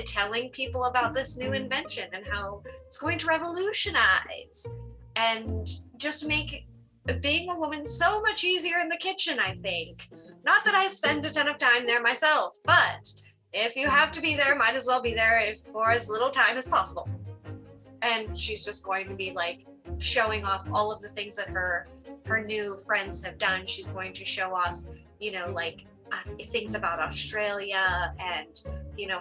telling people about this new invention and how it's going to revolutionize and just make being a woman so much easier in the kitchen, I think. Not that I spend a ton of time there myself, but if you have to be there, might as well be there for as little time as possible. And she's just going to be like showing off all of the things that her her new friends have done. She's going to show off, like things about Australia, and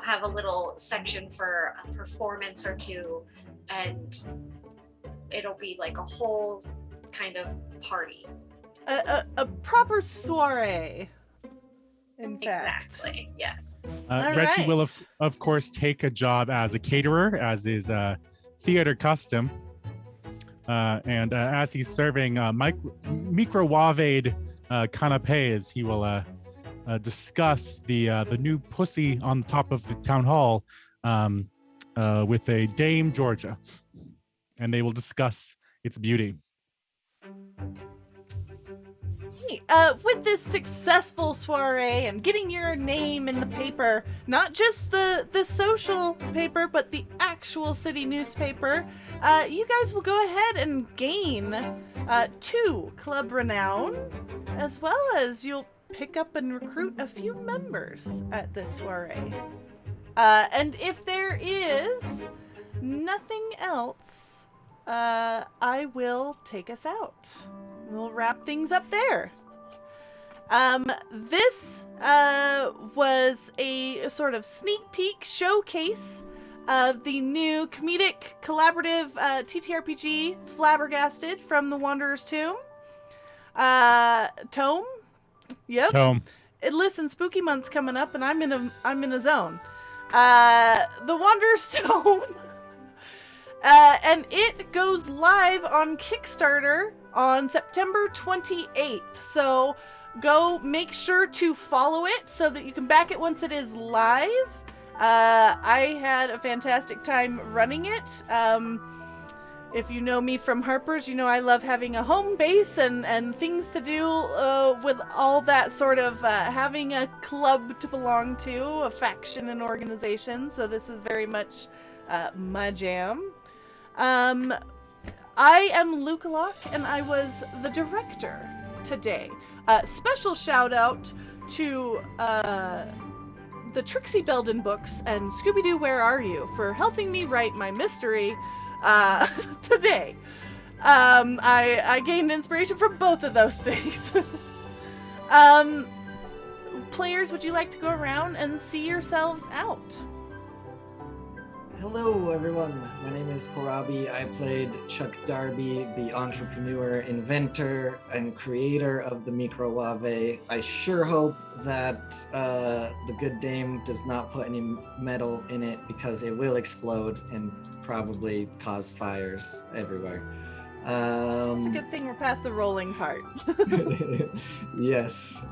have a little section for a performance or two, and it'll be like a whole kind of party. A proper soiree. In fact. Exactly. Yes. Reggie right. will, of course, take a job as a caterer, as is theater custom. And as he's serving microwaved canapes, he will discuss the new pussy on the top of the town hall with a Dame Georgia. And they will discuss its beauty. Hey, with this successful soiree and getting your name in the paper, not just the social paper, but the actual city newspaper, you guys will go ahead and gain 2 club renown, as well as you'll pick up and recruit a few members at this soiree. And if there is nothing else, I will take us out. We'll wrap things up there. This was a sort of sneak peek showcase of the new comedic collaborative TTRPG Flabbergasted from the Wanderer's Tomb. Tome? Yep. Tome. Listen, spooky month's coming up and I'm in a zone. The Wanderer's Tomb. And it goes live on Kickstarter on September 28th. So go make sure to follow it so that you can back it once it is live. I had a fantastic time running it. If you know me from Harper's, you know I love having a home base and things to do with all that sort of having a club to belong to, a faction and organization. So this was very much my jam. I am Luke Locke, and I was the director today. Special shout out to the Trixie Belden books and Scooby-Doo Where Are You for helping me write my mystery today. I gained inspiration from both of those things. Players, would you like to go around and see yourselves out? Hello, everyone. My name is Korabi. I played Chuck Darby, the entrepreneur, inventor, and creator of the microwave. I sure hope that the good dame does not put any metal in it because it will explode and probably cause fires everywhere. It's a good thing we're past the rolling part. Yes.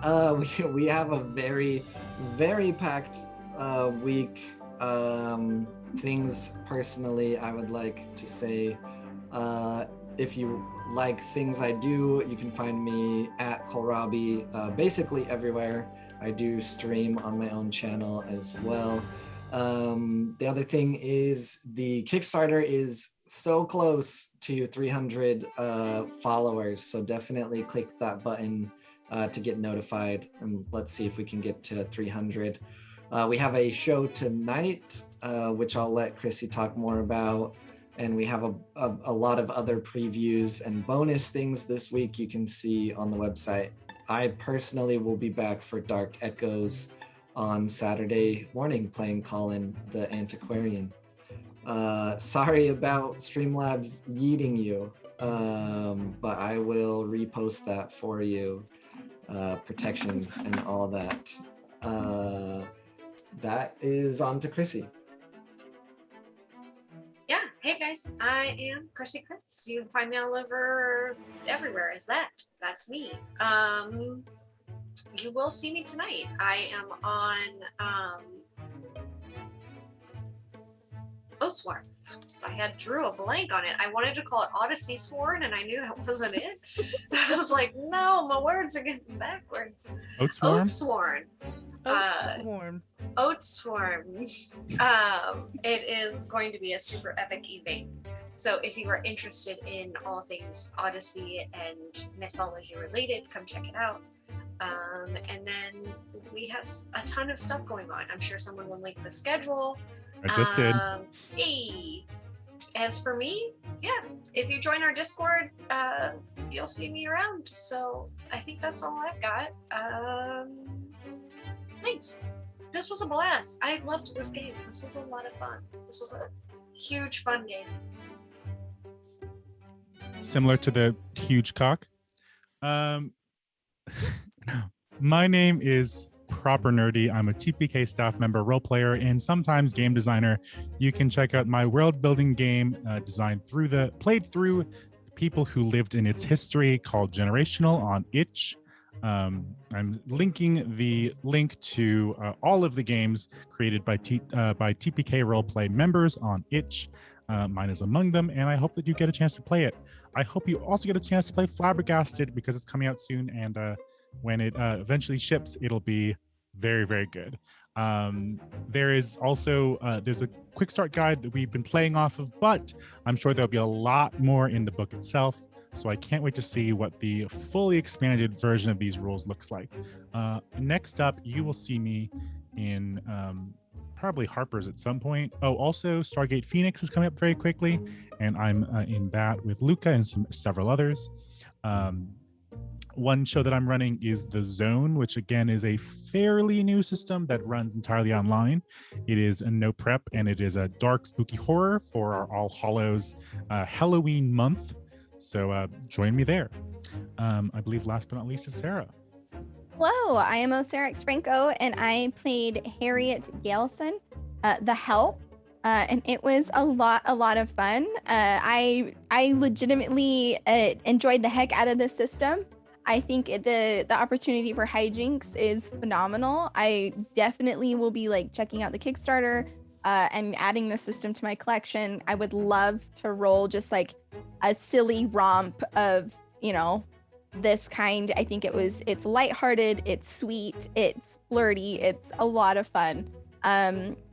We have a very, very packed week. Things personally I would like to say, if you like things I do, you can find me at Kohlrabi basically everywhere. I do stream on my own channel as well. The other thing is the Kickstarter is so close to 300 followers, so definitely click that button to get notified, and let's see if we can get to 300. We have a show tonight, which I'll let Chrissy talk more about. And we have a lot of other previews and bonus things this week you can see on the website. I personally will be back for Dark Echoes on Saturday morning playing Colin the Antiquarian. Sorry about Streamlabs yeeting you, but I will repost that for you. Protections and all that. That is on to Chrissy. Yeah. Hey guys, I am Chrissy Chris. You can find me all over everywhere as that. That's me. You will see me tonight. I am on Oathsworn. So I drew a blank on it. I wanted to call it Odyssey Sworn, and I knew that wasn't it. I was like, no, my words are getting backwards. Oathsworn? Oathsworn. Oathsworn. It is going to be a super epic evening. So if you are interested in all things Odyssey and mythology related, come check it out. And then we have a ton of stuff going on. I'm sure someone will link the schedule. I just did. Hey. As for me, yeah, if you join our Discord, you'll see me around. So I think that's all I've got. Thanks. This was a blast. I loved this game. This was a lot of fun. This was a huge fun game. Similar to the huge cock. My name is Proper Nerdy. I'm a TPK staff member, role player, and sometimes game designer. You can check out my world building game played through the people who lived in its history, called Generational, on itch. I'm linking the link to all of the games created by TPKRoleplay members on itch. Mine is among them, and I hope that you get a chance to play it. I hope you also get a chance to play Flabbergasted, because it's coming out soon, and when it eventually ships, it'll be very, very good. There is also there's a quick start guide that we've been playing off of, but I'm sure there'll be a lot more in the book itself. So I can't wait to see what the fully expanded version of these rules looks like. Next up, you will see me in probably Harper's at some point. Oh, also Stargate Phoenix is coming up very quickly, and I'm in that with Luca and several others. One show that I'm running is The Zone, which again is a fairly new system that runs entirely online. It is a no prep, and it is a dark, spooky horror for our All Hallows Halloween month. So join me there. I believe last but not least is Sarah. Hello, I am Sarah Franco, and I played Harriet Galeson, the Help, and it was a lot of fun. I legitimately enjoyed the heck out of this system. I think the opportunity for hijinks is phenomenal. I definitely will be checking out the Kickstarter and adding the system to my collection. I would love to roll just a silly romp of, this kind. I think it's lighthearted, it's sweet, it's flirty, it's a lot of fun.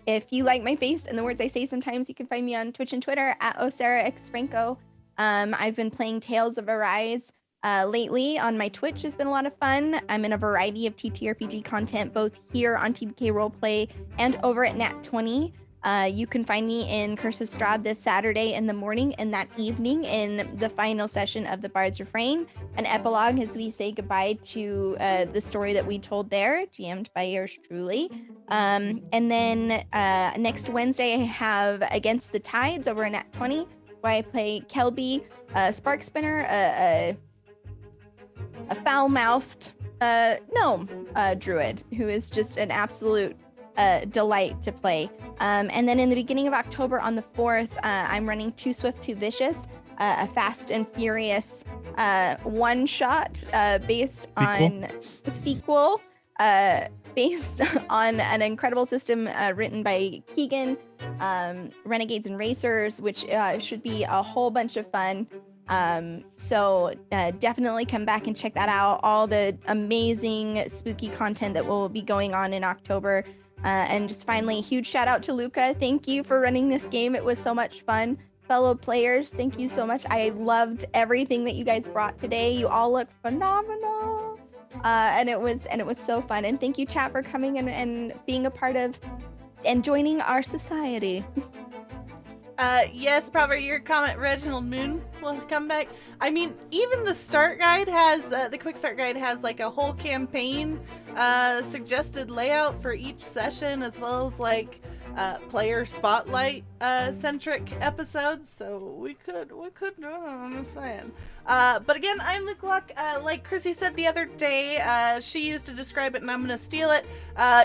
If you like my face and the words I say sometimes, you can find me on Twitch and Twitter at OsaraXFranco. I've been playing Tales of Arise lately on my Twitch. Has been a lot of fun. I'm in a variety of TTRPG content, both here on TPK Roleplay and over at Nat20. You can find me in Curse of Strahd this Saturday in the morning, and that evening in the final session of the Bard's Refrain, an epilogue as we say goodbye to the story that we told there, GM'd by yours truly. And then next Wednesday, I have Against the Tides over in Nat20, where I play Kelby, Spark Spinner, a foul-mouthed gnome druid who is just an absolute delight to play. And then in the beginning of October on the 4th, I'm running Too Swift, Too Vicious, a Fast and Furious one-shot based on a sequel based on an incredible system written by Keegan, Renegades and Racers, which should be a whole bunch of fun. So definitely come back and check that out. All the amazing spooky content that will be going on in October. And just finally, a huge shout out to Luca. Thank you for running this game. It was so much fun. Fellow players, thank you so much. I loved everything that you guys brought today. You all look phenomenal. And it was so fun. And thank you, chat, for coming and being a part of and joining our society. Yes, probably your comment, Reginald Moon, will come back. I mean, even the start guide has, the quick start guide has a whole campaign suggested layout for each session, as well as player spotlight centric episodes. So we could do it, I'm saying. But again, I'm Luke Luck. Like Chrissy said the other day, she used to describe it, and I'm gonna steal it.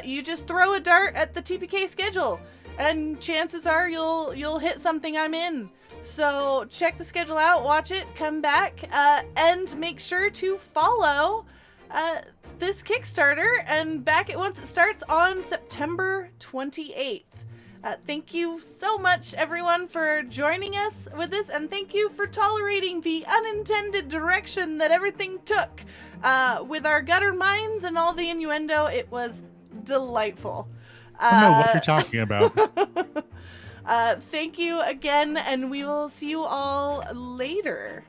You just throw a dart at the TPK schedule, and chances are you'll hit something I'm in. So check the schedule out, watch it, come back, and make sure to follow this Kickstarter and back it once it starts on September 28th. Thank you so much, everyone, for joining us with this, and thank you for tolerating the unintended direction that everything took with our gutter minds and all the innuendo. It was delightful. I don't know what you're talking about. Thank you again, and we will see you all later.